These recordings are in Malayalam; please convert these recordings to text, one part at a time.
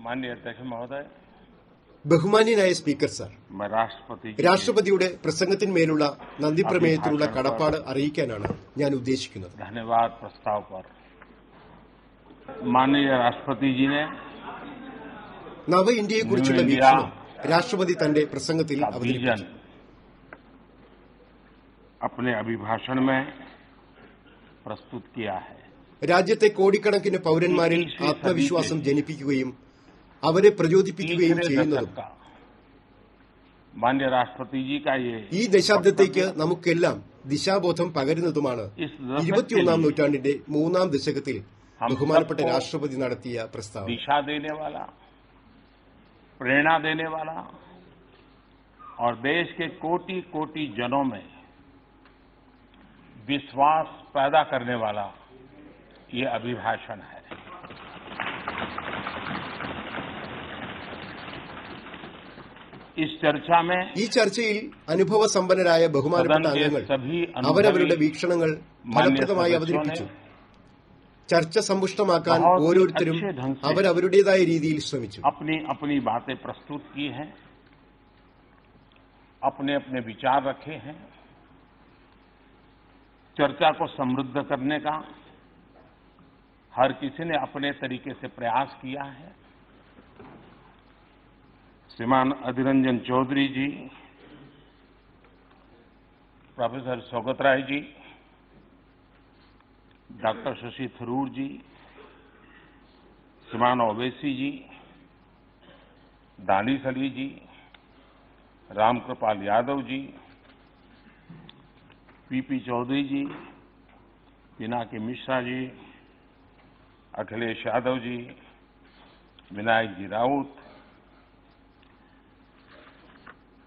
माननीय अध्यक्ष महोदय, ബഹുമാന്യനായ സ്പീക്കർ സാർ, मैं രാഷ്ട്രപതിയുടെ പ്രസംഗത്തിന്മേലുള്ള നന്ദി പ്രമേയത്തിനുള്ള കടപ്പാട് അറിയിക്കാനാണ് ഞാൻ ഉദ്ദേശിക്കുന്നത്. धन्यवाद प्रस्ताव पर माननीय राष्ट्रपति जी ने നവ ഇന്ത്യയെക്കുറിച്ചുള്ള വീക്ഷണം രാഷ്ട്രപതി തന്റെ പ്രസംഗത്തിൽ അവതരിപ്പിച്ചു. अपने अभिभाषण में प्रस्तुत किया है. രാജ്യത്തെ കോടിക്കണക്കിന് പൌരന്മാരിൽ ആത്മവിശ്വാസം ജനിപ്പിക്കുകയും അവരെ പ്രചോദിപ്പിക്കുകയും ചെയ്യുന്നതും माननीय राष्ट्रपति जी का ये ഈ ദശാബ്ദത്തേക്ക് നമുക്കെല്ലാം ദിശാബോധം പകരുന്നതുമാണ് 21ാം നൂറ്റാണ്ടിന്റെ 3ാം ദശകത്തിൽ ബഹുമാനപ്പെട്ട രാഷ്ട്രപതി നടത്തിയ പ്രസ്താവന. दिशा देने वाला, प्रेरणा देने वाला और देश के कोटि कोटि जनों में विश्वास पैदा करने वाला ये अभिभाषण है. इस चर्चा में ഈ ചർച്ചയിൽ അനുഭവ സമ്പന്നരായ ബഹുമാനപ്പെട്ട അംഗങ്ങൾ അവരവരുടെ വീക്ഷണങ്ങൾ ഫലപ്രദമായി അവതരിപ്പിച്ചു. ചർച്ച സമ്പുഷ്ടമാക്കാൻ ഓരോരുത്തരും അവരവരുടേതായ രീതിയിൽ ശ്രമിച്ചു. अपनी अपनी बातें प्रस्तुत की हैं, अपने अपने विचार रखे हैं. चर्चा को समृद्ध करने का हर किसी ने अपने तरीके से प्रयास किया है. श्रीमान अधीर रंजन चौधरी जी, प्रोफेसर सौगत राय जी, डॉक्टर शशि थरूर जी, श्रीमान ओवैसी जी, दानिश अली जी, रामकृपाल यादव जी, पीपी चौधरी जी, पिनाकी मिश्रा जी, अखिलेश यादव जी, विनायक जी राउत,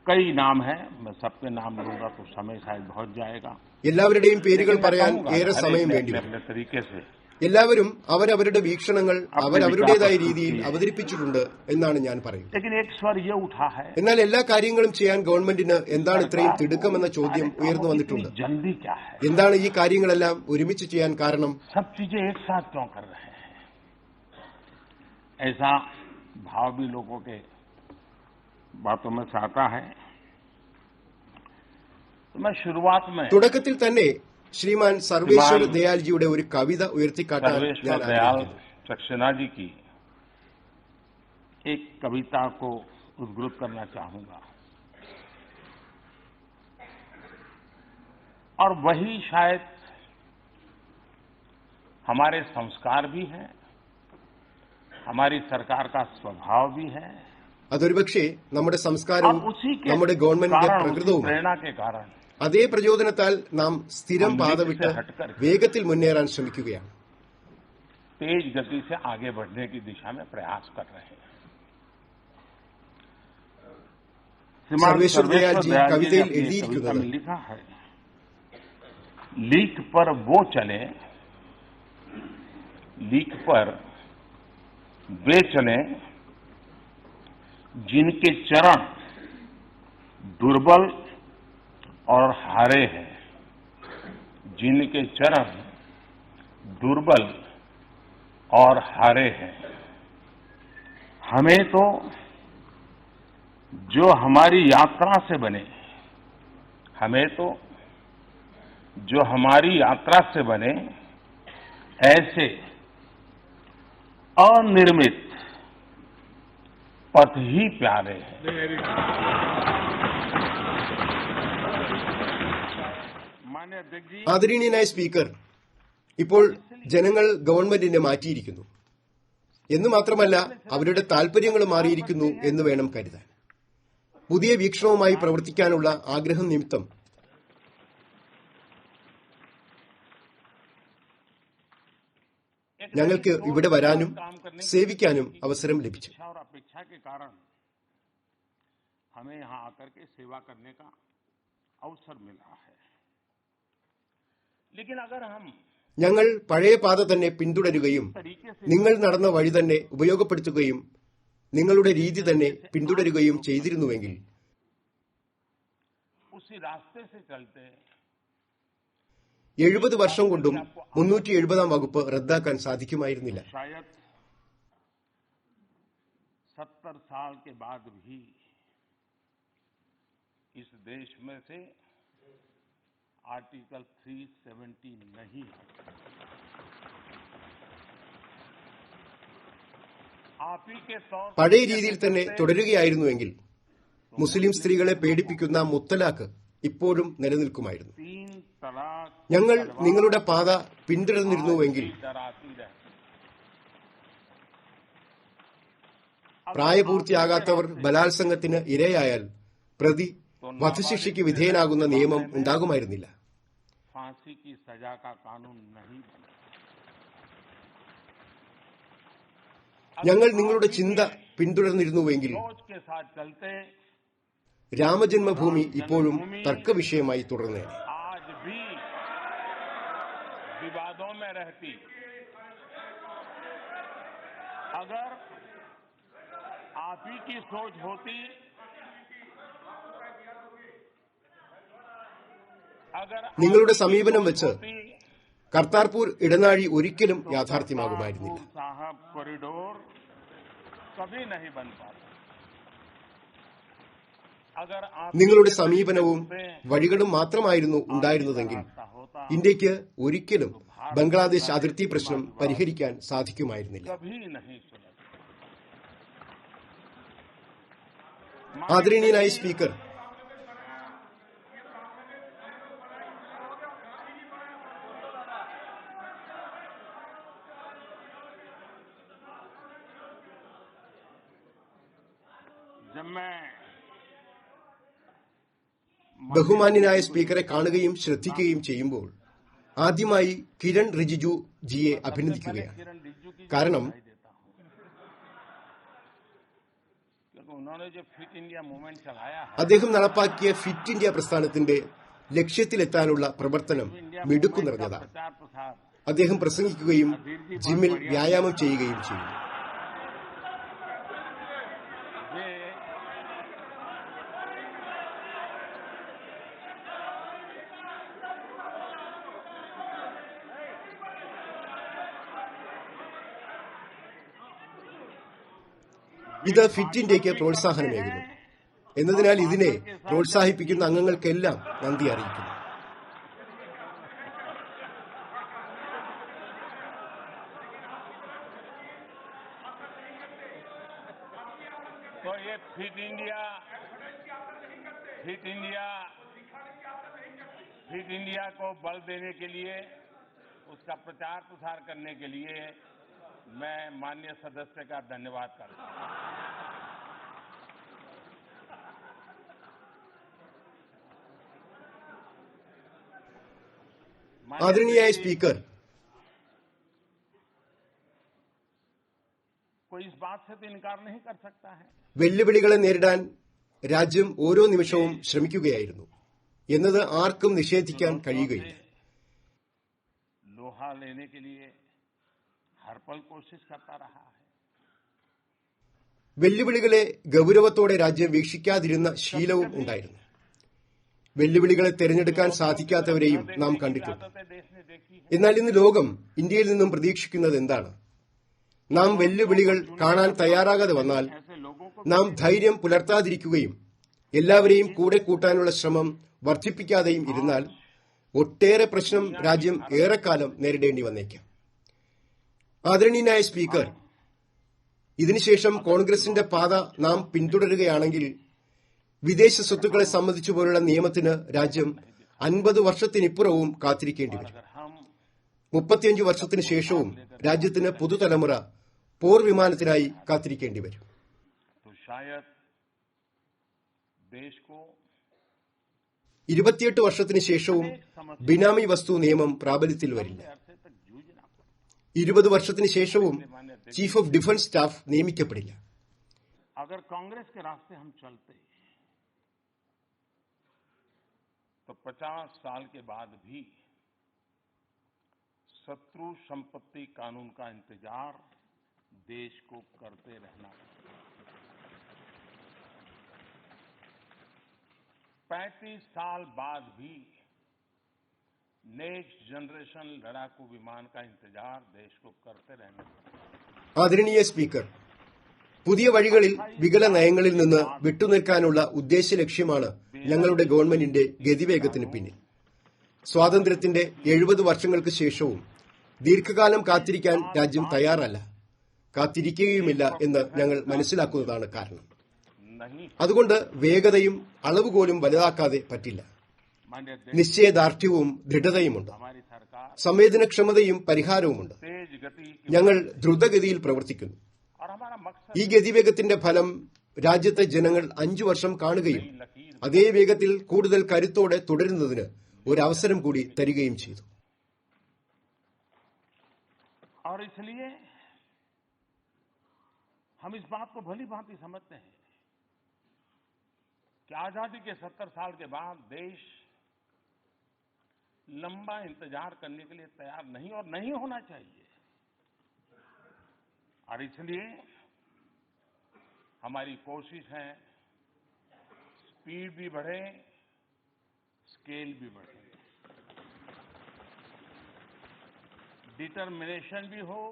कई नाम हैं. मैं सबके नाम लूंगा तो समय शायद बहुत जाएगा. എല്ലാവരുടെയും പേരുകൾ പറയാൻ ഏറെ സമയം വേണ്ടിവരും. अपने तरीके से എല്ലാവരും അവരവരുടെ വീക്ഷണങ്ങൾ അവരവരുടേതായ രീതിയിൽ അവതരിപ്പിച്ചിട്ടുണ്ട് എന്നാണ് ഞാൻ പറയുന്നത്. लेकिन एक स्वर ये उठा है, എന്നാൽ എല്ലാ കാര്യങ്ങളും ചെയ്യാൻ ഗവൺമെന്റിന് എന്താണ് ഇത്രയും തിടുക്കമെന്ന ചോദ്യം ഉയർന്നു വന്നിട്ടുണ്ട്. जल्दी क्या है, എന്താണ് ഈ കാര്യങ്ങളെല്ലാം ഒരുമിച്ച് ചെയ്യാൻ കാരണം? सब चीजें एक साथ क्यों कर रहे हैं? ऐसा भाव भी लोगों के बातों में से आता है. तो मैं शुरुआत में തുടക്കത്തിൽ തന്നെ ശ്രീമാൻ സർവേശ്വർ ദയാൽജിയുടെ ഒരു കവിത ഉയർത്തിക്കാട്ടാൻ ഞാൻ सर्वेश्वर दयाल ആഗ്രഹിക്കുന്നു. सक्सेना जी की एक कविता को उद्धृत करना चाहूंगा और वही शायद हमारे संस्कार भी है, हमारी सरकार का स्वभाव भी है അതൊരുപക്ഷെ നമ്മുടെ और സംസ്കാരവും उसी के നമ്മുടെ ഗവൺമെന്റിന്റെ कारण, उसी പ്രകൃതവും प्रेरणा के कारण അതേ പ്രചോദനത്താൽ നാം സ്ഥിരം പാത വിട്ട് വേഗത്തിൽ മുന്നേറാൻ ശ്രമിക്കുകയാണ്. तेज गति से आगे बढ़ने की दिशा में प्रयास कर रहे हैं. സർവേശ്വർ ദയാൽജി കവിതയിൽ अपनी എഴുതിയിരിക്കുന്നത് कविता में लिखा है, लीक पर वो चले, लीक पर वे चले जिनके चरण दुर्बल और हारे हैं, जिनके चरण दुर्बल और हारे हैं. हमें तो जो हमारी यात्रा से बने, हमें तो जो हमारी यात्रा से बने ऐसे अनिर्मित पथ ही प्यारे हैं. माननीय अध्यक्ष जी, ആദരണീയനായ സ്പീക്കർ, ഇപ്പോൾ ജനങ്ങൾ ഗവൺമെന്റിനെ മാറ്റിയിരിക്കുന്നു എന്ന് മാത്രമല്ല അവരുടെ താൽപര്യങ്ങൾ മാറിയിരിക്കുന്നു എന്ന് വേണം കരുതാൻ. പുതിയ വീക്ഷണവുമായി പ്രവർത്തിക്കാനുള്ള ആഗ്രഹം നിമിത്തം ഞങ്ങൾക്ക് ഇവിടെ വരാനും സേവിക്കാനും അവസരം ലഭിച്ചു. और अपेक्षा के कारण हमें यहां आकर के सेवा करने का अवसर मिला है. लेकिन अगर हम ഞങ്ങൾ പഴയ പാത തന്നെ പിന്തുടരുകയും तरीके से നിങ്ങൾ നടന്ന വഴി തന്നെ ഉപയോഗപ്പെടുത്തുകയും നിങ്ങളുടെ രീതി തന്നെ പിന്തുടരുകയും ചെയ്തിരുന്നുവെങ്കിൽ उसी रास्ते से चलते 70 വർഷം കൊണ്ടും 370-ാം വകുപ്പ് റദ്ദാക്കാൻ സാധിക്കുമായിരുന്നില്ല. शायद 70 साल के बाद भी इस देश में से आर्टिकल 370 नहीं है। आप ही के तौर പഴയ രീതിയിൽ തന്നെ തുടരുകയായിരുന്നുവെങ്കിൽ മുസ്ലിം സ്ത്രീകളെ പേടിപ്പിക്കുന്ന മുത്തലാഖ് ഇപ്പോഴും നിലനിൽക്കുമായിരുന്നു. 3 तलाक ഞങ്ങൾ നിങ്ങളുടെ പാത പിന്തുടർന്നിരുന്നുവെങ്കിൽ പ്രായപൂർത്തിയാകാത്തവർ ബലാത്സംഗത്തിന് ഇരയായാൽ പ്രതി വധശിക്ഷയ്ക്ക് വിധേയനാകുന്ന നിയമം ഉണ്ടാകുമായിരുന്നില്ല. फांसी की सजा का कानून नहीं बना. ഞങ്ങൾ നിങ്ങളുടെ ചിന്ത പിന്തുടർന്നിരുന്നുവെങ്കിൽ सोच के साथ चलते രാമജന്മഭൂമി ഇപ്പോഴും തർക്കവിഷയമായി തുടർന്നേനെ. आज भी विवादों में रहती. अगर आप ही की सोच होती, अगर നിങ്ങളുടെ സമീപനം വെച്ച് കർത്താർപൂർ ഇടനാഴി ഒരിക്കലും യാഥാർത്ഥ്യമാകുമായിരുന്നില്ല. साहब कॉरिडोर कभी नहीं बन पाता. अगर आप നിങ്ങളുടെ സമീപനവും വഴികളും മാത്രമായിരുന്നു ഉണ്ടായിരുന്നതെങ്കിൽ ഇന്ത്യക്ക് ഒരിക്കലും ബംഗ്ലാദേശ് അതിർത്തി പ്രശ്നം പരിഹരിക്കാൻ സാധിക്കുമായിരുന്നില്ല. कभी नहीं सुना. ആദരണീയനായ സ്പീക്കർ, जब मैं ബഹുമാന്യനായ സ്പീക്കറെ കാണുകയും ശ്രദ്ധിക്കുകയും ചെയ്യുമ്പോൾ ആദ്യമായി കിരൺ റിജിജു ജിയെ അഭിനന്ദിക്കുകയാണ്. किरण रिजिजू की കാരണം बधाई देता हूं, क्योंकि उन्होंने जो फिट इंडिया मूवमेंट चलाया है, അദ്ദേഹം നടപ്പാക്കിയ ഫിറ്റ് ഇന്ത്യ പ്രസ്ഥാനത്തിന്റെ ലക്ഷ്യത്തിലെത്താനുള്ള പ്രവർത്തനം മിടുക്കു നിറഞ്ഞതാണ്. प्रचार प्रसार അദ്ദേഹം പ്രസംഗിക്കുകയും ജിമ്മിൽ വ്യായാമം ചെയ്യുകയും ചെയ്യുന്നു. ये ഇത് ഫിറ്റ് ഇന്ത്യക്ക് പ്രോത്സാഹനമേകുന്നു എന്നതിനാൽ ഇതിനെ പ്രോത്സാഹിപ്പിക്കുന്ന അംഗങ്ങൾക്കെല്ലാം നന്ദി അറിയിക്കുന്നു. तो ये फिट इंडिया को बल देने के लिए, उसका प्रचार प्रसार करने के लिए मैं माननीय सदस्य का धन्यवाद करता हूं. ആദരണീയായ സ്പീക്കർ, कोई इस बात से तो इनकार नहीं कर सकता है. വെല്ലുവിളികളെ നേരിടാൻ രാജ്യം ഓരോ നിമിഷവും ശ്രമിക്കുകയായിരുന്നു എന്നത് ആർക്കും നിഷേധിക്കാൻ കഴിയുകയില്ല. लोहा लेने के लिए हर पल कोशिश करता रहा है. വെല്ലുവിളികളെ ഗൗരവത്തോടെ രാജ്യം വീക്ഷിക്കാതിരുന്ന ശീലവും ഉണ്ടായിരുന്നു. വെല്ലുവിളികളെ തിരഞ്ഞെടുക്കാൻ സാധിക്കാത്തവരെയും നാം കണ്ടിട്ടുണ്ട്. देश ने देखी है. എന്നാൽ ഇന്ന് ലോകം ഇന്ത്യയിൽ നിന്നും പ്രതീക്ഷിക്കുന്നത് എന്താണ്? നാം വെല്ലുവിളികൾ കാണാൻ തയ്യാറാകാതെ വന്നാൽ ऐसे लोगों को നാം ധൈര്യം പുലർത്താതിരിക്കുകയും എല്ലാവരെയും കൂടെ കൂട്ടാനുള്ള ശ്രമം വർദ്ധിപ്പിക്കാതെയും ഇരുന്നാൽ ഒട്ടേറെ പ്രശ്നം രാജ്യം ഏറെക്കാലം നേരിടേണ്ടി വന്നേക്കാം. ആദരണീയനായ സ്പീക്കർ, ഇതിനുശേഷം കോൺഗ്രസിന്റെ പാത നാം പിന്തുടരുകയാണെങ്കിൽ വിദേശ സ്വത്തുക്കളെ സംബന്ധിച്ചുപോലുള്ള നിയമത്തിന് രാജ്യം 50 വർഷത്തിനിപ്പുറവും കാത്തിരിക്കേണ്ടി വരും. अगर हम 35 വർഷത്തിന് ശേഷവും രാജ്യത്തിന് പുതുതലമുറ പോർ വിമാനത്തിനായി കാത്തിരിക്കേണ്ടി വരും. तो शायद देश को 28 വർഷത്തിന് ശേഷവും ബിനാമി വസ്തു നിയമം പ്രാബല്യത്തിൽ വരില്ല. अरसे तक जूझना पड़ा. 20 വർഷത്തിന് ശേഷവും ചീഫ് ഓഫ് ഡിഫൻസ് സ്റ്റാഫ് നിയമിക്കപ്പെടില്ല. अगर कांग्रेस के रास्ते हम चलते तो 50 साल के बाद भी शत्रु संपत्ति कानून का इंतजार देश को करते रहना पड़ेगा. 35 साल बाद भी नेक्स्ट जनरेशन लड़ाकू विमान का इंतजार देश को करते रहना पड़ेगा. ആദരണീയ സ്പീക്കർ, പുതിയ വഴികളിൽ വികല നയങ്ങളിൽ നിന്ന് വിട്ടുനിൽക്കാനുള്ള ഉദ്ദേശ ലക്ഷ്യമാണ് ഞങ്ങളുടെ ഗവൺമെന്റിന്റെ ഗതിവേഗത്തിന് പിന്നിൽ. സ്വാതന്ത്ര്യത്തിന്റെ 70 വർഷങ്ങൾക്ക് ശേഷവും ദീർഘകാലം കാത്തിരിക്കാൻ രാജ്യം തയ്യാറല്ല, കാത്തിരിക്കുകയുമില്ല എന്ന് ഞങ്ങൾ മനസ്സിലാക്കുന്നതാണ് കാരണം. അതുകൊണ്ട് വേഗതയും അളവുകോലും വലുതാക്കാതെ പറ്റില്ല. നിശ്ചയദാർഢ്യവും ദൃഢതയുമുണ്ട്, സംവേദനക്ഷമതയും പരിഹാരവുമുണ്ട്. ഞങ്ങൾ ദ്രുതഗതിയിൽ പ്രവർത്തിക്കുന്നു. ഈ ഗതിവേഗത്തിന്റെ ഫലം രാജ്യത്തെ ജനങ്ങൾ 5 വർഷം കാണുകയും അതേ വേഗത്തിൽ കൂടുതൽ കരുത്തോടെ തുടരുന്നതിന് ഒരവസരം കൂടി തരികയും ചെയ്തു. और इसलिए हम इस बात को भली भांति समझते हैं कि आजादी के 70 साल के बाद देश लंबा इंतजार करने के लिए तैयार नहीं और नहीं होना चाहिए. और इसलिए हमारी कोशिश है स्पीड भी बढ़े, स्केल भी बढ़े, डिटर्मिनेशन भी हो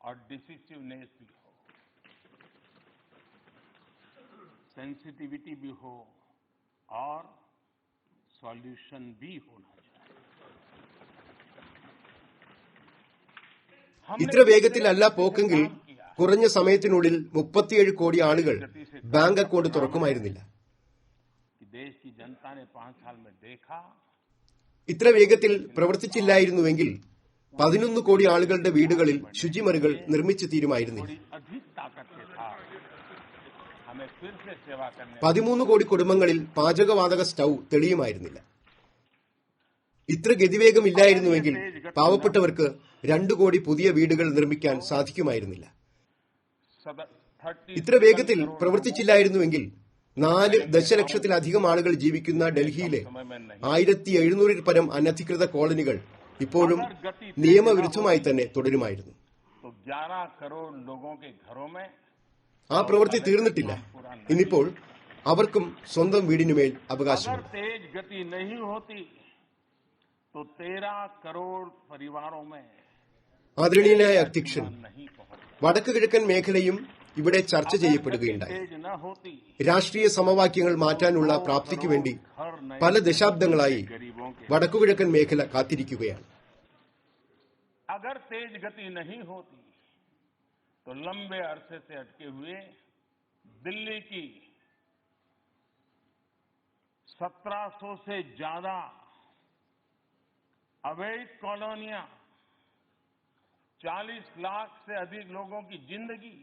और डिसिसिवनेस भी हो, सेंसिटिविटी भी हो और सॉल्यूशन भी होना चाहिए. ഇത്ര വേഗത്തിലല്ല പോക്കെങ്കിൽ കുറഞ്ഞ സമയത്തിനുള്ളിൽ 37 കോടി ആളുകൾ ബാങ്ക് അക്കൌണ്ട് തുറക്കുമായിരുന്നില്ല. ഇത്ര വേഗത്തിൽ പ്രവർത്തിച്ചില്ലായിരുന്നുവെങ്കിൽ 11 കോടി ആളുകളുടെ വീടുകളിൽ ശുചിമുറികൾ നിർമ്മിച്ചു തീരുമായിരുന്നില്ല. 13 കോടി കുടുംബങ്ങളിൽ പാചകവാതക സ്റ്റൌ തെളിയുമായിരുന്നില്ല. ഇത്ര ഗതിവേഗമില്ലായിരുന്നുവെങ്കിൽ പാവപ്പെട്ടവർക്ക് 2 കോടി പുതിയ വീടുകൾ നിർമ്മിക്കാൻ സാധിക്കുമായിരുന്നില്ല. ഇത്ര വേഗത്തിൽ പ്രവർത്തിച്ചില്ലായിരുന്നുവെങ്കിൽ 4 ദശലക്ഷത്തിലധികം ആളുകൾ ജീവിക്കുന്ന ഡൽഹിയിലെ 1700 പരം അനധികൃത കോളനികൾ ഇപ്പോഴും നിയമവിരുദ്ധമായി തന്നെ തുടരുമായിരുന്നു. ആ പ്രവൃത്തി തീർന്നിട്ടില്ല. ഇന്നിപ്പോൾ അവർക്കും സ്വന്തം വീടിനുമേൽ അവകാശമുണ്ട്. ആദരണീയനായ അധ്യക്ഷൻ, വടക്ക് കിഴക്കൻ മേഖലയും ഇവിടെ ചർച്ച ചെയ്യപ്പെടുകയുണ്ടായി. രാഷ്ട്രീയ സമവാക്യങ്ങൾ മാറ്റാനുള്ള പ്രാപ്തിക്കു വേണ്ടി പല ദശാബ്ദങ്ങളായി വടക്കുകിഴക്കൻ മേഖല കാത്തിരിക്കുകയാണ്. अगर तेज गति नहीं होती तो लंबे अरसे से अटके हुए दिल्ली की 1700 से ज्यादा अवैध कॉलोनियां, 40 लाख से अधिक लोगों की जिंदगी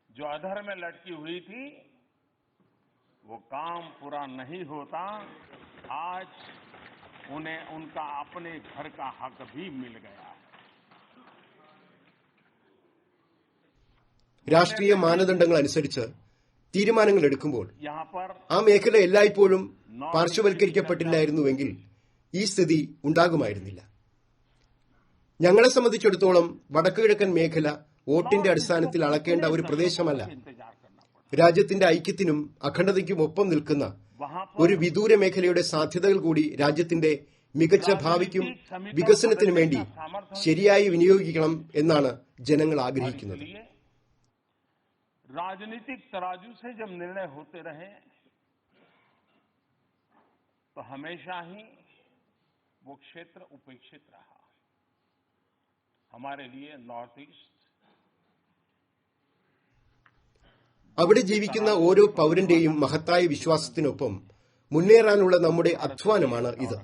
जो अधर में लटकी हुई थी, वो काम पूरा नहीं होता. आज उन्हें उनका अपने घर का हक भी मिल गया. രാഷ്ട്രീയ മാനദണ്ഡങ്ങൾ അനുസരിച്ച് തീരുമാനങ്ങൾ എടുക്കുമ്പോൾ ആ മേഖല എല്ലായ്പ്പോഴും പാർശ്വവൽക്കരിക്കപ്പെട്ടില്ലായിരുന്നുവെങ്കിൽ ഈ സ്ഥിതി ഉണ്ടാകുമായിരുന്നില്ല. ഞങ്ങളെ സംബന്ധിച്ചിടത്തോളം വടക്കുകിഴക്കൻ മേഖല വോട്ടിന്റെ അടിസ്ഥാനത്തിൽ അളക്കേണ്ട ഒരു പ്രദേശമല്ല. രാജ്യത്തിന്റെ ഐക്യത്തിനും അഖണ്ഡതയ്ക്കും ഒപ്പം നിൽക്കുന്ന ഒരു വിദൂര മേഖലയുടെ സാധ്യതകൾ കൂടി രാജ്യത്തിന്റെ മികച്ച ഭാവിക്കും വികസനത്തിനും വേണ്ടി ശരിയായി വിനിയോഗിക്കണം എന്നാണ് ജനങ്ങൾ ആഗ്രഹിക്കുന്നത്. राजनीतिक तराजू से जब निर्णय होते रहे तो हमेशा ही वो क्षेत्र उपेक्षित रहा. हमारे लिए नॉर्थ ईस्ट അവിടെ ജീവിക്കുന്ന ഓരോ പൌരന്റെയും മഹത്തായ വിശ്വാസത്തിനൊപ്പം മുന്നേറാനുള്ള നമ്മുടെ അധ്വാനമാണ് ഇത്.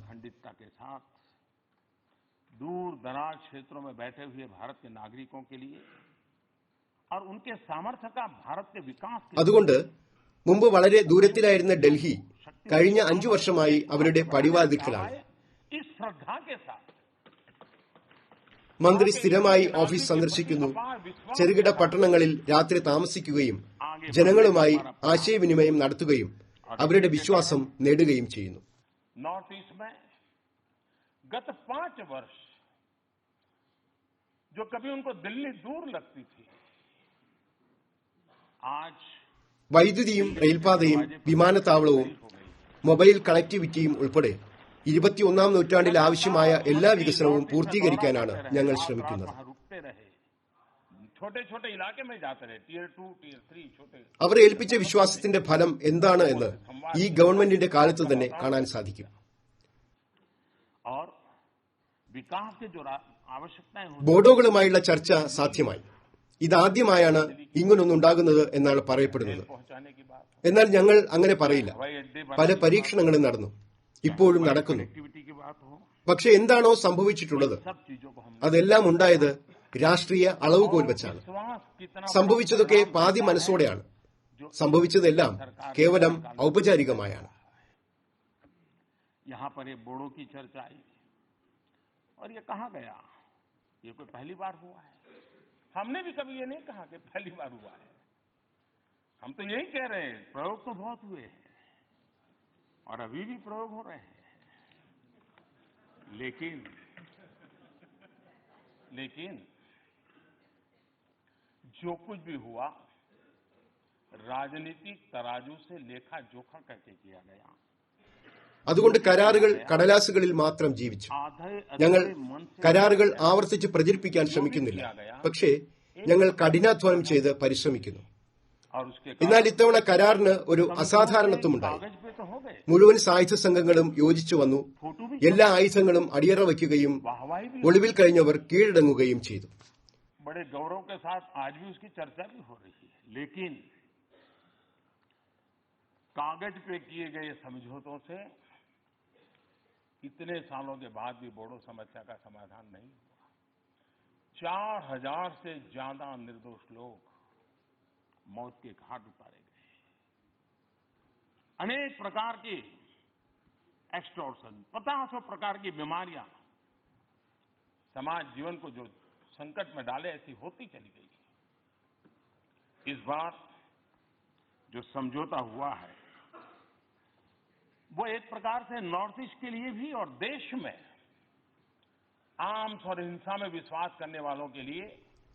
दूर दराज क्षेत्रों में बैठे हुए भारत के नागरिकों के लिए और उनके सामर्थ्य का भारत के विकास के അതുകൊണ്ട് മുമ്പ് വളരെ ദൂരത്തിലായിരുന്ന ഡൽഹി കഴിഞ്ഞ 5 വർഷമായി അവരുടെ പടിവാതിൽക്കലാണ്. മന്ത്രി സ്ഥിരമായി ഓഫീസ് സന്ദർശിക്കുന്നു, ചെറുകിട പട്ടണങ്ങളിൽ രാത്രി താമസിക്കുകയും ജനങ്ങളുമായി ആശയവിനിമയം നടത്തുകയും അവരുടെ വിശ്വാസം നേടുകയും ചെയ്യുന്നു. नॉर्थ ईस्ट में गत 5 वर्ष जो कभी उनको दिल्ली दूर लगती थी, आज വൈദ്യുതിയും റെയിൽപാതയും വിമാനത്താവളവും മൊബൈൽ കണക്ടിവിറ്റിയും ഉൾപ്പെടെ 21ാം നൂറ്റാണ്ടിൽ ആവശ്യമായ എല്ലാ വികസനവും പൂർത്തീകരിക്കാനാണ് ഞങ്ങൾ ശ്രമിക്കുന്നത്. छोटे छोटे इलाके में जाते रहे, टियर 2, टियर 3 छोटे. അവർ ഏൽപ്പിച്ച വിശ്വാസത്തിന്റെ ഫലം എന്താണ് എന്ന് ഈ ഗവൺമെന്റിന്റെ കാലത്ത് തന്നെ കാണാൻ സാധിക്കും. और विकास के जो आवश्यकताएं होती ബോഡോകളുമായുള്ള ചർച്ച സാധ്യമായി. ഇതാദ്യമായാണ് ഇങ്ങനൊന്നുണ്ടാകുന്നത് എന്നാണ് പറയപ്പെടുന്നത്. पहुंचाने की बात, എന്നാൽ ഞങ്ങൾ അങ്ങനെ പറയില്ല. हवाई अड्डे പല പരീക്ഷണങ്ങളും നടന്നു, ഇപ്പോഴും നടക്കുന്നു. एक्टिविटी की बात हो, പക്ഷെ എന്താണോ സംഭവിച്ചിട്ടുള്ളത് सब चीजों को हम അതെല്ലാം ഉണ്ടായത് രാഷ്ട്രീയ അളവുകോൽ വെച്ചാണ്. विश्वास कितना സംഭവിച്ചതൊക്കെ പാതി മനസ്സോടെയാണ്. സംഭവിച്ചതെല്ലാം കേവലം ഔപചാരികമായാണ്. यहाँ पर ये बोडो की चर्चा आई और ये कहाँ गया? ये कोई पहली बार हुआ है? हमने भी कभी ये नहीं कहा कि पहली बार हुआ है. हम तो यही कह रहे हैं, प्रयोग तो बहुत हुए हैं और अभी भी प्रयोग हो रहे हैं. लेकिन जो कुछ भी हुआ राजनीतिक तराजू से लेखा जोखा करके किया गया. അതുകൊണ്ട് കരാറുകൾ കടലാസുകളിൽ മാത്രം ജീവിച്ചു. ഞങ്ങൾ കരാറുകൾ ആവർത്തിച്ച് പ്രചരിപ്പിക്കാൻ ശ്രമിക്കുന്നില്ല, പക്ഷേ ഞങ്ങൾ കഠിനാധ്വാനം ചെയ്ത് പരിശ്രമിക്കുന്നു. എന്നാൽ ഇത്തവണ കരാറിന് ഒരു അസാധാരണത്വമുണ്ടായി. മുഴുവൻ സായുധ സംഘങ്ങളും യോജിച്ചു വന്നു. എല്ലാ ആയുധങ്ങളും അടിയറ വയ്ക്കുകയും ഒളിവിൽ കഴിഞ്ഞവർ കീഴടങ്ങുകയും ചെയ്തു. बड़े गौरव के साथ आज भी उसकी चर्चा भी हो रही है. लेकिन कागज पे किए गए समझौतों से इतने सालों के बाद भी बोडो समस्या का समाधान नहीं हुआ. 4000 से ज्यादा निर्दोष लोग मौत के घाट उतारे गए. अनेक प्रकार की एक्सटॉर्शन, 50 प्रकार की बीमारियां समाज जीवन को जो संकट में डाले, ऐसी होती चली गई. इस बार जो समझौता हुआ है वो एक प्रकार से नॉर्थ ईस्ट के लिए भी और देश में आर्म्स और हिंसा में विश्वास करने वालों के लिए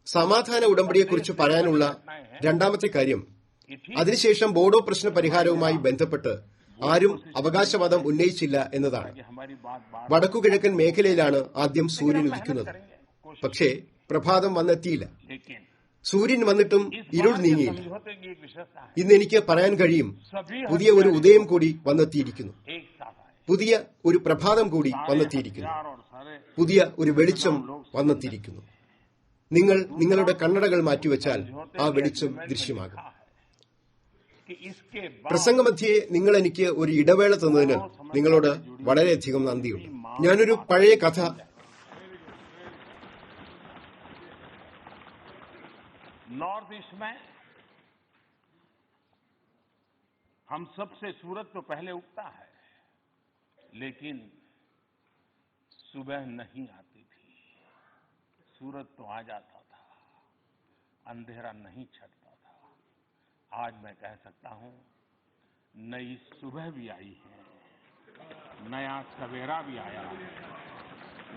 സമാധാന ഉടമ്പടിയെക്കുറിച്ച് പറയാനുള്ള രണ്ടാമത്തെ കാര്യം, അതിനുശേഷം ബോഡോ പ്രശ്ന പരിഹാരവുമായി ബന്ധപ്പെട്ട് ആരും അവകാശവാദം ഉന്നയിച്ചില്ല എന്നതാണ്. വടക്കുകിഴക്കൻ മേഖലയിലാണ് ആദ്യം സൂര്യൻ ഉദിക്കുന്നത്. പക്ഷേ പ്രഭാതം വന്നെത്തിയില്ല. സൂര്യൻ വന്നിട്ടും ഇരുൾ നീങ്ങിയില്ല. ഇന്ന് എനിക്ക് പറയാൻ കഴിയും, പുതിയ ഒരു ഉദയം കൂടി വന്നെത്തിയിരിക്കുന്നു. പുതിയ ഒരു പ്രഭാതം കൂടി വന്നെത്തിയിരിക്കുന്നു. പുതിയ ഒരു വെളിച്ചം വന്നെത്തിയിരിക്കുന്നു. നിങ്ങൾ നിങ്ങളുടെ കണ്ണടകൾ മാറ്റിവെച്ചാൽ ആ വെളിച്ചം ദൃശ്യമാകും. പ്രസംഗമധ്യേ നിങ്ങൾ എനിക്ക് ഒരു ഇടവേള തന്നതിന് നിങ്ങളോട് വളരെയധികം നന്ദിയുണ്ട്. ഞാനൊരു പഴയ കഥ नॉर्थ ईस्ट में हम सबसे सूरज तो पहले उगता है, लेकिन सुबह नहीं आती थी. सूरज तो आ जाता था, अंधेरा नहीं छटता था. आज मैं कह सकता हूं, नई सुबह भी आई है, नया सवेरा भी आया है,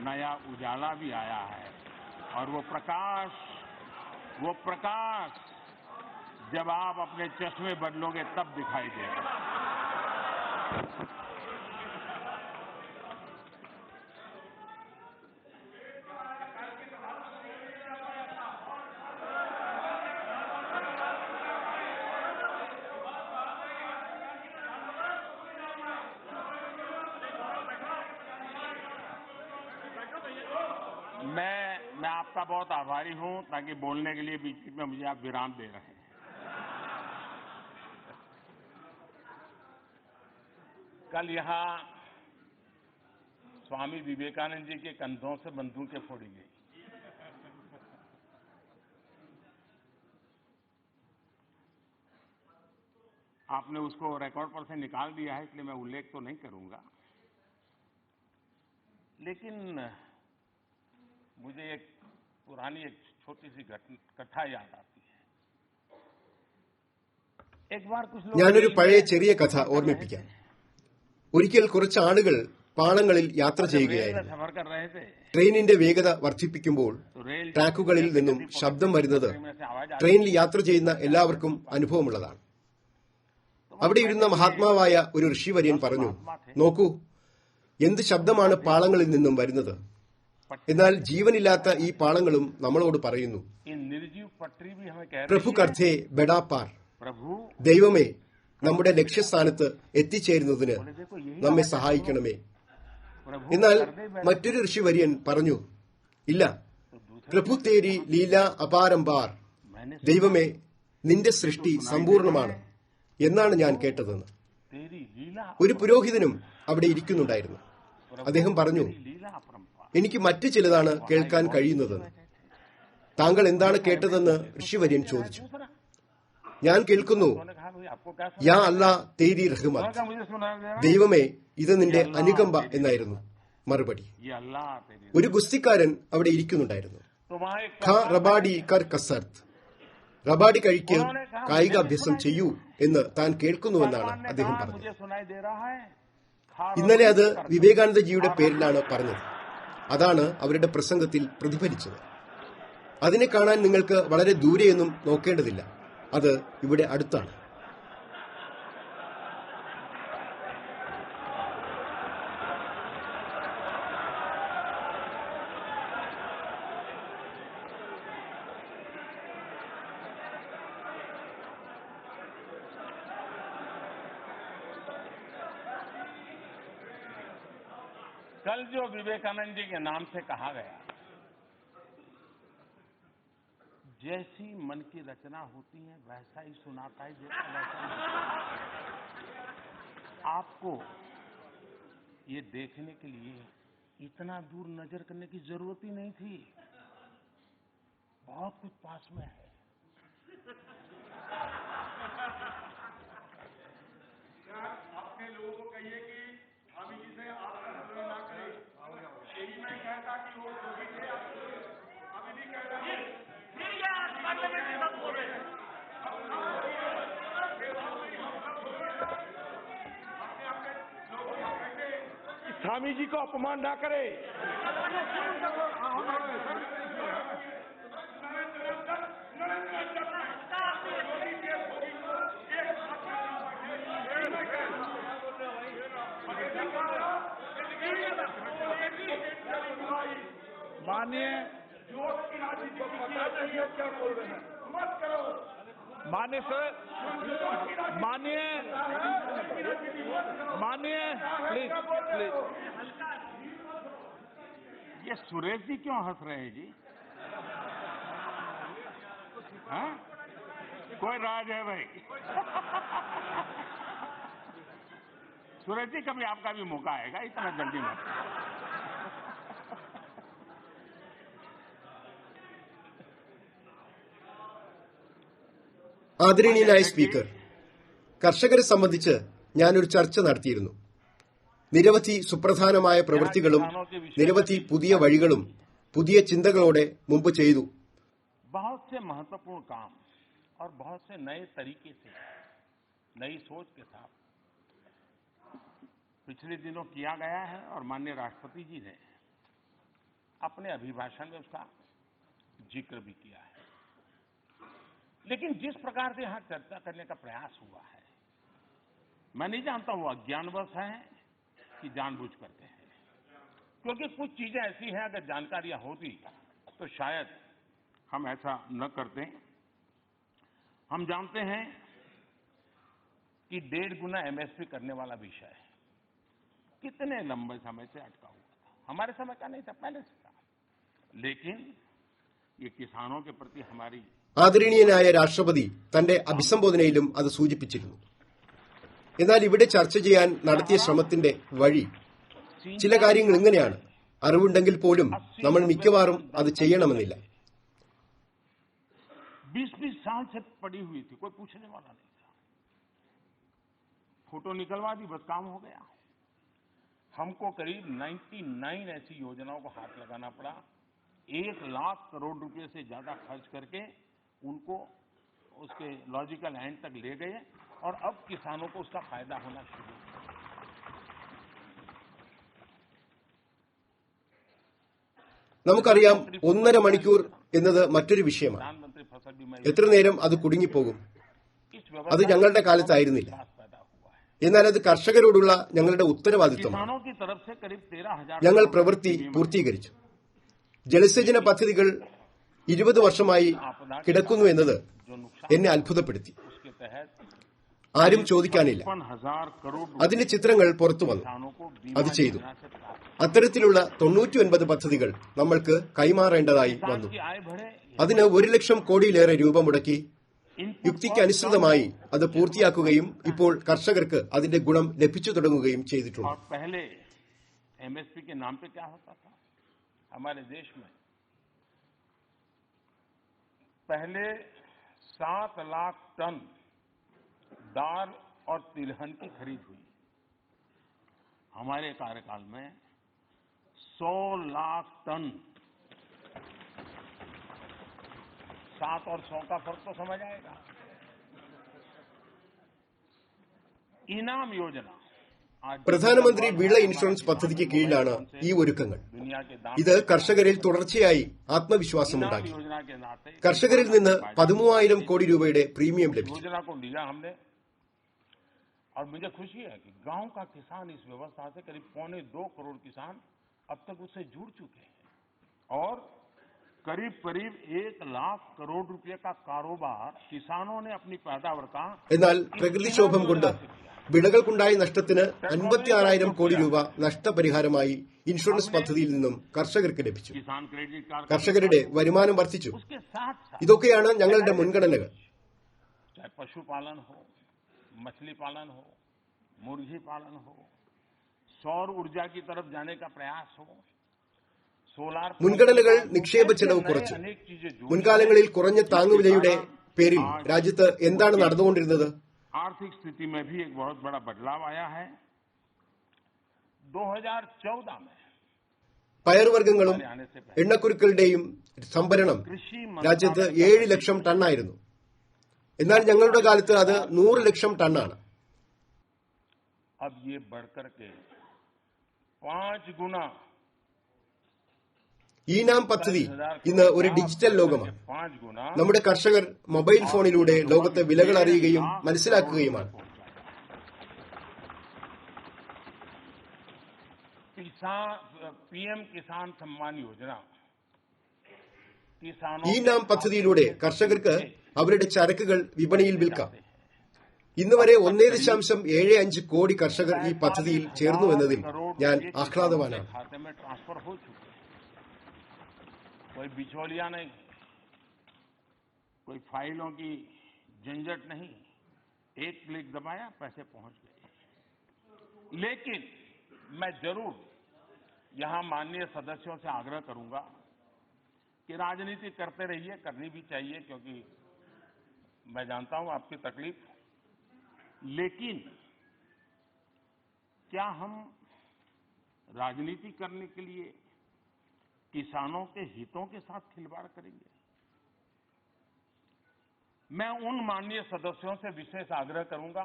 नया उजाला भी आया है. और वो प्रकाश जब आप अपने चश्मे बदलोगे तब दिखाई देगा. मैं आपका बहुत आभारी हूं, ताकि बोलने के लिए बीच में मुझे आप विराम दे रहे हैं. कल यहां स्वामी विवेकानंद जी के कंधों से बंदूकें फोड़ी गई. आपने उसको रिकॉर्ड पर से निकाल दिया है, इसलिए मैं उल्लेख तो नहीं करूंगा. लेकिन मुझे एक पुरानी एक छोटी सी कथा याद आती है. एक बार कुछ लोग ഞാനൊരു പഴയ ചെറിയ കഥ ഓർമ്മിപ്പിക്കാം. ഒരിക്കൽ കുറച്ച് ആളുകൾ പാളങ്ങളിൽ യാത്ര ചെയ്യുകയായിരുന്നു. ട്രെയിനിന്റെ വേഗത വർദ്ധിപ്പിക്കുമ്പോൾ ട്രാക്കുകളിൽ നിന്നും ശബ്ദം വരുന്നത് ട്രെയിനിൽ യാത്ര ചെയ്യുന്ന എല്ലാവർക്കും അനുഭവമുള്ളതാണ്. അവിടെ ഇരുന്ന മഹാത്മാവായ ഒരു ഋഷിവര്യൻ പറഞ്ഞു, നോക്കൂ, എന്ത് ശബ്ദമാണ് പാളങ്ങളിൽ നിന്നും വരുന്നത്. എന്നാൽ ജീവനില്ലാത്ത ഈ പാളങ്ങളും നമ്മളോട് പറയുന്നു, निर्जीव पटरी भी हमें कह പ്രഭു रही है കർത്തേ ബെടാ പാർ, प्रभु ദൈവമേ നമ്മുടെ ലക്ഷ്യസ്ഥാനത്ത് എത്തിച്ചേരുന്നതിന് बोले देखो यही നമ്മെ आवाज है, സഹായിക്കണമേ. प्रभु എന്നാൽ कर दे बेटा। മറ്റൊരു ഋഷിവര്യൻ പറഞ്ഞു, ഇല്ല, तो दूसरा പ്രഭു തേരി ലീല അപാരംപാർ, मैंने ദൈവമേ നിന്റെ സൃഷ്ടി സമ്പൂർണമാണ് എന്നാണ് ഞാൻ കേട്ടതെന്ന്. तेरी लीला ഒരു പുരോഹിതനും അവിടെ ഇരിക്കുന്നുണ്ടായിരുന്നു. അദ്ദേഹം പറഞ്ഞു, लीला अपरंपार। എനിക്ക് മറ്റു ചിലതാണ് കേൾക്കാൻ കഴിയുന്നതെന്ന്. താങ്കൾ എന്താണ് കേട്ടതെന്ന് ഋഷിവര്യൻ ചോദിച്ചു. दूसरा ഞാൻ കേൾക്കുന്നു, उन्होंने कहा भाई आपको क्या യാ അല്ലാ തേരി റഹ്മത്ത്, उन्होंने कहा मुझे सुना दे रहा है ദൈവമേ ഇത് നിന്റെ അനുകമ്പ എന്നായിരുന്നു മറുപടി. ये अल्लाह तेरी। ഒരു ഗുസ്തിക്കാരൻ അവിടെ ഇരിക്കുന്നുണ്ടായിരുന്നു. तो वहां एक ഖ റബാഡി കർ കസർത്ത്, റബാഡി കഴിക്ക് കായികാഭ്യാസം ചെയ്യൂ എന്ന് താൻ കേൾക്കുന്നുവെന്നാണ് ने അദ്ദേഹം कहा പറഞ്ഞത്. मुझे सुनाई दे रहा है खा ഇന്നലെ അത് വിവേകാനന്ദജിയുടെ പേരിലാണ് പറഞ്ഞത്. അതാണ് അവരുടെ പ്രസംഗത്തിൽ പ്രതിഫലിച്ചത്. അതിനെ കാണാൻ നിങ്ങൾക്ക് വളരെ ദൂരെയൊന്നും നോക്കേണ്ടതില്ല, അത് ഇവിടെ അടുത്താണ്. कल जो विवेकानंद जी के नाम से कहा गया, जैसी मन की रचना होती है वैसा ही सुनाता है, जैसा वैसा नहीं। आपको ये देखने के लिए इतना दूर नजर करने की जरूरत ही नहीं थी, बहुत कुछ पास में है। अपने लोगों को कहिए कि स्वामी जी से आपका तुलना ना करें। यही मैं कहता कि वो जो भी थे अभी नहीं कह रहा। स्वामी जी को अपमान ना करे। मानिए क्या बोल रहे हैं, मत करो। मानिए सर, मानिए मानिए प्लीज प्लीज। ये सुरेश जी क्यों हंस रहे हैं जी? हाँ? कोई राज है भाई? सुरेश जी कभी आपका भी मौका आएगा, इतना जल्दी मत। ആദരണീയനായ സ്പീക്കർ, കർഷകരെ സംബന്ധിച്ച് ഞാനൊരു ചർച്ച നടത്തിയിരുന്നു. നിരവധി സുപ്രധാനമായ പ്രവൃത്തികളും നിരവധി പുതിയ വഴികളും പുതിയ ചിന്തകളോടെ മുമ്പ് ചെയ്തു. बहुत से महत्वपूर्ण काम और बहुत से नए तरीके से, नई सोच के साथ पिछले दिनों किया गया है और माननीय राष्ट्रपति जी ने अपने अभिभाषण में उसका जिक्र भी किया है। लेकिन जिस प्रकार से यहां चर्चा करने का प्रयास हुआ है, मैं नहीं जानता वो अज्ञानवश है कि जानबूझ करते हैं, क्योंकि कुछ चीजें ऐसी हैं अगर जानकारियां होती तो शायद हम ऐसा न करते। हम जानते हैं कि 1.5 गुना एमएसपी करने वाला विषय है, कितने लंबे समय से अटका हुआ था, हमारे समय का नहीं था, पहले से था। लेकिन ये किसानों के प्रति हमारी ആദരണീയനായ രാഷ്ട്രപതി തന്റെ അഭിസംബോധനയിലും അത് സൂചിപ്പിച്ചിരുന്നു. എന്നാൽ ഇവിടെ ചർച്ച ചെയ്യാൻ നടത്തിയ ശ്രമത്തിന്റെ വഴി ചില കാര്യങ്ങൾ ഇങ്ങനെയാണ്. അറിവുണ്ടെങ്കിൽ പോലും നമ്മൾ മിക്കവാറും അത് ചെയ്യണമെന്നില്ല. 20-20 साल से पड़ी हुई थी, कोई पूछने वाला नहीं था। फोटो निकलवा दी, बस काम हो गया। हमको करीब 99 ऐसी योजनाओं को हाथ लगाना पड़ा, 1 लाख करोड़ रुपए से ज्यादा खर्च करके उनको उसके लॉजिकल एंड तक ले गए और अब किसानों को उसका फायदा होना शुरू हुआ। നമുക്കറിയാം 1.5 മണിക്കൂർ എന്നത് മറ്റൊരു വിഷയമാണ്. प्रधानमंत्री फसल बीमा എത്ര നേരം അത് കുടുങ്ങിപ്പോകും? इस അത് ഞങ്ങളുടെ കാലത്തായിരുന്നില്ല. पैदा हुआ है। എന്നാൽ അത് കർഷകരോടുള്ള ഞങ്ങളുടെ ഉത്തരവാദിത്വമാണ്. किसानों की तरफ से करीब 13,000 ഞങ്ങൾ പ്രവൃത്തി പൂർത്തീകരിച്ചു. ജലസേചന പദ്ധതികൾ 20 വർഷമായി കിടക്കുന്നു എന്നത് जो नुकसान എന്നെ അത്ഭുതപ്പെടുത്തി. उसके तहत ആരും ചോദിക്കാനില്ല. 55,000 करोड़ അതിന്റെ ചിത്രങ്ങൾ പുറത്തു വന്നു. किसानों को അത് बीमा ചെയ്തു. योजना से प्राप्त അത്തരത്തിലുള്ള 99 പദ്ധതികൾ നമ്മൾക്ക് കൈമാറേണ്ടതായി किसान വന്നു. की आय बढ़े, അതിന് 1,00,000 കോടിയിലേറെ രൂപ മുടക്കി इनपुट യുക്തിക്ക് അനുസൃതമായി അത് പൂർത്തിയാക്കുകയും ഇപ്പോൾ കർഷകർക്ക് അതിന്റെ ഗുണം ലഭിച്ചു തുടങ്ങുകയും ചെയ്തിട്ടുണ്ട്. और पहले एमएसपी के नाम पे क्या होता था हमारे देश में? पहले 7 लाख टन दाल और तिलहन की खरीद हुई. हमारे कार्यकाल में 100 लाख टन. 7 और 100 का फर्क तो समझ आएगा. इनाम योजना आज പ്രധാനമന്ത്രി വിള ഇൻഷുറൻസ് പദ്ധതിക്ക് കീഴിലാണ് ഈ ഒരുക്കങ്ങൾ. दुनिया के दाम ഇത് കർഷകരിൽ തുടർച്ചയായി ആത്മവിശ്വാസമുണ്ടാക്കി. योजना के नाते കർഷകരിൽ നിന്ന് 13,000 കോടി രൂപയുടെ പ്രീമിയം ലഭിച്ചു. योजना को लिया हमने और मुझे खुशी है कि गांव का किसान इस व्यवस्था से करीब 1.25 करोड़ किसान अब तक उससे जुड़ चुके हैं और करीब 1 लाख करोड़ रुपए का कारोबार किसानों ने अपनी पैदावार का എന്നാൽ പ്രകൃതിക്ഷോഭം കൊണ്ട് വിളകൾക്കുണ്ടായ നഷ്ടത്തിന് 56,000 കോടി രൂപ നഷ്ടപരിഹാരമായി ഇൻഷുറൻസ് പദ്ധതിയിൽ നിന്നും കർഷകർക്ക് ലഭിച്ചു. किसान क्रेडिट कार्ड കർഷകരുടെ വരുമാനം വർദ്ധിച്ചു. उसके साथ साथ ഇതൊക്കെയാണ് ഞങ്ങളുടെ മുൻഗണനകൾ. चाहे पशुपालन हो, मछली पालन हो, मुर्गी पालन हो, सौर ऊर्जा की तरफ जाने का प्रयास हो, सोलार മുൻഗണനകൾ നിക്ഷേപ ചെലവ് കുറച്ചു. अनेक चीजें जो മുൻകാലങ്ങളിൽ കുറഞ്ഞ താങ്ങുവിലയുടെ പേരിൽ രാജ്യത്ത് എന്താണ് നടന്നുകൊണ്ടിരുന്നത്? आर्थिक स्थिति में भी एक बहुत बड़ा बदलाव आया है. 2014 में പയറുവർഗ്ഗങ്ങളും आने से पहले എണ്ണക്കുരുക്കളുടെയും സംഭരണം कृषि രാജ്യത്ത് 7 ലക്ഷം ടണ്ണായിരുന്നു. എന്നാൽ ഞങ്ങളുടെ കാലത്ത് അത് 100 ലക്ഷം ടണ്ണാണ്. अब ये बढ़कर के 5 गुना ഈ നാം പദ്ധതി ഇന്ന് ഒരു ഡിജിറ്റൽ ലോകമാണ്. 5 गुना നമ്മുടെ കർഷകർ മൊബൈൽ ഫോണിലൂടെ ലോകത്തെ വിലകൾ അറിയുകയും മനസ്സിലാക്കുകയുമാണ്. पीएम किसान सम्मान योजना ഈ നാം പദ്ധതിയിലൂടെ കർഷകർക്ക് അവരുടെ ചരക്കുകൾ വിപണിയിൽ വിൽക്കാം. ഇന്ന് വരെ 1.75 കോടി കർഷകർ ഈ പദ്ധതിയിൽ ചേർന്നുവെന്നതിൽ ഞാൻ ആഹ്ലാദവാനാണ്. खाते में ट्रांसफर हो चुके हैं. कोई बिचौलिया नहीं, कोई फाइलों की झंझट नहीं, एक क्लिक दबाया पैसे पहुंच गए. लेकिन मैं जरूर यहां माननीय सदस्यों से आग्रह करूंगा कि राजनीति करते रहिए, करनी भी चाहिए क्योंकि मैं जानता हूं आपकी तकलीफ, लेकिन क्या हम राजनीति करने के लिए किसानों के हितों के साथ खिलवाड़ करेंगे? मैं उन माननीय सदस्यों से विशेष आग्रह करूंगा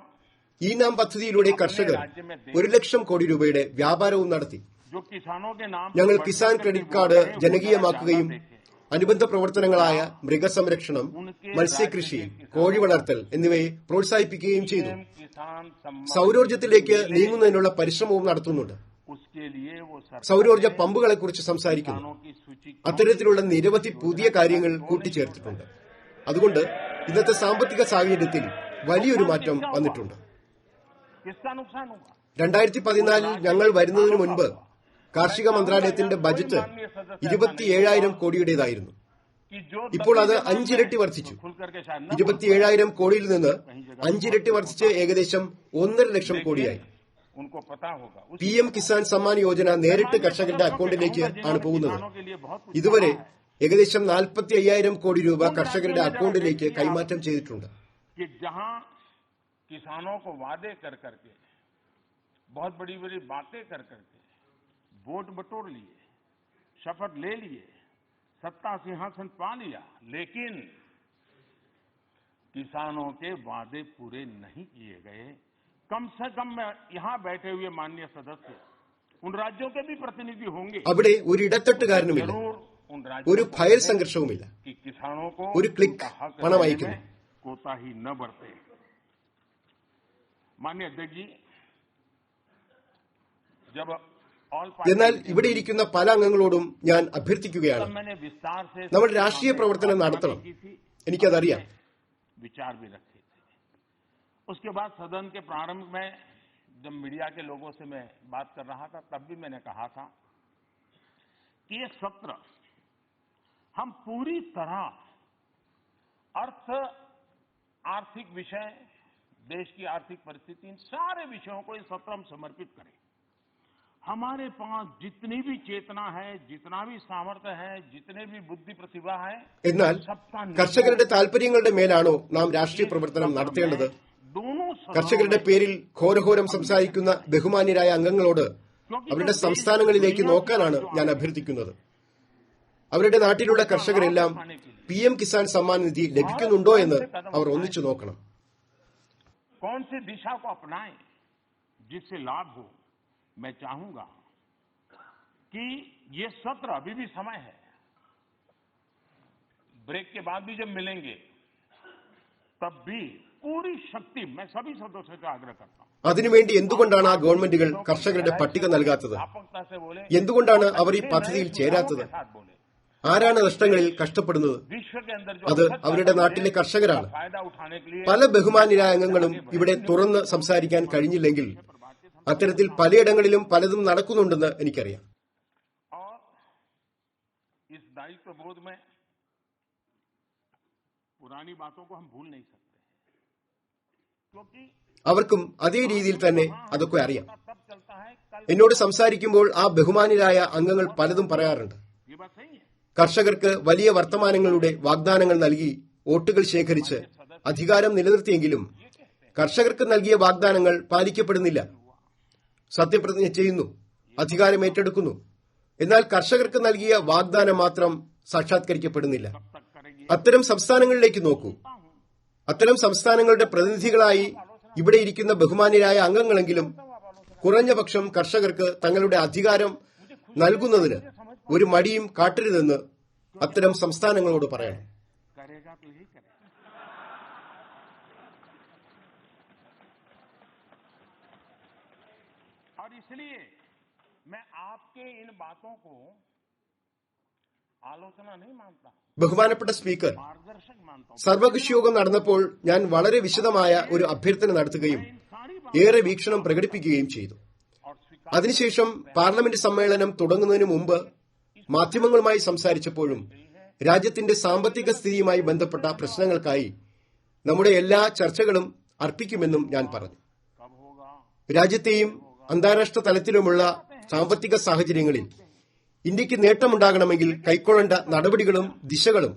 ഈ നാം പദ്ധതിയിലൂടെ കർഷകർ 1 ലക്ഷം കോടി രൂപയുടെ വ്യാപാരവും നടത്തി. जो किसानों के नाम ഞങ്ങൾ കിസാൻ ക്രെഡിറ്റ് കാർഡ് ജനകീയമാക്കുകയും അനുബന്ധ പ്രവർത്തനങ്ങളായ മൃഗസംരക്ഷണം, മത്സ്യകൃഷി, കോഴി വളർത്തൽ എന്നിവയെ പ്രോത്സാഹിപ്പിക്കുകയും ചെയ്തു. किसान सम्मान സൌരോർജ്ജത്തിലേക്ക് നീങ്ങുന്നതിനുള്ള പരിശ്രമവും നടത്തുന്നുണ്ട്. उसके लिए वो സൌരോർജ്ജ പമ്പുകളെക്കുറിച്ച് സംസാരിക്കുന്നു. किसानों की सूची അത്തരത്തിലുള്ള നിരവധി പുതിയ കാര്യങ്ങൾ കൂട്ടിച്ചേർത്തിട്ടുണ്ട്. അതുകൊണ്ട് ഇന്നത്തെ സാമ്പത്തിക സാഹചര്യത്തിൽ വലിയൊരു മാറ്റം വന്നിട്ടുണ്ട്. किसका नुकसान होगा? 2014 ഞങ്ങൾ വരുന്നതിന് മുൻപ് കാർഷിക മന്ത്രാലയത്തിന്റെ ബജറ്റ് 27,000 കോടിയുടേതായിരുന്നു. कि जो ഇപ്പോൾ അത് 5 ഇരട്ടി വർദ്ധിച്ചു. खुल करके शायद न 27,000 കോടിയിൽ നിന്ന് 5 ഇരട്ടി വർദ്ധിച്ച് ഏകദേശം 1.5 ലക്ഷം കോടിയായി. उनको पता होगा उस PM കിസാൻ സമ്മാൻ യോജന നേരിട്ട് കർഷകരുടെ അക്കൌണ്ടിലേക്ക് ആണ് പോകുന്നത്. किसानों के लिए बहुत कुछ ഇതുവരെ ഏകദേശം 45,000 കോടി രൂപ കർഷകരുടെ അക്കൌണ്ടിലേക്ക് കൈമാറ്റം ചെയ്തിട്ടുണ്ട്. कि जहां किसानों को वादे कर करके बहुत बड़ी बड़ी बातें कर करके वोट बटोर लिए, शपथ ले लिए, सत्ता सिंहासन पा लिया, लेकिन किसानों के वादे पूरे नहीं किए गए. कम से कम मैं यहां बैठे हुए माननीय सदस्य उन राज्यों के भी प्रतिनिधि होंगे. അവിടെ ഒരു ഇടത്തട്ടുകാരനുമില്ല, जरूर उन ഒരു राज्यों ഫയൽ സംഘർഷവുമില്ല. कि किसानों को ഒരു ക്ലിക്ക് उनका हक പണം देने അയക്കുന്നു. में कोताही न बरते. माननीय अध्यक्ष जी, जब ऑल എന്നാൽ ഇവിടെ ഇരിക്കുന്ന പല അംഗങ്ങളോടും ഞാൻ അഭ്യർത്ഥിക്കുകയാണ്, मैंने विस्तार से നമ്മൾ രാഷ്ട്രീയ പ്രവർത്തനം നടത്തണം. എനിക്കതറിയാം. विचार भी रखे थे. उसके बाद सदन के प्रारंभ में जब मीडिया के लोगों से मैं बात कर रहा था तब भी मैंने कहा था कि ये सत्र हम पूरी तरह आर्थिक विषय, देश की आर्थिक परिस्थिति, इन सारे विषयों को इस सत्र हम समर्पित करें. हमारे पास जितनी भी चेतना है, जितना भी सामर्थ्य है, जितने भी बुद्धि प्रतिभा है, എന്നാൽ കർഷകരുടെ താൽപര്യങ്ങളുടെ മേലാണോ നാം രാഷ്ട്രീയ പ്രവർത്തനം നടത്തേണ്ടത്? കർഷകരുടെ പേരിൽ ഘോരഘോരം സംസാരിക്കുന്ന ബഹുമാന്യരായ അംഗങ്ങളോട് അവരുടെ സംസ്ഥാനങ്ങളിലേക്ക് നോക്കാനാണ് ഞാൻ അഭ്യർത്ഥിക്കുന്നത്. അവരുടെ നാട്ടിലുള്ള കർഷകരെല്ലാം PM കിസാൻ സമ്മാൻ നിധി ലഭിക്കുന്നുണ്ടോ എന്ന് അവർ ഒന്നിച്ചു നോക്കണം. कौन सी दिशा को अपनाएं जिससे लाभ हो. मैं चाहूंगा कि ये सत्र अभी भी समय है. ब्रेक के बाद भी जब मिलेंगे तब भी पूरी शक्ति मैं सभी सदस्यों का आग्रह करता हूं. അതിനുവേണ്ടി എന്തുകൊണ്ടാണ് ആ ഗവൺമെന്റുകൾ കർഷകരുടെ പട്ടിക നൽകാത്തത്? എന്തുകൊണ്ടാണ് അവർ ഈ പദ്ധതിയിൽ ചേരാത്തത്? ആരാണ് നഷ്ടങ്ങളിൽ കഷ്ടപ്പെടുന്നത്? അത് അവരുടെ നാട്ടിലെ കർഷകരാണ്. പല ബഹുമാന്യരായ അംഗങ്ങളും ഇവിടെ തുറന്ന് സംസാരിക്കാൻ കഴിഞ്ഞില്ലെങ്കിൽ അത്തരത്തിൽ പലയിടങ്ങളിലും പലതും നടക്കുന്നുണ്ടെന്ന് എനിക്കറിയാം. അവർക്കും അതേ രീതിയിൽ തന്നെ അതൊക്കെ അറിയാം. എന്നോട് സംസാരിക്കുമ്പോൾ ആ ബഹുമാന്യരായ അംഗങ്ങൾ പലതും പറയാറുണ്ട്. കർഷകർക്ക് വലിയ വർത്തമാനങ്ങളുടെ വാഗ്ദാനങ്ങൾ നൽകി വോട്ടുകൾ ശേഖരിച്ച് അധികാരം നിലനിർത്തിയെങ്കിലും കർഷകർക്ക് നൽകിയ വാഗ്ദാനങ്ങൾ പാലിക്കപ്പെടുന്നില്ല. സത്യപ്രതിജ്ഞ ചെയ്യുന്നു, അധികാരം ഏറ്റെടുക്കുന്നു, എന്നാൽ കർഷകർക്ക് നൽകിയ വാഗ്ദാനം മാത്രം സാക്ഷാത്കരിക്കപ്പെടുന്നില്ല. അത്തരം സംസ്ഥാനങ്ങളിലേക്ക് നോക്കൂ. അത്തരം സംസ്ഥാനങ്ങളുടെ പ്രതിനിധികളായി ഇവിടെ ഇരിക്കുന്ന ബഹുമാന്യരായ അംഗങ്ങളെങ്കിലും കുറഞ്ഞപക്ഷം കർഷകർക്ക് തങ്ങളുടെ അധികാരം നൽകുന്നതിന് ഒരു മടിയും കാട്ടരുതെന്ന് അത്തരം സംസ്ഥാനങ്ങളോട് പറയണം. और इसलिए मैं आपके इन बातों को आलोचना नहीं मानता. ബഹുമാനപ്പെട്ട സ്പീക്കർ, സർവകക്ഷി യോഗം നടന്നപ്പോൾ ഞാൻ വളരെ വിശദമായ ഒരു അഭ്യർത്ഥന നടത്തുകയും ഏറെ വീക്ഷണം പ്രകടിപ്പിക്കുകയും ചെയ്തു. അതിനുശേഷം പാർലമെന്റ് സമ്മേളനം തുടങ്ങുന്നതിന് മുമ്പ് മാധ്യമങ്ങളുമായി സംസാരിച്ചപ്പോഴും രാജ്യത്തിന്റെ സാമ്പത്തിക സ്ഥിതിയുമായി ബന്ധപ്പെട്ട പ്രശ്നങ്ങൾക്കായി നമ്മുടെ എല്ലാ ചർച്ചകളും അർപ്പിക്കുമെന്നും ഞാൻ പറഞ്ഞു. രാജ്യത്തെയും അന്താരാഷ്ട്ര തലത്തിലുമുള്ള സാമ്പത്തിക സാഹചര്യങ്ങളിൽ ഇന്ത്യക്ക് നേട്ടമുണ്ടാകണമെങ്കിൽ കൈക്കൊള്ളേണ്ട നടപടികളും ദിശകളും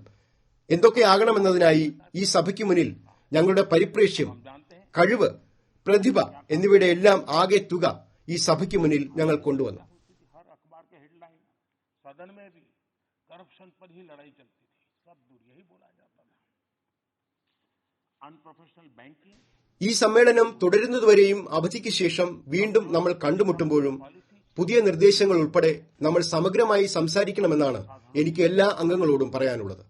എന്തൊക്കെയാകണമെന്നതിനായി ഈ സഭയ്ക്ക് മുന്നിൽ ഞങ്ങളുടെ പരിപ്രേക്ഷ്യം, കഴിവ്, പ്രതിഭ എന്നിവയുടെ എല്ലാം ആകെ തുക ഈ സഭയ്ക്ക് മുന്നിൽ ഞങ്ങൾ കൊണ്ടുവന്നു. ഈ സമ്മേളനം തുടരുന്നതുവരെയും അവധിക്ക് ശേഷം വീണ്ടും നമ്മൾ കണ്ടുമുട്ടുമ്പോഴും പുതിയ നിർദ്ദേശങ്ങൾ ഉൾപ്പെടെ നമ്മൾ സമഗ്രമായി സംസാരിക്കണമെന്നാണ് എനിക്ക് എല്ലാ അംഗങ്ങളോടും പറയാനുള്ളത്.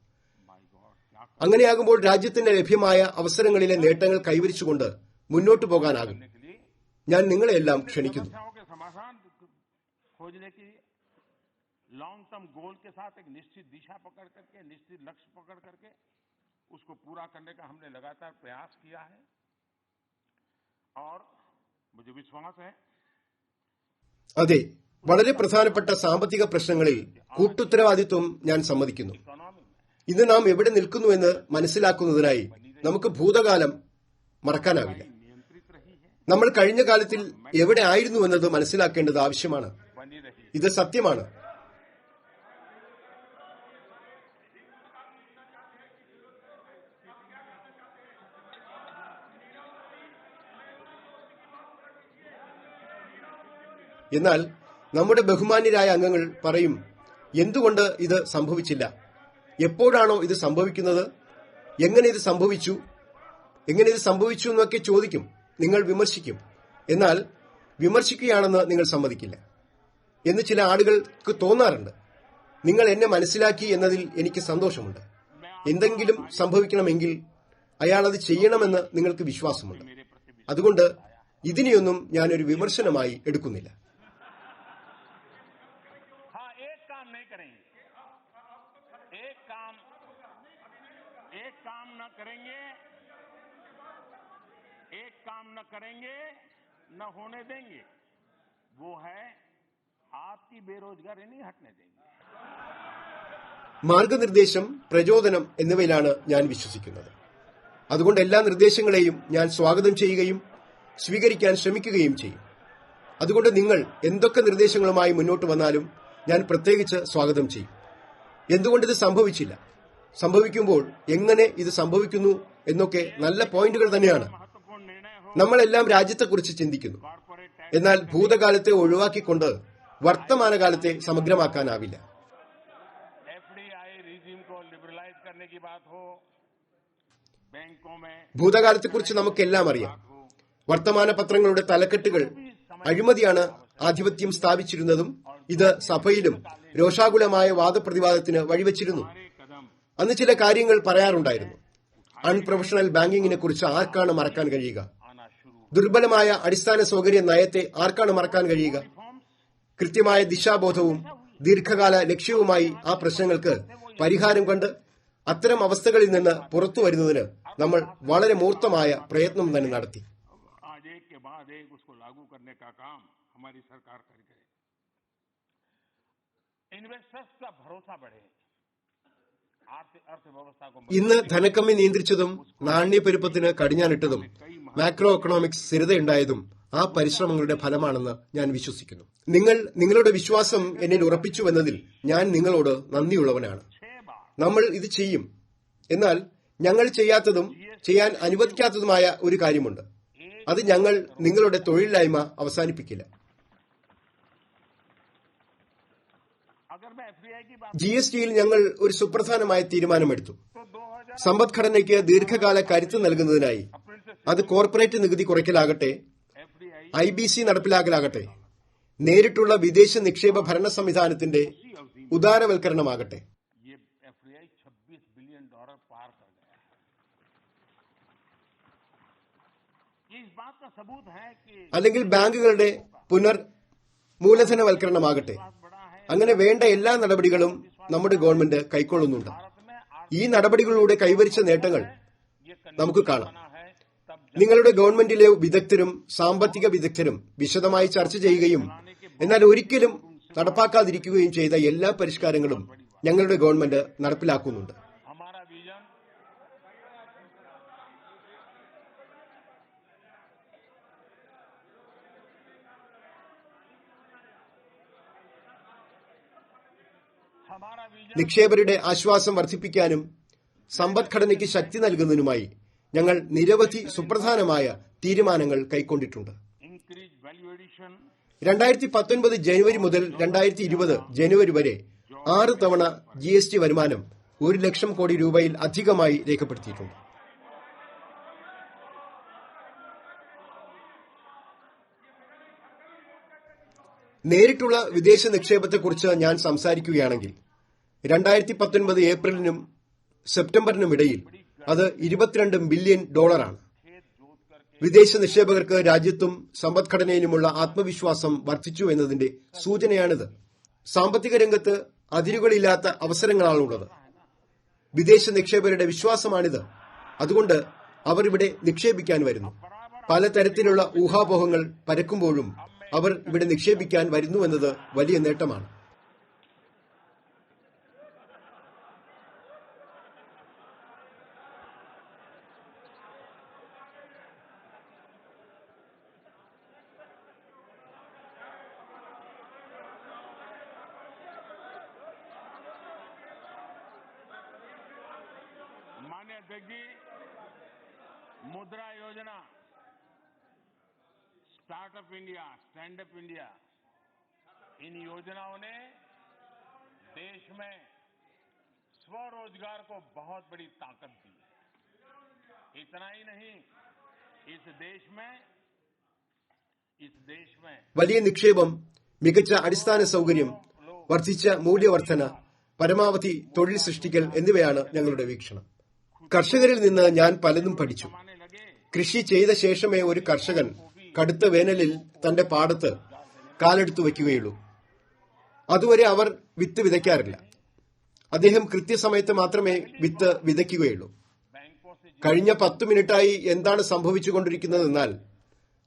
അങ്ങനെയാകുമ്പോൾ രാജ്യത്തിന് ലഭ്യമായ അവസരങ്ങളിലെ നേട്ടങ്ങൾ കൈവരിച്ചുകൊണ്ട് മുന്നോട്ടു പോകാനാകും. ഞാൻ നിങ്ങളെല്ലാം ക്ഷണിക്കുന്നു. लॉन्ग टर्म गोल के साथ एक निश्चित दिशा पकड़ करके, निश्चित लक्ष्य पकड़ करके उसको पूरा करने का हमने लगातार प्रयास किया है और मुझे विश्वास है. അതെ, വളരെ പ്രധാനപ്പെട്ട സാമ്പത്തിക പ്രശ്നങ്ങളിൽ കൂട്ടുത്തരവാദിത്വം ഞാൻ സമ്മതിക്കുന്നു. ഇന്ന് നാം എവിടെ നിൽക്കുന്നുവെന്ന് മനസ്സിലാക്കുന്നതിനായി നമുക്ക് ഭൂതകാലം മറക്കാനാവില്ല. നമ്മൾ കഴിഞ്ഞ കാലത്തിൽ എവിടെ ആയിരുന്നുവെന്നത് മനസ്സിലാക്കേണ്ടത് ആവശ്യമാണ്. ഇത് സത്യമാണ്. എന്നാൽ നമ്മുടെ ബഹുമാന്യരായ അംഗങ്ങൾ പറയും, എന്തുകൊണ്ട് ഇത് സംഭവിച്ചില്ല, എപ്പോഴാണോ ഇത് സംഭവിക്കുന്നത്, എങ്ങനെ ഇത് സംഭവിച്ചു എന്നൊക്കെ ചോദിക്കും. നിങ്ങൾ വിമർശിക്കും, എന്നാൽ വിമർശിക്കുകയാണെന്ന് നിങ്ങൾ സമ്മതിക്കില്ല എന്ന് ചില ആളുകൾക്ക് തോന്നാറുണ്ട്. നിങ്ങൾ എന്നെ മനസ്സിലാക്കി എന്നതിൽ എനിക്ക് സന്തോഷമുണ്ട്. എന്തെങ്കിലും സംഭവിക്കണമെങ്കിൽ അയാൾ അത് ചെയ്യണമെന്ന് നിങ്ങൾക്ക് വിശ്വാസമുണ്ട്. അതുകൊണ്ട് ഇതിനെയൊന്നും ഞാനൊരു വിമർശനമായി എടുക്കുന്നില്ല. एक काम न करेंगे न होने देंगे, वो है आपकी बेरोजगारी नहीं हटने देंगे. മാർഗനിർദ്ദേശം, പ്രചോദനം എന്നിവയിലാണ് ഞാൻ വിശ്വസിക്കുന്നത്. അതുകൊണ്ട് എല്ലാ നിർദ്ദേശങ്ങളെയും ഞാൻ സ്വാഗതം ചെയ്യുകയും സ്വീകരിക്കാൻ ശ്രമിക്കുകയും ചെയ്യും. അതുകൊണ്ട് നിങ്ങൾ എന്തൊക്കെ നിർദ്ദേശങ്ങളുമായി മുന്നോട്ട് വന്നാലും ഞാൻ പ്രത്യേകിച്ച് സ്വാഗതം ചെയ്യും. എന്തുകൊണ്ടിത് സംഭവിച്ചില്ല, സംഭവിക്കുമ്പോൾ എങ്ങനെ ഇത് സംഭവിക്കുന്നു എന്നൊക്കെ നല്ല പോയിന്റുകൾ തന്നെയാണ്. നമ്മളെല്ലാം രാജ്യത്തെക്കുറിച്ച് ചിന്തിക്കുന്നു. എന്നാൽ ഭൂതകാലത്തെ ഒഴിവാക്കിക്കൊണ്ട് വർത്തമാനകാലത്തെ സമഗ്രമാക്കാനാവില്ല. ഭൂതകാലത്തെക്കുറിച്ച് നമുക്കെല്ലാം അറിയാം. വർത്തമാന പത്രങ്ങളുടെ തലക്കെട്ടുകൾ അഴിമതിയാണ് ആധിപത്യം സ്ഥാപിച്ചിരുന്നതും ഇത് സഭയിലും രോഷാകുലമായ വാദപ്രതിവാദത്തിന് വഴിവെച്ചിരുന്നു. അന്ന് ചില കാര്യങ്ങൾ പറയാറുണ്ടായിരുന്നു. അൺപ്രൊഫഷണൽ ബാങ്കിങ്ങിനെ കുറിച്ച് ആർക്കാണ് മറക്കാൻ കഴിയുക? ദുർബലമായ അടിസ്ഥാന സൗകര്യ നയത്തെ ആർക്കാണ് മറക്കാൻ കഴിയുക? കൃത്യമായ ദിശാബോധവും ദീർഘകാല ലക്ഷ്യവുമായി ആ പ്രശ്നങ്ങൾക്ക് പരിഹാരം കണ്ട് അത്തരം അവസ്ഥകളിൽ നിന്ന് പുറത്തു വരുന്നതിന് നമ്മൾ വളരെ മൂർത്തമായ പ്രയത്നം തന്നെ നടത്തി. ഇന്ന് ധനക്കമ്മി നിയന്ത്രിച്ചതും നാണ്യപ്പെരുപ്പത്തിന് കടിഞ്ഞാണിട്ടതും മാക്രോ എക്കണോമിക്സ് സ്ഥിരതയുണ്ടായതും ആ പരിശ്രമങ്ങളുടെ ഫലമാണെന്ന് ഞാൻ വിശ്വസിക്കുന്നു. നിങ്ങൾ നിങ്ങളുടെ വിശ്വാസം എന്നിൽ ഉറപ്പിച്ചുവെന്നതിൽ ഞാൻ നിങ്ങളോട് നന്ദിയുള്ളവനാണ്. നമ്മൾ ഇത് ചെയ്യും. എന്നാൽ ഞങ്ങൾ ചെയ്യാത്തതും ചെയ്യാൻ അനുവദിക്കാത്തതുമായ ഒരു കാര്യമുണ്ട്. അത് ഞങ്ങൾ നിങ്ങളുടെ തൊഴിലില്ലായ്മ അവസാനിപ്പിക്കില്ല. GSTയിൽ ഞങ്ങൾ ഒരു സുപ്രധാനമായ തീരുമാനമെടുത്തു. സമ്പദ്ഘടനയ്ക്ക് ദീർഘകാല കരുത്ത് നൽകുന്നതിനായി അത് കോർപ്പറേറ്റ് നികുതി കുറയ്ക്കലാകട്ടെ, IBC നടപ്പിലാക്കലാകട്ടെ, നേരിട്ടുള്ള വിദേശ നിക്ഷേപ ഭരണ സംവിധാനത്തിന്റെ ഉദാരവൽക്കരണമാകട്ടെ, അല്ലെങ്കിൽ ബാങ്കുകളുടെ മൂലധനവൽക്കരണമാകട്ടെ, അങ്ങനെ വേണ്ട എല്ലാ നടപടികളും നമ്മുടെ ഗവൺമെന്റ് കൈക്കൊള്ളുന്നുണ്ട്. ഈ നടപടികളിലൂടെ കൈവരിച്ച നേട്ടങ്ങൾ നമുക്ക് കാണാം. നിങ്ങളുടെ ഗവൺമെന്റിലെ വിദഗ്ധരും സാമ്പത്തിക വിദഗ്ധരും വിശദമായി ചർച്ച ചെയ്യുകയും എന്നാൽ ഒരിക്കലും നടപ്പാക്കാതിരിക്കുകയും ചെയ്ത എല്ലാ പരിഷ്കാരങ്ങളും ഞങ്ങളുടെ ഗവൺമെന്റ് നടപ്പിലാക്കുന്നുണ്ട്. നിക്ഷേപകരുടെ ആശ്വാസം വർദ്ധിപ്പിക്കാനും സമ്പദ്ഘടനയ്ക്ക് ശക്തി നൽകുന്നതിനുമായി ഞങ്ങൾ നിരവധി സുപ്രധാനമായ തീരുമാനങ്ങൾ കൈക്കൊണ്ടിട്ടുണ്ട്. 2019 ജനുവരി മുതൽ 2020 ജനുവരി വരെ 6 തവണ GST വരുമാനം 1 ലക്ഷം കോടി രൂപയിൽ അധികമായി രേഖപ്പെടുത്തിയിട്ടുണ്ട്. നേരിട്ടുള്ള വിദേശ നിക്ഷേപത്തെക്കുറിച്ച് ഞാൻ സംസാരിക്കുകയാണെങ്കിൽ 2019 ഏപ്രിലിനും സെപ്റ്റംബറിനും ഇടയിൽ അത് $22 ബില്യൺ ആണ്. വിദേശ നിക്ഷേപകർക്ക് രാജ്യത്തും സമ്പദ്ഘടനയിലുമുള്ള ആത്മവിശ്വാസം വർദ്ധിച്ചു എന്നതിന്റെ സൂചനയാണിത്. സാമ്പത്തിക രംഗത്ത് അതിരുകളില്ലാത്ത അവസരങ്ങളാണുള്ളത്. വിദേശ നിക്ഷേപകരുടെ വിശ്വാസമാണിത്. അതുകൊണ്ട് അവർ ഇവിടെ നിക്ഷേപിക്കാൻ വരുന്നു. പലതരത്തിലുള്ള ഊഹാപോഹങ്ങൾ പരക്കുമ്പോഴും അവർ ഇവിടെ നിക്ഷേപിക്കാൻ വരുന്നുവെന്നത് വലിയ നേട്ടമാണ്. माननीय अध्यक्ष जी, Mudra Yojana, startup India, stand up India, इन योजनाओं ने देश में स्वरोजगार को बहुत बड़ी ताकत दी है. इतना ही नहीं, इस देश में വലിയ നിക്ഷേപം, മികച്ച അടിസ്ഥാന സൗകര്യം, വർദ്ധിച്ച മൂല്യവർധന, പരമാവധി തൊഴിൽ സൃഷ്ടിക്കൽ എന്നിവയാണ് ഞങ്ങളുടെ വീക്ഷണം. കർഷകരിൽ നിന്ന് ഞാൻ പലതും പഠിച്ചു. കൃഷി ചെയ്ത ശേഷമേ ഒരു കർഷകൻ കടുത്ത വേനലിൽ തന്റെ പാടത്ത് കാലെടുത്തു വയ്ക്കുകയുള്ളൂ. അതുവരെ അവർ വിത്ത് വിതയ്ക്കാറില്ല. അദ്ദേഹം കൃത്യസമയത്ത് മാത്രമേ വിത്ത് വിതയ്ക്കുകയുള്ളൂ. കഴിഞ്ഞ 10 മിനിറ്റായി എന്താണ് സംഭവിച്ചുകൊണ്ടിരിക്കുന്നതെന്നാൽ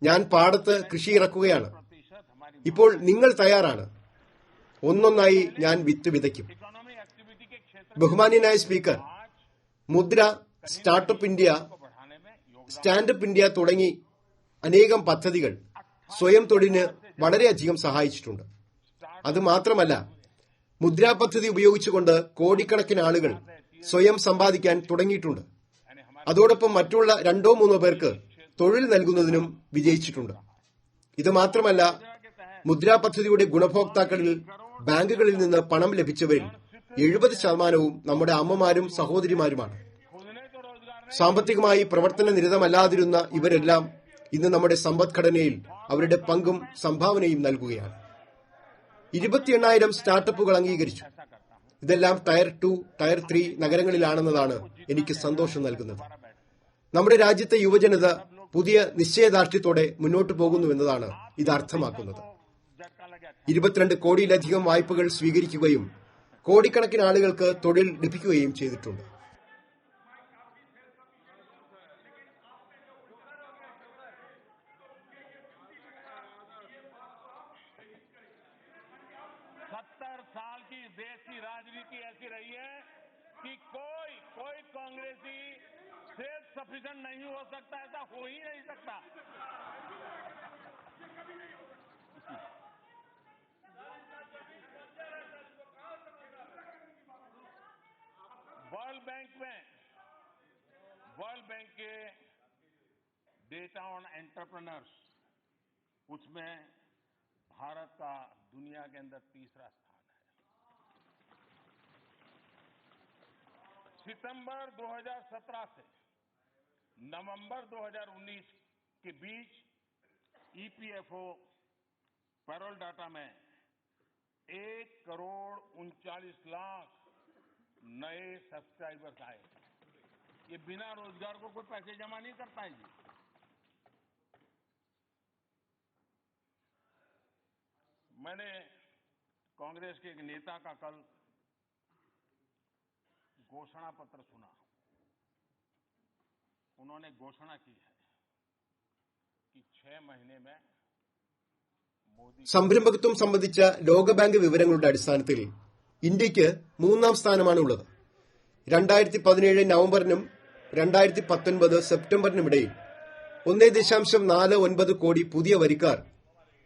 ഞാൻ പാടത്ത് കൃഷി ഇറക്കുകയാണ്. ഇപ്പോൾ നിങ്ങൾ തയ്യാറാണ്. ഒന്നൊന്നായി ഞാൻ വിത്ത് വിതയ്ക്കും. इकोनॉमी एक्टिविटी के क्षेत्र ബഹുമാന്യനായ സ്പീക്കർ, മുദ്ര, സ്റ്റാർട്ടപ്പ് ഇന്ത്യ, को बढ़ाने में योगदान സ്റ്റാൻഡപ്പ് ഇന്ത്യ തുടങ്ങി അനേകം പദ്ധതികൾ സ്വയം തൊഴിലിന് വളരെയധികം സഹായിച്ചിട്ടുണ്ട്. അത് മാത്രമല്ല, മുദ്രാ പദ്ധതി ഉപയോഗിച്ചുകൊണ്ട് കോടിക്കണക്കിന് ആളുകൾ സ്വയം സമ്പാദിക്കാൻ തുടങ്ങിയിട്ടുണ്ട്. അതോടൊപ്പം മറ്റുള്ള 2-3 പേർക്ക് തൊഴിൽ നൽകുന്നതിനും വിജയിച്ചിട്ടുണ്ട്. ഇത് മാത്രമല്ല, മുദ്രാ പദ്ധതിയുടെ ഗുണഭോക്താക്കളിൽ ബാങ്കുകളിൽ നിന്ന് പണം ലഭിച്ചവരിൽ 70% നമ്മുടെ അമ്മമാരും സഹോദരിമാരുമാണ്. സാമ്പത്തികമായി പ്രവർത്തന നിരതമല്ലാതിരുന്ന ഇവരെല്ലാം ഇന്ന് നമ്മുടെ സമ്പദ്ഘടനയിൽ അവരുടെ പങ്കും സംഭാവനയും നൽകുകയാണ്. 28,000 സ്റ്റാർട്ടപ്പുകൾ അംഗീകരിച്ചു. ഇതെല്ലാം ടയർ 2, ടയർ 3 നഗരങ്ങളിലാണെന്നതാണ് എനിക്ക് സന്തോഷം നൽകുന്നത്. നമ്മുടെ രാജ്യത്തെ യുവജനത പുതിയ നിശ്ചയദാർഢ്യത്തോടെ മുന്നോട്ടു പോകുന്നുവെന്നതാണ് ഇത് അർത്ഥമാക്കുന്നത്. 22 കോടിയിലധികം വായ്പകൾ സ്വീകരിക്കുകയും കോടിക്കണക്കിന് ആളുകൾക്ക് തൊഴിൽ ലഭിക്കുകയും ചെയ്തിട്ടുണ്ട്. साल की देश की राजनीति ऐसी रही है कि कोई कांग्रेसी सेल्फ सफिशिएंट नहीं हो सकता, ऐसा हो ही नहीं सकता. वर्ल्ड बैंक के डेटा ऑन एंटरप्रेन्योर्स, उसमें भारत का दुनिया के अंदर तीसरा स्थान है. सितंबर 2017 से नवंबर 2019 के बीच ईपीएफओ पैरोल डाटा में 1,39,00,000 नए सब्सक्राइबर्स आए. ये बिना रोजगार को कोई पैसे जमा नहीं करता है जी. मैंने कांग्रेस के एक नेता का कल घोषणा पत्र सुना. उन्होंने घोषणा की है कि 6 महीने में मोदी സംരംഭകത്വം സംബന്ധിച്ച ലോകബാങ്ക് വിവരങ്ങളുടെ അടിസ്ഥാനത്തിൽ ഇന്ത്യയ്ക്ക് 3ാം സ്ഥാനമാണുള്ളത്. 2017 നവംബറിനും 2019 സെപ്റ്റംബറിനുമിടയിൽ 1.49 കോടി പുതിയ വരിക്കാർ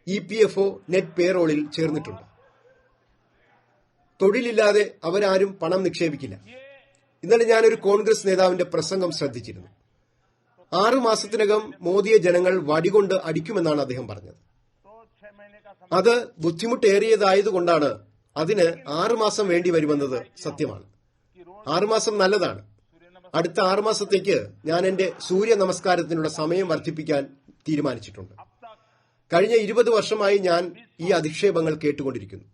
ഇപിഎഫ്ഒ നെറ്റ് പേറോളിൽ ചേർന്നിട്ടുണ്ട്. തൊഴിലില്ലാതെ അവരാരും പണം നിക്ഷേപിക്കില്ല. ഇന്നലെ ഞാനൊരു കോൺഗ്രസ് നേതാവിന്റെ പ്രസംഗം ശ്രദ്ധിച്ചിരുന്നു. 6 മാസത്തിനകം മോദിയെ ജനങ്ങൾ വടികൊണ്ട് അടിക്കുമെന്നാണ് അദ്ദേഹം പറഞ്ഞത്. അത് ബുദ്ധിമുട്ടേറിയതായതുകൊണ്ടാണ് അതിന് 6 മാസം വേണ്ടി വരുമെന്നത് സത്യമാണ്. 6 മാസം നല്ലതാണ്. അടുത്ത 6 മാസത്തേക്ക് ഞാൻ എന്റെ സൂര്യ നമസ്കാരത്തിനുള്ള സമയം വർദ്ധിപ്പിക്കാൻ തീരുമാനിച്ചിട്ടുണ്ട്. കഴിഞ്ഞ 20 വർഷമായി ഞാൻ ഈ അധിക്ഷേപങ്ങൾ കേട്ടുകൊണ്ടിരിക്കുന്നു.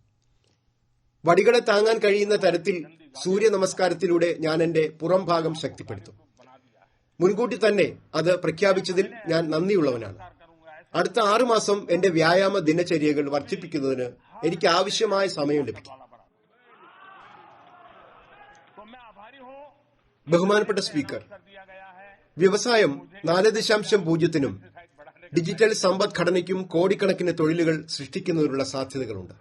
വടികളെ താങ്ങാൻ കഴിയുന്ന തരത്തിൽ സൂര്യ നമസ്കാരത്തിലൂടെ ഞാൻ എന്റെ പുറം ഭാഗം ശക്തിപ്പെടുത്തും. മുൻകൂട്ടി തന്നെ അത് പ്രഖ്യാപിച്ചതിൽ ഞാൻ നന്ദിയുള്ളവനാണ്. അടുത്ത 6 മാസം എന്റെ വ്യായാമ ദിനചര്യകൾ വർദ്ധിപ്പിക്കുന്നതിന് എനിക്ക് ആവശ്യമായ സമയം ലഭിക്കും. ബഹുമാനപ്പെട്ട സ്പീക്കർ, വ്യവസായം 4.0-നും ഡിജിറ്റൽ സമ്പദ്ഘടനയ്ക്കും കോടിക്കണക്കിന് തൊഴിലുകൾ സൃഷ്ടിക്കുന്നതിനുള്ള സാധ്യതകളുണ്ട്.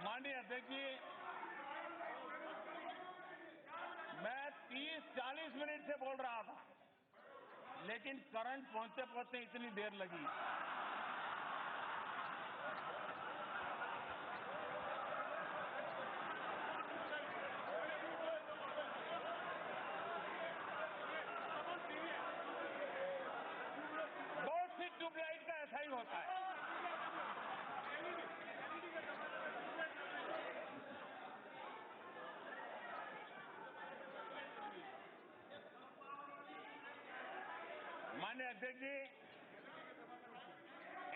माननीय अध्यक्ष जी, मैं 30-40 मिनट से बोल रहा था, लेकिन करंट पहुंचते पहुंचते इतनी देर लगी. बहुत सी ट्यूबलाइट का ऐसा ही होता है. माननीय अध्यक्ष जी,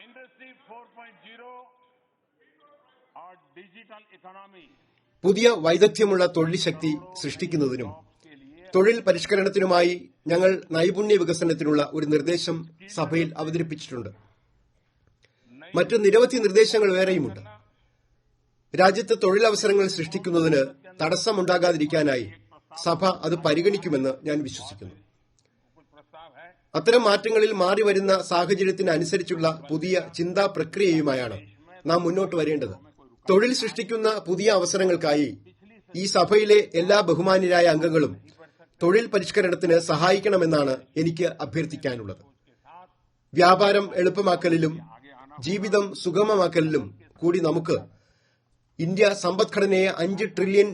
इंडस्ट्री 4.0 और डिजिटल इकोनॉमी പുതിയ വൈദഗ്ധ്യമുള്ള തൊഴിൽ ശക്തി സൃഷ്ടിക്കുന്നതിനും के लिए തൊഴിൽ പരിഷ്കരണത്തിനുമായി ഞങ്ങൾ നൈപുണ്യ വികസനത്തിനുള്ള ഒരു നിർദ്ദേശം സഭയിൽ അവതരിപ്പിച്ചിട്ടുണ്ട്. മറ്റ് നിരവധി നിർദ്ദേശങ്ങൾ വേറെയുമുണ്ട്. രാജ്യത്ത് തൊഴിലവസരങ്ങൾ സൃഷ്ടിക്കുന്നതിന് തടസ്സമുണ്ടാകാതിരിക്കാനായി സഭ അത് പരിഗണിക്കുമെന്ന് ഞാൻ വിശ്വസിക്കുന്നു. कुछ प्रस्ताव है അത്തരം മാറ്റങ്ങളിൽ മാറിവരുന്ന സാഹചര്യത്തിനനുസരിച്ചുള്ള പുതിയ ചിന്താ പ്രക്രിയയുമായാണ് നാം മുന്നോട്ട് വരേണ്ടത്. തൊഴിൽ സൃഷ്ടിക്കുന്ന പുതിയ അവസരങ്ങൾക്കായി ഈ സഭയിലെ എല്ലാ ബഹുമാന്യരായ അംഗങ്ങളും തൊഴിൽ പരിഷ്കരണത്തിന് സഹായിക്കണമെന്നാണ് എനിക്ക് അഭ്യർത്ഥിക്കാനുള്ളത്. വ്യാപാരം എളുപ്പമാക്കലിലും ജീവിതം സുഗമമാക്കലിലും കൂടി നമുക്ക് ഇന്ത്യ സമ്പദ്ഘടനയെ $5 ട്രില്യൺ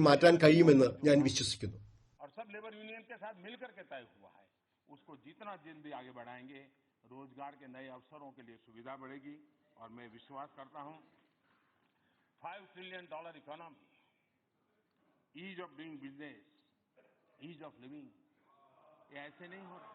മാറ്റാൻ കഴിയുമെന്ന് ഞാൻ വിശ്വസിക്കുന്നു. और सब लेबर यूनियन के साथ मिलकर के तय हुआ है. उसको जितना जल्दी आगे बढ़ाएंगे रोजगार के नए अवसरों के लिए सुविधा बढ़ेगी. और मैं विश्वास करता हूं $5 trillion economy, ease of doing business, ease of living, ये ऐसे नहीं हो रहा.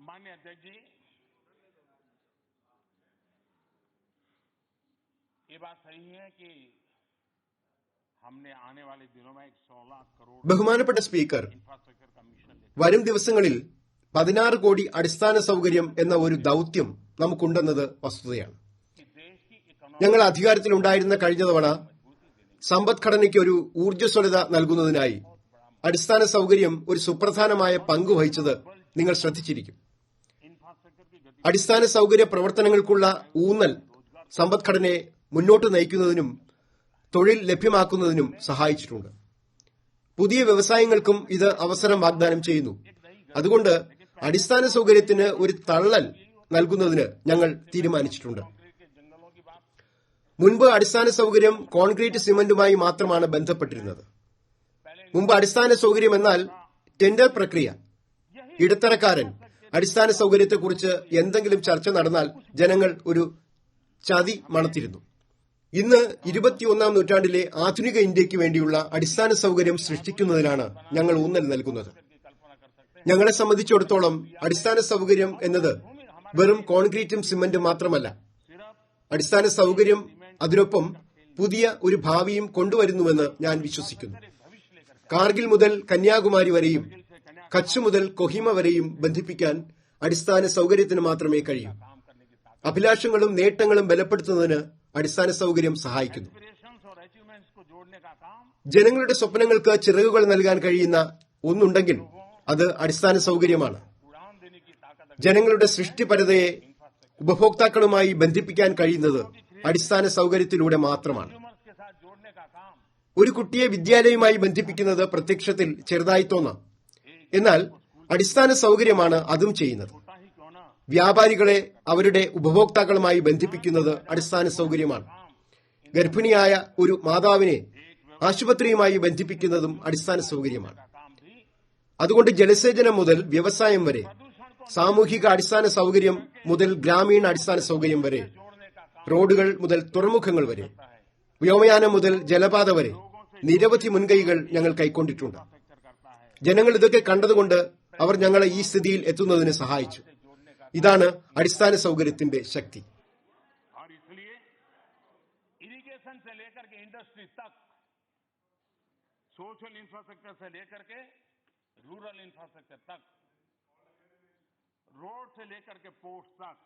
माननीय अध्यक्ष जी, ये बात सही है कि हमने आने वाले दिनों में 100 लाख करोड़ ബഹുമാനപ്പെട്ട സ്പീക്കർ, इंफ्रास्ट्रक्चर का मिशन വരും ദിവസങ്ങളിൽ 16 കോടി അടിസ്ഥാന സൗകര്യം എന്ന ഒരു ദൌത്യം നമുക്കുണ്ടെന്നത് വസ്തുതയാണ്. कि देश की इकोनॉमी ഞങ്ങൾ അധികാരത്തിലുണ്ടായിരുന്ന കഴിഞ്ഞ തവണ സമ്പദ്ഘടനയ്ക്ക് ഒരു ഊർജ്ജസ്വലത നൽകുന്നതിനായി അടിസ്ഥാന സൗകര്യം ഒരു സുപ്രധാനമായ പങ്ക് വഹിച്ചത് നിങ്ങൾ ശ്രദ്ധിച്ചിരിക്കും. इंफ्रास्ट्रक्चर की गति അടിസ്ഥാന സൗകര്യ പ്രവർത്തനങ്ങൾക്കുള്ള ഊന്നൽ സമ്പദ്ഘടനയെ മുന്നോട്ട് നയിക്കുന്നതിനും തൊഴിൽ ലഭ്യമാക്കുന്നതിനും സഹായിച്ചിട്ടുണ്ട്. പുതിയ വ്യവസായങ്ങൾക്കും ഇത് അവസരം വാഗ്ദാനം ചെയ്യുന്നു. അതുകൊണ്ട് അടിസ്ഥാന സൗകര്യത്തിന് ഒരു തള്ളൽ നൽകുന്നതിന് ഞങ്ങൾ തീരുമാനിച്ചിട്ടുണ്ട്. के जंगलों की बात മുൻപ് അടിസ്ഥാന സൗകര്യം കോൺക്രീറ്റ് സിമന്റുമായി മാത്രമാണ് ബന്ധപ്പെട്ടിരുന്നത്. മുമ്പ് അടിസ്ഥാന സൗകര്യം എന്നാൽ ടെൻഡർ പ്രക്രിയ. ഇടത്തരക്കാരൻ അടിസ്ഥാന സൗകര്യത്തെക്കുറിച്ച് എന്തെങ്കിലും ചർച്ച നടന്നാൽ ജനങ്ങൾ ഒരു ചതി മണത്തിരുന്നു. ഇന്ന് 21ാം നൂറ്റാണ്ടിലെ ആധുനിക ഇന്ത്യയ്ക്ക് വേണ്ടിയുള്ള അടിസ്ഥാന സൗകര്യം സൃഷ്ടിക്കുന്നതിനാണ് ഞങ്ങൾ ഊന്നൽ നൽകുന്നത്. ഞങ്ങളെ സംബന്ധിച്ചിടത്തോളം അടിസ്ഥാന സൗകര്യം എന്നത് വെറും കോൺക്രീറ്റും സിമന്റും മാത്രമല്ല. അടിസ്ഥാന സൗകര്യം അതിനൊപ്പം പുതിയ ഒരു ഭാവിയും കൊണ്ടുവരുന്നുവെന്ന് ഞാൻ വിശ്വസിക്കുന്നു. കാർഗിൽ മുതൽ കന്യാകുമാരി വരെയും കച്ച് മുതൽ കൊഹിമ വരെയും ബന്ധിപ്പിക്കാൻ അടിസ്ഥാന സൗകര്യത്തിന് മാത്രമേ കഴിയൂ. അഭിലാഷങ്ങളും നേട്ടങ്ങളും ബലപ്പെടുത്തുന്നതിന് അടിസ്ഥാന സൗകര്യം സഹായിക്കുന്നു. एस्पिरेशंस और अचीवमेंट्स को जोड़ने का काम ജനങ്ങളുടെ സ്വപ്നങ്ങൾക്ക് ചിറകുകൾ നൽകാൻ കഴിയുന്ന ഒന്നുണ്ടെങ്കിൽ അത് അടിസ്ഥാന സൗകര്യമാണ്. उड़ान देने की ताकत ജനങ്ങളുടെ സൃഷ്ടിപരതയെ ഉപഭോക്താക്കളുമായി ബന്ധിപ്പിക്കാൻ കഴിയുന്നത് അടിസ്ഥാന സൗകര്യത്തിലൂടെ മാത്രമാണ്. कंज्यूमर्स के साथ जोड़ने का काम ഒരു കുട്ടിയെ വിദ്യാലയവുമായി ബന്ധിപ്പിക്കുന്നത് പ്രത്യക്ഷത്തിൽ ചെറുതായി തോന്നാം. എന്നാൽ അടിസ്ഥാന സൗകര്യമാണ് അതും ചെയ്യുന്നത്. छोटा ही क्यों ना വ്യാപാരികളെ അവരുടെ ഉപഭോക്താക്കളുമായി ബന്ധിപ്പിക്കുന്നത് അടിസ്ഥാന സൗകര്യമാണ്. ഗർഭിണിയായ ഒരു മാതാവിനെ ആശുപത്രിയുമായി ബന്ധിപ്പിക്കുന്നതും അടിസ്ഥാന സൗകര്യമാണ്. काम भी അതുകൊണ്ട് ജലസേചനം മുതൽ വ്യവസായം വരെ, സാമൂഹിക അടിസ്ഥാന സൗകര്യം മുതൽ ഗ്രാമീണ അടിസ്ഥാന സൗകര്യം വരെ, जोड़ने का काम റോഡുകൾ മുതൽ തുറമുഖങ്ങൾ വരെ, വ്യോമയാനം മുതൽ ജലപാത വരെ നിരവധി മുൻകൈകൾ ഞങ്ങൾ കൈക്കൊണ്ടിട്ടുണ്ട്. करता है. ജനങ്ങൾ ഇതൊക്കെ കണ്ടതുകൊണ്ട് അവർ ഞങ്ങളെ ഈ സ്ഥിതിയിൽ എത്തുന്നതിന് സഹായിച്ചു. ഇതാണ് അടിസ്ഥാന സൗകര്യത്തിന്റെ ശക്തി. और इसलिए इरिगेशन से लेकर के इंडस्ट्री तक, सोशल इंफ्रास्ट्रक्चर से लेकर के रूरल इंफ्रास्ट्रक्चर तक, रोड से लेकर के पोर्ट तक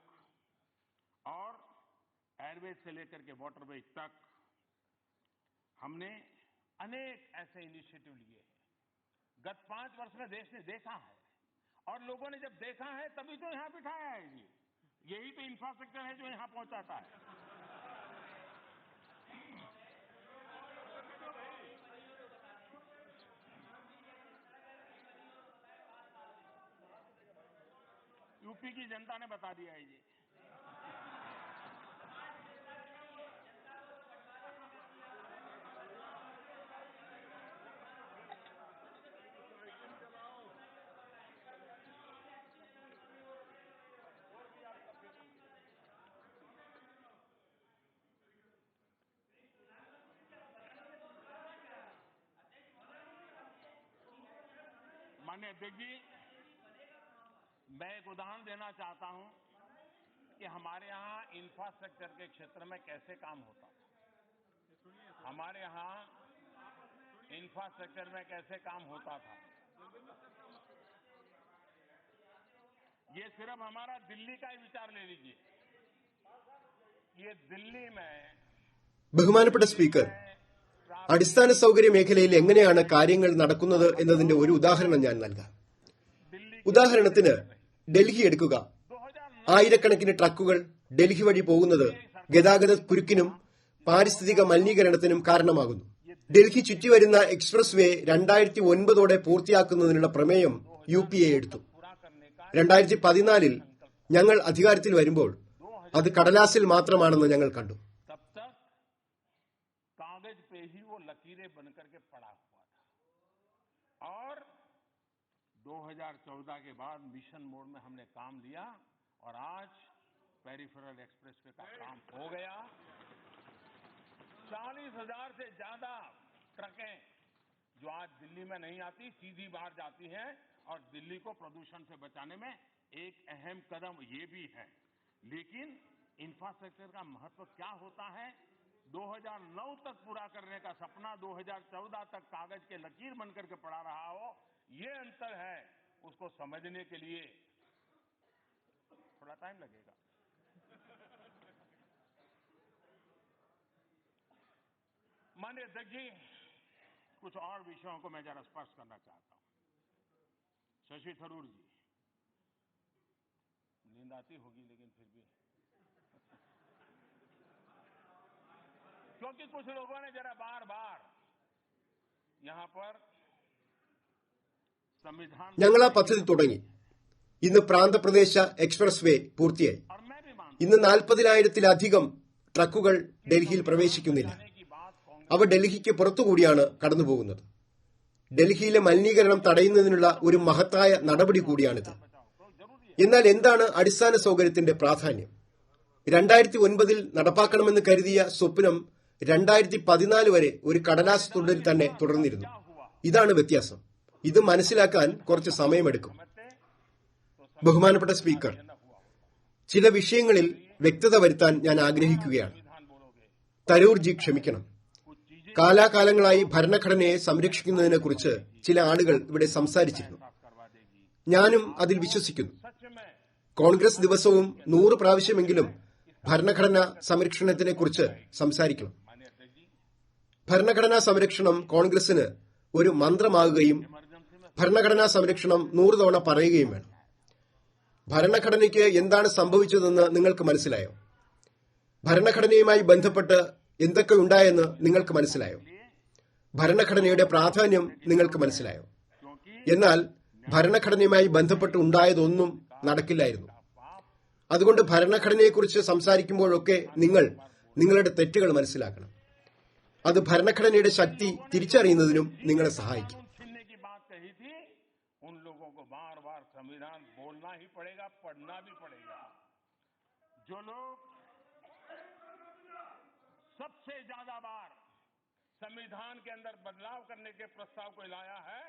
और एयरवेज से लेकर के वाटरवेज तक हमने अनेक ऐसे इनिशिएटिव लिए हैं. गत 5 वर्ष में देश ने देखा है और लोगों ने जब देखा है तभी तो यहां बिठाया है. जी, यही तो इंफ्रास्ट्रक्चर है जो यहां पहुंचाता है. यूपी की जनता ने बता दिया है जी। माननीय अध्यक्ष जी, मैं एक उदाहरण देना चाहता हूं कि हमारे यहां इंफ्रास्ट्रक्चर के क्षेत्र में कैसे काम होता था। हमारे यहां इंफ्रास्ट्रक्चर में कैसे काम होता था। ये सिर्फ हमारा दिल्ली का ही विचार ले लीजिए। ये दिल्ली में ബഹുമാനപ്പെട്ട സ്പീക്കർ, അടിസ്ഥാന സൗകര്യ മേഖലയിൽ എങ്ങനെയാണ് കാര്യങ്ങൾ നടക്കുന്നത് എന്നതിന്റെ ഒരു ഉദാഹരണം ഞാൻ നൽകാം. ഉദാഹരണത്തിന് ഡൽഹി എടുക്കുക. ആയിരക്കണക്കിന് ട്രക്കുകൾ ഡൽഹി വഴി പോകുന്നത് ഗതാഗത കുരുക്കിനും പാരിസ്ഥിതിക മലിനീകരണത്തിനും കാരണമാകുന്നു. ഡൽഹി ചുറ്റിവരുന്ന എക്സ്പ്രസ് വേ 2009 പൂർത്തിയാക്കുന്നതിനുള്ള പ്രമേയം UPA എടുത്തു. 2014 ഞങ്ങൾ അധികാരത്തിൽ വരുമ്പോൾ അത് കടലാസിൽ മാത്രമാണെന്ന് ഞങ്ങൾ കണ്ടു. कागज पे ही वो लकीरें बनकर के पड़ा हुआ था और 2014 के बाद मिशन मोड में हमने काम लिया और आज पेरिफेरल एक्सप्रेसवे का काम हो गया। 40,000 से ज्यादा ट्रकें जो आज दिल्ली में नहीं आती सीधी बाहर जाती हैं और दिल्ली को प्रदूषण से बचाने में एक अहम कदम ये भी है। लेकिन इंफ्रास्ट्रक्चर का महत्व क्या होता है? 2009 तक पूरा करने का सपना 2014 तक कागज के लकीर बनकर के पड़ा रहा हो, ये अंतर है। उसको समझने के लिए थोड़ा टाइम लगेगा। माननीय अध्यक्ष जी, कुछ और विषयों को मैं जरा स्पष्ट करना चाहता हूं। शशि थरूर जी, नींद आती होगी लेकिन फिर भी क्योंकि कुछ लोगों ने जरा बार बार यहां पर संविधान ഞങ്ങൾ ആ പദ്ധതി തുടങ്ങി. ഇന്ന് പ്രാന്തപ്രദേശ എക്സ്പ്രസ് വേ പൂർത്തിയായി. और मैं भी मानता ഇന്ന് 40,000-ത്തിലധികം ട്രക്കുകൾ ഡൽഹിയിൽ പ്രവേശിക്കുന്നില്ല. അവ ഡൽഹിക്ക് പുറത്തുകൂടിയാണ് കടന്നുപോകുന്നത്. ഡൽഹിയിലെ മലിനീകരണം തടയുന്നതിനുള്ള ഒരു മഹത്തായ നടപടി കൂടിയാണിത്. എന്നാൽ എന്താണ് അടിസ്ഥാന സൗകര്യത്തിന്റെ പ്രാധാന്യം? 2009 നടപ്പാക്കണമെന്ന് കരുതിയ സ്വപ്നം 2014 വരെ ഒരു കടലാസ് തുണ്ടിൽ തന്നെ തുടർന്നിരുന്നു. ഇതാണ് വ്യത്യാസം. ഇത് മനസ്സിലാക്കാൻ കുറച്ച് സമയമെടുക്കും. ബഹുമാനപ്പെട്ട സ്പീക്കർ, ചില വിഷയങ്ങളിൽ വ്യക്തത വരുത്താൻ ഞാൻ ആഗ്രഹിക്കുകയാണ്. തരൂർജി ക്ഷമിക്കണം. കാലാകാലങ്ങളായി ഭരണഘടനയെ സംരക്ഷിക്കുന്നതിനെക്കുറിച്ച് ചില ആളുകൾ ഇവിടെ സംസാരിച്ചിരുന്നു. ഞാനും അതിൽ വിശ്വസിക്കുന്നു. കോൺഗ്രസ് ദിവസവും 100 പ്രാവശ്യമെങ്കിലും ഭരണഘടനാ സംരക്ഷണത്തിനെക്കുറിച്ച് സംസാരിക്കണം. ഭരണഘടനാ സംരക്ഷണം കോൺഗ്രസിന് ഒരു മന്ത്രമാകുകയും ഭരണഘടനാ സംരക്ഷണം 100 തവണ പറയുകയും വേണം. ഭരണഘടനയ്ക്ക് എന്താണ് സംഭവിച്ചതെന്ന് നിങ്ങൾക്ക് മനസ്സിലായോ? ഭരണഘടനയുമായി ബന്ധപ്പെട്ട് എന്തൊക്കെ ഉണ്ടായെന്ന് നിങ്ങൾക്ക് മനസ്സിലായോ? ഭരണഘടനയുടെ പ്രാധാന്യം നിങ്ങൾക്ക് മനസ്സിലായോ? എന്നാൽ ഭരണഘടനയുമായി ബന്ധപ്പെട്ട് ഉണ്ടായതൊന്നും നടക്കില്ലായിരുന്നു. അതുകൊണ്ട് ഭരണഘടനയെക്കുറിച്ച് സംസാരിക്കുമ്പോഴൊക്കെ നിങ്ങൾ നിങ്ങളുടെ തെറ്റുകൾ മനസ്സിലാക്കണം. അത് ഭരണഘടനയുടെ ശക്തി തിരിച്ചറിയുന്നതിനും നിങ്ങളെ സഹായിക്കും. उन लोगों को बार बार संविधान बोलना ही पड़ेगा, पढ़ना भी पड़ेगा। जो लोग सबसे ज्यादा बार संविधान के अंदर बदलाव करने के प्रस्ताव को लाया है,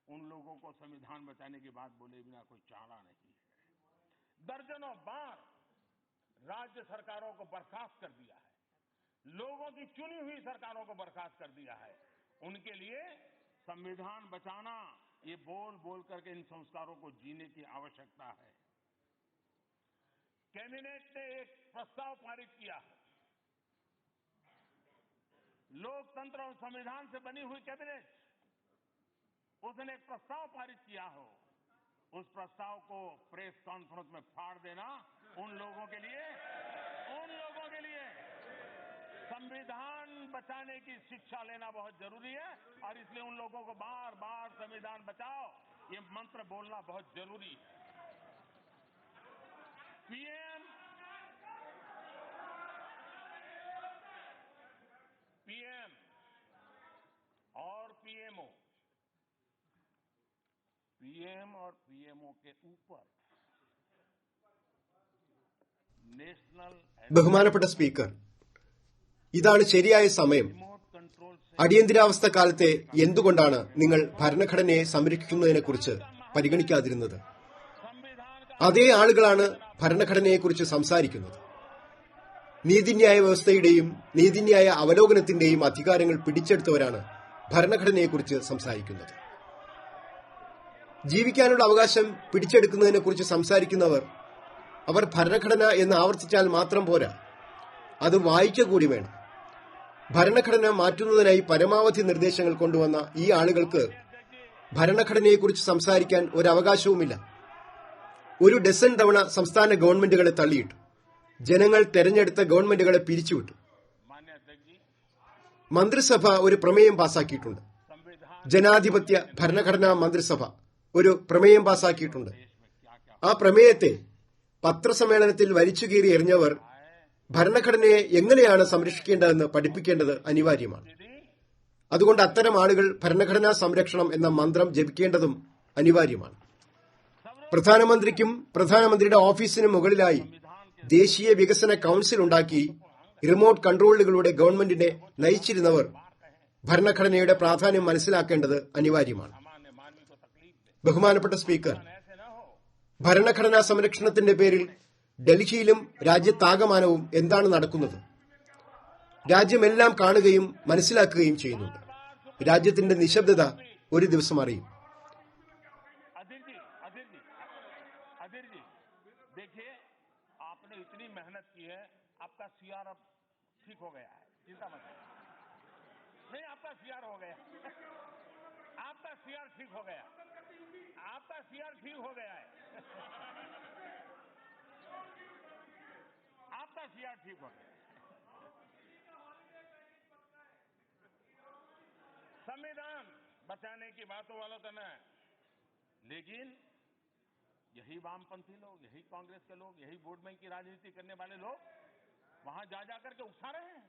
उन लोगों को संविधान बचाने की बात बोले बिना कोई चारा नहीं है। दर्जनों बार राज्य सरकारों को बर्खास्त कर दिया है, लोगों की चुनी हुई सरकारों को बर्खास्त कर दिया है। उनके लिए संविधान बचाना, ये बोल बोल करके इन संस्कारों को जीने की आवश्यकता है। कैबिनेट ने एक प्रस्ताव पारित किया है। लोकतंत्र और संविधान से बनी हुई कैबिनेट, उसने एक प्रस्ताव पारित किया हो, उस प्रस्ताव को प्रेस कॉन्फ्रेंस में फाड़ देना उन लोगों के लिए संविधान बचाने की शिक्षा लेना बहुत जरूरी है। और इसलिए उन लोगों को बार बार संविधान बचाओ ये मंत्र बोलना बहुत जरूरी है। पीएम और पीएमओ के ऊपर नेशनल ബഹുമാനപ്പെട്ട സ്പീക്കർ, ഇതാണ് ശരിയായ സമയം. रिमोट कंट्रोल से അടിയന്തരാവസ്ഥ കാലത്തെ എന്തുകൊണ്ടാണ് നിങ്ങൾ ഭരണഘടനയെ സംരക്ഷിക്കുന്നതിനെക്കുറിച്ച് പരിഗണിക്കാതിരുന്നത്? संविधान का അതേ ആളുകളാണ് ഭരണഘടനയെക്കുറിച്ച് സംസാരിക്കുന്നത്. നീതിന്യായ വ്യവസ്ഥയുടെയും നീതിന്യായ അവലോകനത്തിന്റെയും അധികാരങ്ങൾ പിടിച്ചെടുത്തവരാണ് ഭരണഘടനയെക്കുറിച്ച് സംസാരിക്കുന്നത്. ജീവിക്കാനുള്ള അവകാശം പിടിച്ചെടുക്കുന്നതിനെക്കുറിച്ച് സംസാരിക്കുന്നവർ അവർ ഭരണഘടന എന്ന് ആവർത്തിച്ചാൽ മാത്രം പോരാ, അത് വായിക്കുക കൂടി വേണം. ഭരണഘടന മാറ്റുന്നതിനായി പരമാവധി നിർദ്ദേശങ്ങൾ കൊണ്ടുവന്ന ഈ ആളുകൾക്ക് ഭരണഘടനയെക്കുറിച്ച് സംസാരിക്കാൻ ഒരവകാശവുമില്ല. ഒരു ഡസൻ തവണ സംസ്ഥാന ഗവൺമെന്റുകളെ തള്ളിയിട്ടു. ജനങ്ങൾ തെരഞ്ഞെടുത്ത ഗവൺമെന്റുകളെ പിരിച്ചുവിട്ടു. मान्य अध्यक्ष जी, മന്ത്രിസഭ ഒരു പ്രമേയം പാസാക്കിയിട്ടുണ്ട്. संविधान ജനാധിപത്യ ഭരണഘടനാ മന്ത്രിസഭ ഒരു പ്രമേയം പാസാക്കിയിട്ടുണ്ട്. देश में क्या क्या ആ പ്രമേയത്തെ പത്രസമ്മേളനത്തിൽ വലിച്ചുകീറി എറിഞ്ഞവർ ഭരണഘടനയെ എങ്ങനെയാണ് സംരക്ഷിക്കേണ്ടതെന്ന് പഠിപ്പിക്കേണ്ടത് അനിവാര്യമാണ്. അതുകൊണ്ട് അത്തരം ആളുകൾ ഭരണഘടനാ സംരക്ഷണം എന്ന മന്ത്രം ജപിക്കേണ്ടതും അനിവാര്യമാണ്. പ്രധാനമന്ത്രിക്കും പ്രധാനമന്ത്രിയുടെ ഓഫീസിനും മുകളിലായി ദേശീയ വികസന കൌൺസിൽ ഉണ്ടാക്കി റിമോട്ട് കൺട്രോളുകളുടെ ഗവൺമെന്റിനെ നയിച്ചിരുന്നവർ ഭരണഘടനയുടെ പ്രാധാന്യം മനസ്സിലാക്കേണ്ടത് അനിവാര്യമാണ്. सामान्य मानवी को तकलीफ दे, ബഹുമാനപ്പെട്ട സ്പീക്കർ, ऐसे न हो। ഭരണഘടനാ സംരക്ഷണത്തിന്റെ പേരിൽ ഡൽഹിയിലും രാജ്യത്താകമാനവും എന്താണ് നടക്കുന്നത്? രാജ്യമെല്ലാം കാണുകയും മനസ്സിലാക്കുകയും ചെയ്യുന്നുണ്ട്. രാജ്യത്തിന്റെ നിശബ്ദത ഒരു ദിവസം അറിയും. अधीर जी, देखिए, आपने इतनी मेहनत की है, आपका सीआर अब ठीक हो गया है, चिंता मत करिए। नहीं, आपका सीआर हो गया, आपका सीआर ठीक हो गया, आपका सीआर ठीक हो गया है, आपका सीआर ठीक हो गया। संविधान बचाने की बातों वालों तो न, लेकिन यही वामपंथी लोग, यही कांग्रेस के लोग, यही वोट बैंक की राजनीति करने वाले लोग वहां जा जा करके उकसा रहे हैं,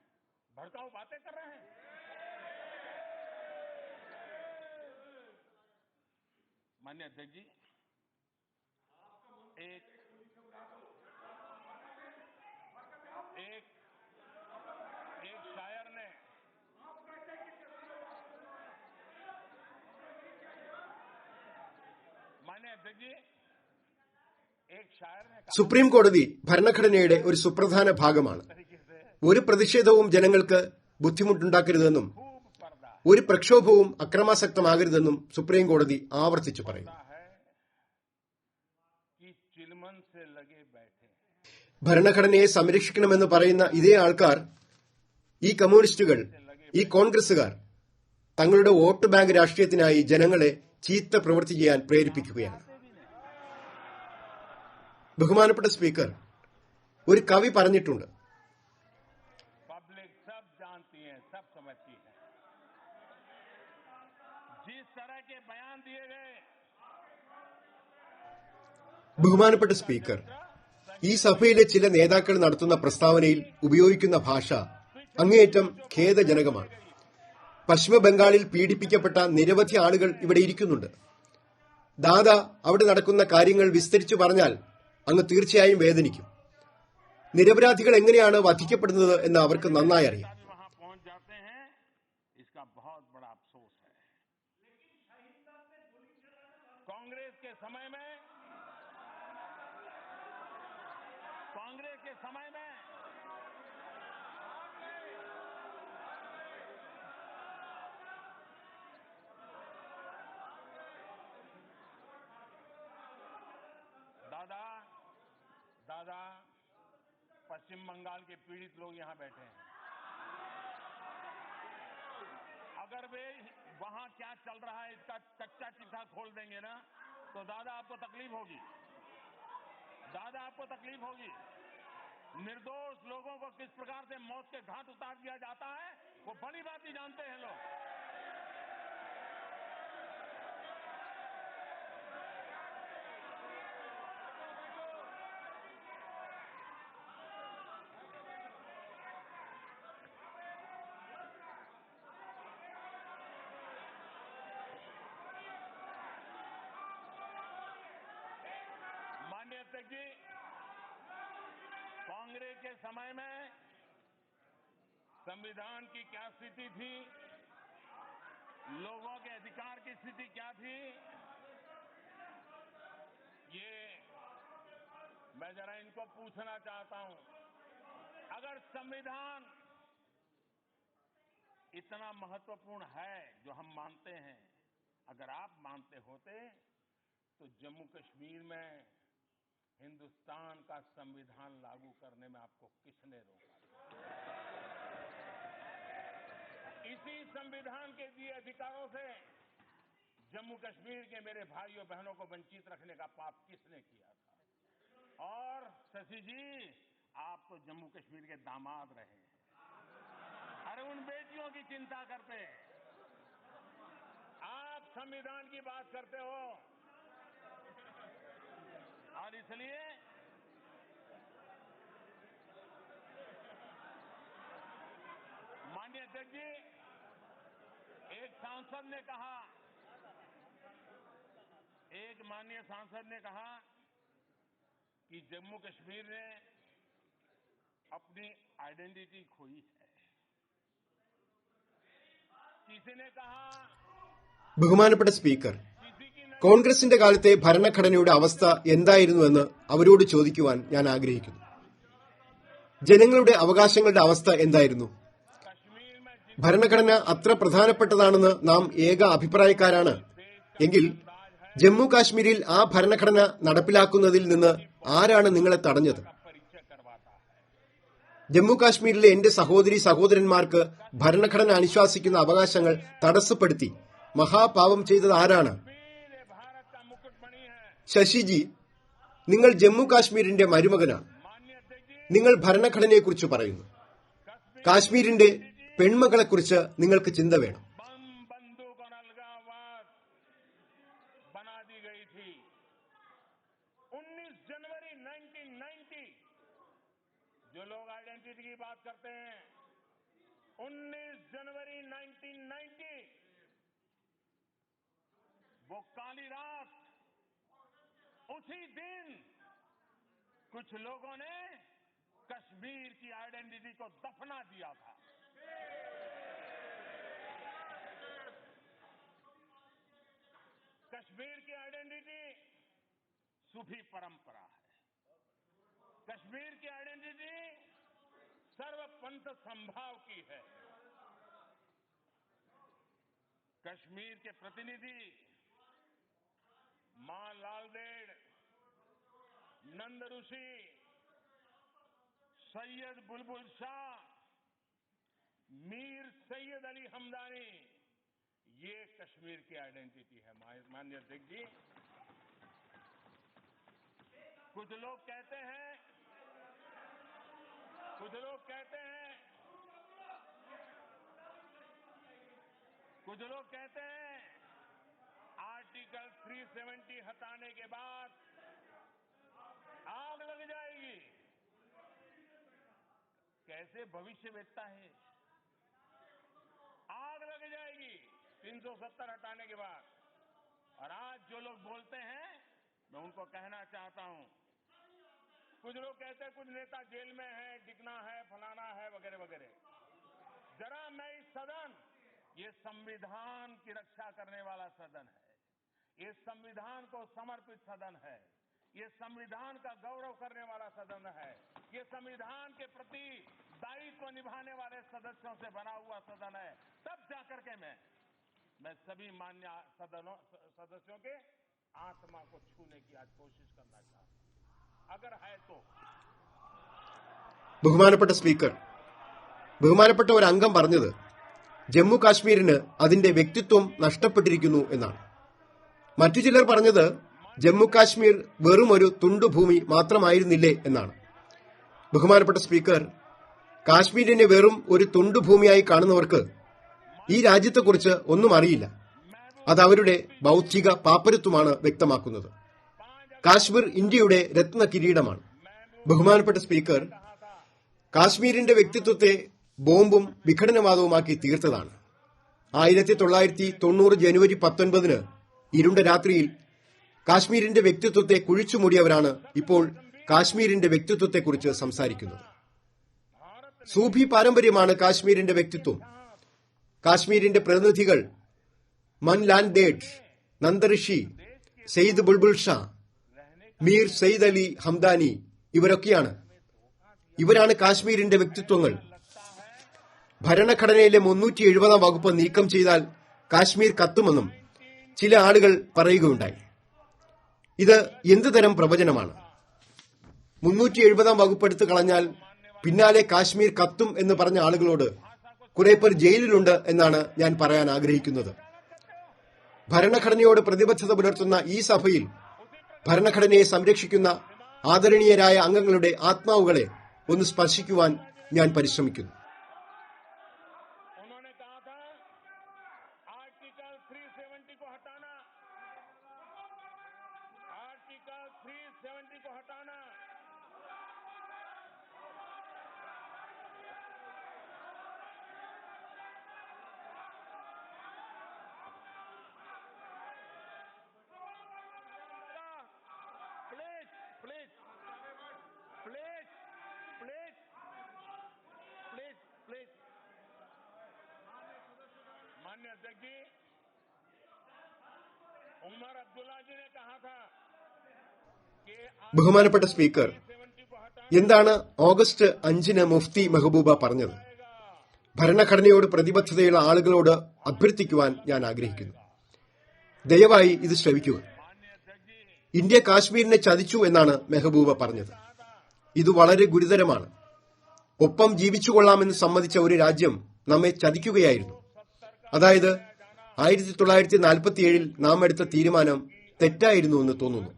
भड़काऊ बातें कर रहे हैं। माननीय अध्यक्ष जी, एक शायर ने माननीय अध्यक्ष जी, एक शायर ने कहा സുപ്രീം കോടതി ഭരണഘടനയുടെ ഒരു സുപ്രധാന ഭാഗമാണ്. तरीके से ഒരു പ്രതിഷേധവും ജനങ്ങൾക്ക് ബുദ്ധിമുട്ടുണ്ടാക്കരുതെന്നും खूब पर्दा ഒരു പ്രക്ഷോഭവും അക്രമാസക്തമാകരുതെന്നും സുപ്രീം കോടതി ആവർത്തിച്ചു പറയുന്നു. है कि चिलमन से लगे बैठे हैं। ഭരണഘടനയെ സംരക്ഷിക്കണമെന്ന് പറയുന്ന ഇതേ ആൾക്കാർ, ഈ കമ്മ്യൂണിസ്റ്റുകൾ, ഈ കോൺഗ്രസുകാർ തങ്ങളുടെ വോട്ട് ബാങ്ക് രാഷ്ട്രീയത്തിനായി ജനങ്ങളെ ചീത്ത പ്രവൃത്തി ചെയ്യാൻ പ്രേരിപ്പിക്കുകയാണ്. ബഹുമാനപ്പെട്ട സ്പീക്കർ, ഒരു കവി പറഞ്ഞിട്ടുണ്ട്, पब्लिक सब जानती है, सब समझती है, जिस तरह के बयान दिए गए ബഹുമാനപ്പെട്ട സ്പീക്കർ, ഈ സഭയിലെ ചില നേതാക്കൾ നടത്തുന്ന പ്രസ്താവനയിൽ ഉപയോഗിക്കുന്ന ഭാഷ അങ്ങേയറ്റം ഖേദജനകമാണ്. പശ്ചിമ ബംഗാളിൽ പീഡിപ്പിക്കപ്പെട്ട നിരവധി ആളുകൾ ഇവിടെ ഇരിക്കുന്നുണ്ട്. ദാദ അവിടെ നടക്കുന്ന കാര്യങ്ങൾ വിസ്തരിച്ചു പറഞ്ഞാൽ അങ്ങ് തീർച്ചയായും വേദനിക്കും. നിരപരാധികൾ എങ്ങനെയാണ് വധിക്കപ്പെടുന്നത് എന്ന് അവർക്ക് നന്നായി അറിയാം. भी वहां पहुंच जाते हैं, इसका बहुत बड़ा अफसोस है। कांग्रेस के समय में दादा पश्चिम बंगाल के पीड़ित लोग यहां बैठे हैं। अगर वे वहां क्या चल रहा है इसका कच्चा चिट्ठा खोल देंगे ना, तो दादा आपको तकलीफ होगी, दादा आपको तकलीफ होगी। निर्दोष लोगों को किस प्रकार से मौत के घाट उतार दिया जाता है, वो बड़ी बात ही जानते हैं लोग। अध्यक्ष जी, कांग्रेस के समय में संविधान की क्या स्थिति थी, लोगों के अधिकार की स्थिति क्या थी, ये मैं जरा इनको पूछना चाहता हूं। अगर संविधान इतना महत्वपूर्ण है जो हम मानते हैं, अगर आप मानते होते तो जम्मू कश्मीर में हिंदुस्तान का संविधान लागू करने में आपको किसने रोका? इसी संविधान के दिए अधिकारों से जम्मू कश्मीर के मेरे भाइयों बहनों को वंचित रखने का पाप किसने किया था? और शशि जी, आप तो जम्मू कश्मीर के दामाद रहे हैं, अरे उन बेटियों की चिंता करते हैं, आप संविधान की बात करते हो। और इसलिए माननीय अध्यक्ष जी, एक माननीय सांसद ने कहा कि जम्मू कश्मीर ने अपनी आइडेंटिटी खोई है। किसी ने कहा, ബഹുമാനപ്പെട്ട സ്പീക്കർ, കോൺഗ്രസിന്റെ കാലത്തെ ഭരണഘടനയുടെ അവസ്ഥ എന്തായിരുന്നുവെന്ന് അവരോട് ചോദിക്കുവാൻ ഞാൻ ആഗ്രഹിക്കുന്നു. ജനങ്ങളുടെ അവകാശങ്ങളുടെ അവസ്ഥ എന്തായിരുന്നു? ഭരണഘടന അത്ര പ്രധാനപ്പെട്ടതാണെന്ന് നാം ഏക അഭിപ്രായക്കാരാണ് എങ്കിൽ ജമ്മു കാശ്മീരിൽ ആ ഭരണഘടന നടപ്പിലാക്കുന്നതിൽ നിന്ന് ആരാണ് നിങ്ങളെ തടഞ്ഞത്? ജമ്മു കാശ്മീരിലെ എന്റെ സഹോദരി സഹോദരന്മാർക്ക് ഭരണഘടന അനുശാസിക്കുന്ന അവകാശങ്ങൾ തടസ്സപ്പെടുത്തി മഹാപാപം ചെയ്തത് ആരാണ്? ശശിജി, നിങ്ങൾ ജമ്മു കാശ്മീരിന്റെ മരുമകനാണ്. നിങ്ങൾ ഭരണഘടനയെക്കുറിച്ച് പറയുന്നു. കാശ്മീരിന്റെ പെൺമകളെക്കുറിച്ച് നിങ്ങൾക്ക് ചിന്ത വേണം. जो लोग आइडेंटिटी की बात करते हैं, 19 जनवरी 1990 वो काली रात, उसी दिन कुछ लोगों ने कश्मीर की आइडेंटिटी को दफना दिया था। कश्मीर की आइडेंटिटी सूफी परंपरा है। कश्मीर की आइडेंटिटी सर्वपंथ संभाव की है। कश्मीर के प्रतिनिधि मां लालदेड़, नंद ऋषि, सैयद बुलबुल शाह, मीर सैयद अली हमदानी, ये कश्मीर की आइडेंटिटी है। माननीय अध्यक्ष जी, कुछ लोग कहते हैं आर्टिकल 370 हटाने के बाद आग लग जाएगी। कैसे भविष्य वेदता है? आग लग जाएगी 370 हटाने के बाद। और आज जो लोग बोलते हैं, मैं उनको कहना चाहता हूं, कुछ लोग कहते हैं कुछ नेता जेल में है, डिगना है, फलाना है, वगैरह वगैरह। जरा मैं इस सदन, ये संविधान की रक्षा करने वाला सदन है, ये संविधान को समर्पित सदन है, ये संविधान का गौरव करने वाला सदन है, ये संविधान के प्रति दायित्व निभाने वाले सदस्यों से बना हुआ सदन है। तब जाकर के मैं सभी मान्य सदस्यों के आत्मा को छूने की आज कोशिश करना चाहता हूं, अगर है तो। ബഹുമാനപ്പെട്ട സ്പീക്കർ, ബഹുമാനപ്പെട്ട ഒരു അംഗം പറഞ്ഞത് ജമ്മു കാശ്മീരിന് അതിന്റെ വ്യക്തിത്വം നഷ്ടപ്പെട്ടിരിക്കുന്നു എന്നാണ്. മറ്റു ചിലർ പറഞ്ഞത് ജമ്മു കാശ്മീർ വെറും ഒരു തുണ്ടുഭൂമി മാത്രമായിരുന്നില്ലേ എന്നാണ്. ബഹുമാനപ്പെട്ട സ്പീക്കർ, കാശ്മീരിനെ വെറും ഒരു തുണ്ടുഭൂമിയായി കാണുന്നവർക്ക് ഈ രാജ്യത്തെക്കുറിച്ച് ഒന്നും അറിയില്ല. അത് അവരുടെ ബൗദ്ധിക പാപ്പരത്വമാണ് വ്യക്തമാക്കുന്നത്. കാശ്മീർ ഇന്ത്യയുടെ രത്ന കിരീടമാണ്. ബഹുമാനപ്പെട്ട സ്പീക്കർ, കാശ്മീരിന്റെ വ്യക്തിത്വത്തെ ബോംബും വിഘടനവാദവുമാക്കി തീർത്തതാണ്. 1990 ജനുവരി 19 ഇരുണ്ട രാത്രിയിൽ കാശ്മീരിന്റെ വ്യക്തിത്വത്തെ കുഴിച്ചുമൂടിയവരാണ് ഇപ്പോൾ കാശ്മീരിന്റെ വ്യക്തിത്വത്തെക്കുറിച്ച് സംസാരിക്കുന്നത്. സൂഫി പാരമ്പര്യമാണ് കാശ്മീരിന്റെ വ്യക്തിത്വം. കാശ്മീരിന്റെ പ്രതിനിധികൾ മൻലാൻ ദേഡ്, നന്ദഋഷി, സെയ്ദ് ബുൾബുൾ ഷാ, മീർ സെയ്ദ് അലി ഹംദാനി ഇവരൊക്കെയാണ്. ഇവരാണ് കാശ്മീരിന്റെ വ്യക്തിത്വങ്ങൾ. ഭരണഘടനയിലെ 370 വകുപ്പ് നീക്കം ചെയ്താൽ കാശ്മീർ കത്തുമെന്നും ചില ആളുകൾ പറയുകയുണ്ടായി. ഇത് എന്തുതരം പ്രവചനമാണ്? 370 വകുപ്പ് എടുത്തു കളഞ്ഞാൽ പിന്നാലെ കാശ്മീർ കത്തും എന്ന് പറഞ്ഞ ആളുകളോട് കുറെ പേർ ജയിലിലുണ്ട് എന്നാണ് ഞാൻ പറയാൻ ആഗ്രഹിക്കുന്നത്. ഭരണഘടനയോട് പ്രതിബദ്ധത പുലർത്തുന്ന ഈ സഭയിൽ ഭരണഘടനയെ സംരക്ഷിക്കുന്ന ആദരണീയരായ അംഗങ്ങളുടെ ആത്മാവുകളെ ഒന്ന് സ്പർശിക്കുവാൻ ഞാൻ പരിശ്രമിക്കുന്നു. माननीय अध्यक्ष जी, उमर अब्दुल्ला जी ने कहा था कि ബഹുമാനപ്പെട്ട സ്പീക്കർ, എന്താണ് ഓഗസ്റ്റ് 5-ന് മുഫ്തി മെഹബൂബ പറഞ്ഞത്? ഭരണഘടനയോട് പ്രതിബദ്ധതയുള്ള ആളുകളോട് അഭ്യർത്ഥിക്കുവാൻ ഞാൻ ആഗ്രഹിക്കുന്നു. ദയവായി ഇത് ശ്രവിക്കുക. ഇന്ത്യ കാശ്മീരിനെ ചതിച്ചു എന്നാണ് മെഹബൂബ പറഞ്ഞത്. ഇത് വളരെ ഗുരുതരമാണ്. ഒപ്പം ജീവിച്ചുകൊള്ളാമെന്ന് സമ്മതിച്ച ഒരു രാജ്യം നമ്മെ ചതിക്കുകയായിരുന്നു. അതായത് 1947-ൽ നാം എടുത്ത തീരുമാനം തെറ്റായിരുന്നു എന്ന് തോന്നുന്നു.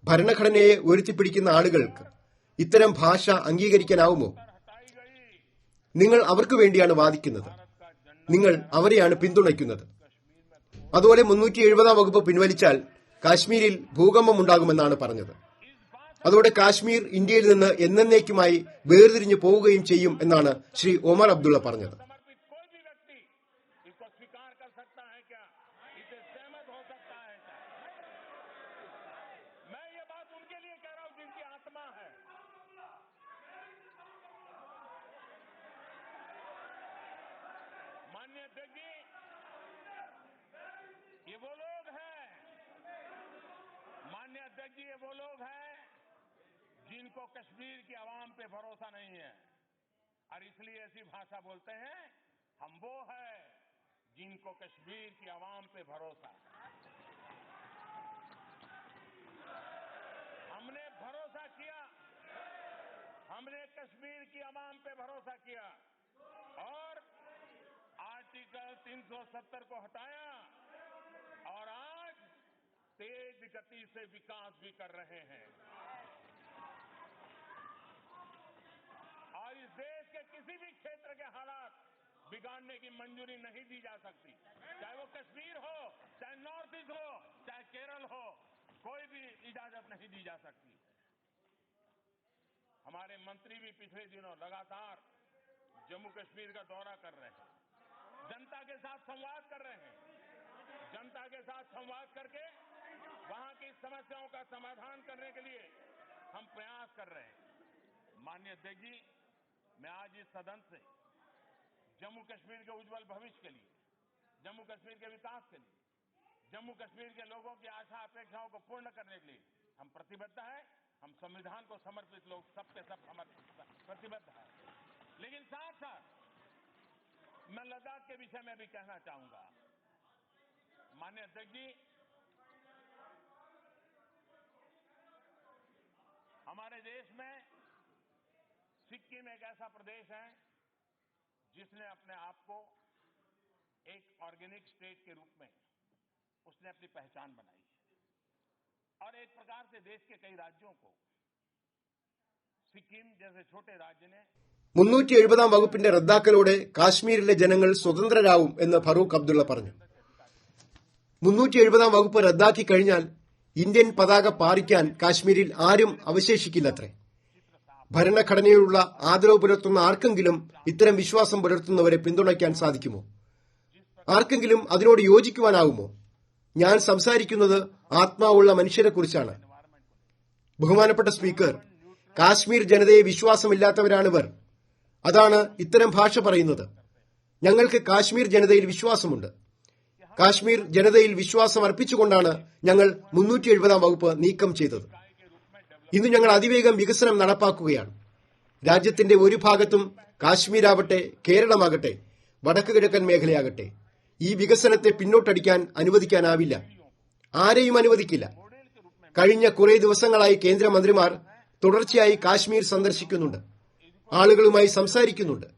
ഭരണഘടനയെ ഉയർത്തിപ്പിടിക്കുന്ന ആളുകൾക്ക് ഇത്തരം ഭാഷ അംഗീകരിക്കാനാവുമോ? നിങ്ങൾ അവർക്ക് വേണ്ടിയാണ് വാദിക്കുന്നത്. നിങ്ങൾ അവരെയാണ് പിന്തുണയ്ക്കുന്നത്. അതുപോലെ 370 വകുപ്പ് പിൻവലിച്ചാൽ കാശ്മീരിൽ ഭൂകമ്പമുണ്ടാകുമെന്നാണ് പറഞ്ഞത്. അതോടെ കാശ്മീർ ഇന്ത്യയിൽ നിന്ന് എന്നേക്കുമായി വേർതിരിഞ്ഞു പോവുകയും ചെയ്യും എന്നാണ് ശ്രീ ഒമർ അബ്ദുള്ള പറഞ്ഞത്. माननीय अध्यक्ष जी, ये वो लोग हैं, माननीय अध्यक्ष जी, ये वो लोग हैं जिनको कश्मीर की आवाम पे भरोसा नहीं है और इसलिए ऐसी भाषा बोलते हैं. हम वो है जिनको कश्मीर की आवाम पे भरोसा है. हमने भरोसा किया, हमने कश्मीर की आवाम पे भरोसा किया और आर्टिकल 370 को हटाया और आज तेज गति से विकास भी कर रहे हैं. और इस देश के किसी भी क्षेत्र के हालात बिगाड़ने की मंजूरी नहीं दी जा सकती, चाहे वो कश्मीर हो, चाहे नॉर्थ ईस्ट हो, चाहे केरल हो, कोई भी इजाजत नहीं दी जा सकती. हमारे मंत्री भी पिछले दिनों लगातार जम्मू कश्मीर का दौरा कर रहे हैं, जनता के साथ संवाद कर रहे हैं. जनता के साथ संवाद करके वहां की समस्याओं का समाधान करने के लिए हम प्रयास कर रहे हैं. माननीय अध्यक्ष जी, मैं आज इस सदन से जम्मू कश्मीर के उज्जवल भविष्य के लिए, जम्मू कश्मीर के विकास के लिए, जम्मू कश्मीर के लोगों की आशा अपेक्षाओं को पूर्ण करने के लिए हम प्रतिबद्ध है. हम संविधान को समर्पित लोग सबके सब प्रतिबद्ध है. लेकिन साथ साथ मैं लद्दाख के विषय में भी कहना चाहूंगा. माननीय अध्यक्ष जी, हमारे देश में सिक्किम एक ऐसा प्रदेश है जिसने अपने आप को एक ऑर्गेनिक स्टेट के रूप में उसने अपनी पहचान बनाई है और एक प्रकार से देश के कई राज्यों को सिक्किम जैसे छोटे राज्य ने 370 വകുപ്പിന്റെ റദ്ദാക്കലോടെ കാശ്മീരിലെ ജനങ്ങൾ സ്വതന്ത്രരാവും എന്ന് ഫറൂഖ് അബ്ദുള്ള പറഞ്ഞു. 370 വകുപ്പ് റദ്ദാക്കി കഴിഞ്ഞാൽ ഇന്ത്യൻ പതാക പാറിക്കാൻ കാശ്മീരിൽ ആരും അവശേഷിക്കില്ലത്രേ. ഭരണഘടനയോടുള്ള ആദരവ് പുലർത്തുന്ന ആർക്കെങ്കിലും ഇത്തരം വിശ്വാസം പുലർത്തുന്നവരെ പിന്തുണയ്ക്കാൻ സാധിക്കുമോ? ആർക്കെങ്കിലും അതിനോട് യോജിക്കുവാനാവുമോ? ഞാൻ സംസാരിക്കുന്നത് ആത്മാവുള്ള മനുഷ്യരെക്കുറിച്ചാണ്. ബഹുമാനപ്പെട്ട സ്പീക്കർ, കാശ്മീർ ജനതയെ വിശ്വാസമില്ലാത്തവരാണിവർ. അതാണ് ഇത്തരം ഭാഷ പറയുന്നത്. ഞങ്ങൾക്ക് കാശ്മീർ ജനതയിൽ വിശ്വാസമുണ്ട്. കാശ്മീർ ജനതയിൽ വിശ്വാസം അർപ്പിച്ചുകൊണ്ടാണ് ഞങ്ങൾ 370 വകുപ്പ് നീക്കം ചെയ്തത്. ഇന്ന് ഞങ്ങൾ അതിവേഗം വികസനം നടപ്പാക്കുകയാണ്. രാജ്യത്തിന്റെ ഒരു ഭാഗത്തും കാശ്മീരാവട്ടെ, കേരളമാകട്ടെ, വടക്ക് കിഴക്കൻ മേഖലയാകട്ടെ, ഈ വികസനത്തെ പിന്നോട്ടടിക്കാൻ അനുവദിക്കാനാവില്ല. ആരെയും അനുവദിക്കില്ല. കഴിഞ്ഞ കുറെ ദിവസങ്ങളായി കേന്ദ്രമന്ത്രിമാർ തുടർച്ചയായി കാശ്മീർ സന്ദർശിക്കുന്നുണ്ട്. ആളുകളുമായി സംസാരിക്കുന്നുണ്ട്.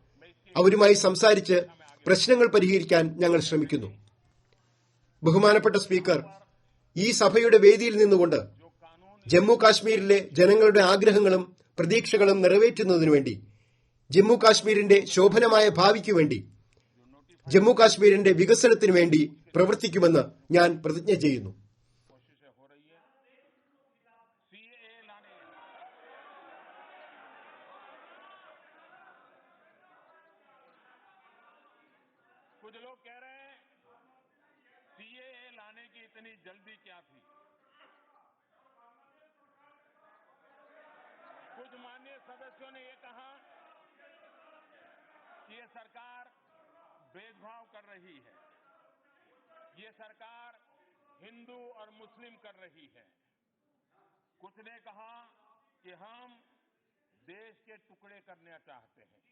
അവരുമായി സംസാരിച്ച് പ്രശ്നങ്ങൾ പരിഹരിക്കാൻ ഞങ്ങൾ ശ്രമിക്കുന്നു. ബഹുമാനപ്പെട്ട സ്പീക്കർ, ഈ സഭയുടെ വേദിയിൽ നിന്നുകൊണ്ട് ജമ്മു കാശ്മീരിലെ ജനങ്ങളുടെ ആഗ്രഹങ്ങളും പ്രതീക്ഷകളും നിറവേറ്റുന്നതിനു വേണ്ടി, ജമ്മു കാശ്മീരിന്റെ ശോഭനമായ ഭാവിക്കു വേണ്ടി, ജമ്മു കാശ്മീരിന്റെ വികസനത്തിനു വേണ്ടി പ്രവർത്തിക്കുമെന്ന് ഞാൻ പ്രതിജ്ഞ ചെയ്യുന്നു. कुछ लोग कह रहे हैं सीएए लाने की इतनी जल्दी क्या थी। कुछ माननीय सदस्यों ने ये कहा कि ये सरकार भेदभाव कर रही है, ये सरकार हिंदू और मुस्लिम कर रही है। कुछ ने कहा कि हम देश के टुकड़े करना चाहते हैं।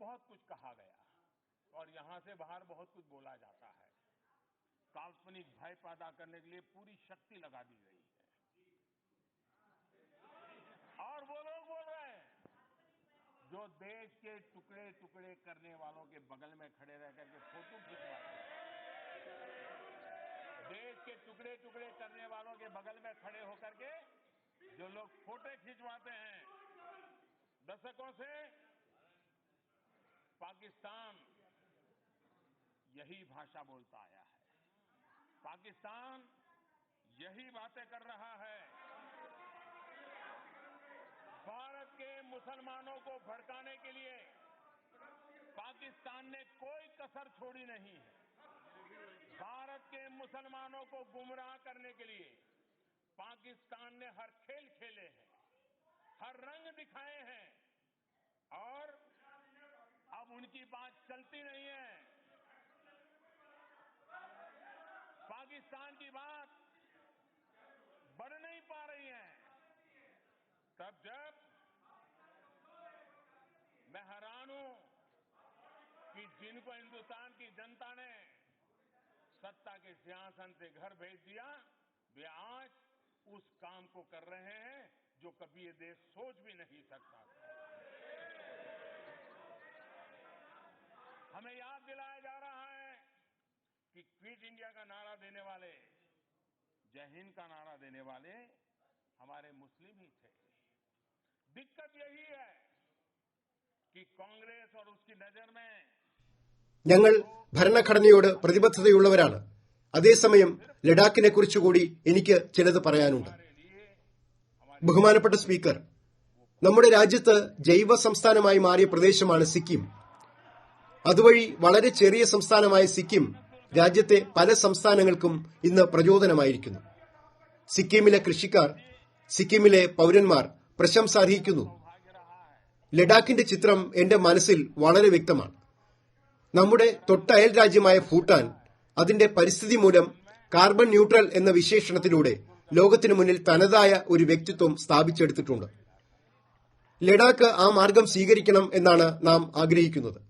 बहुत कुछ कहा गया और यहां से बाहर बहुत कुछ बोला जाता है। काल्पनिक भय पैदा करने के लिए पूरी शक्ति लगा दी गई है। और वो लोग बोल रहे हैं जो देश के टुकड़े टुकड़े करने वालों के बगल में खड़े रह करके फोटो खिंचवाते हैं। देश के टुकड़े टुकड़े करने वालों के बगल में खड़े होकर के जो लोग फोटो खिंचवाते हैं, दशकों से पाकिस्तान यही भाषा बोलता आया है। पाकिस्तान यही बातें कर रहा है। भारत के मुसलमानों को भड़काने के लिए पाकिस्तान ने कोई कसर छोड़ी नहीं है। भारत के मुसलमानों को गुमराह करने के लिए पाकिस्तान ने हर खेल खेले हैं, हर रंग दिखाए हैं और अब उनकी बात चलती नहीं है। पाकिस्तान की बात बढ़ नहीं पा रही है। तब जब मैं हैरान हूं कि जिनको हिंदुस्तान की जनता ने सत्ता के सिंहासन से घर भेज दिया, वे आज उस काम को कर रहे हैं जो कभी ये देश सोच भी नहीं सकता था। हमें याद दिलाया जा रहा है कि क्विट इंडिया का नारा देने वाले, जय हिंद का नारा देने वाले हमारे मुस्लिम ही थे। दिक्कत यही है कि कांग्रेस और उसकी नजर में ഞങ്ങൾ ഭരണഘടനയോട് പ്രതിബദ്ധതയുള്ളവരാണ്. അതേസമയം ലഡാക്കിനെ കുറിച്ചുകൂടി എനിക്ക് ചിലത് പറയാനുണ്ട്. ബഹുമാനപ്പെട്ട സ്പീക്കർ, നമ്മുടെ രാജ്യത്ത് ജൈവ സംസ്ഥാനമായി മാറിയ പ്രദേശമാണ് സിക്കിം. അതുവഴി വളരെ ചെറിയ സംസ്ഥാനമായ സിക്കിം രാജ്യത്തെ പല സംസ്ഥാനങ്ങൾക്കും ഇന്ന് പ്രചോദനമായിരിക്കുന്നു. സിക്കിമിലെ കൃഷിക്കാർ, സിക്കിമിലെ പൌരന്മാർ പ്രശംസ അർഹിക്കുന്നു. ലഡാക്കിന്റെ ചിത്രം എന്റെ മനസ്സിൽ വളരെ വ്യക്തമാണ്. നമ്മുടെ തൊട്ടയൽ രാജ്യമായ ഭൂട്ടാൻ അതിന്റെ പരിസ്ഥിതി മൂലം കാർബൺ ന്യൂട്രൽ എന്ന വിശേഷണത്തിലൂടെ ലോകത്തിനു മുന്നിൽ തനതായ ഒരു വ്യക്തിത്വം സ്ഥാപിച്ചെടുത്തിട്ടുണ്ട്. ലഡാക്ക് ആ മാർഗം സ്വീകരിക്കണം എന്നാണ് നാം ആഗ്രഹിക്കുന്നത്.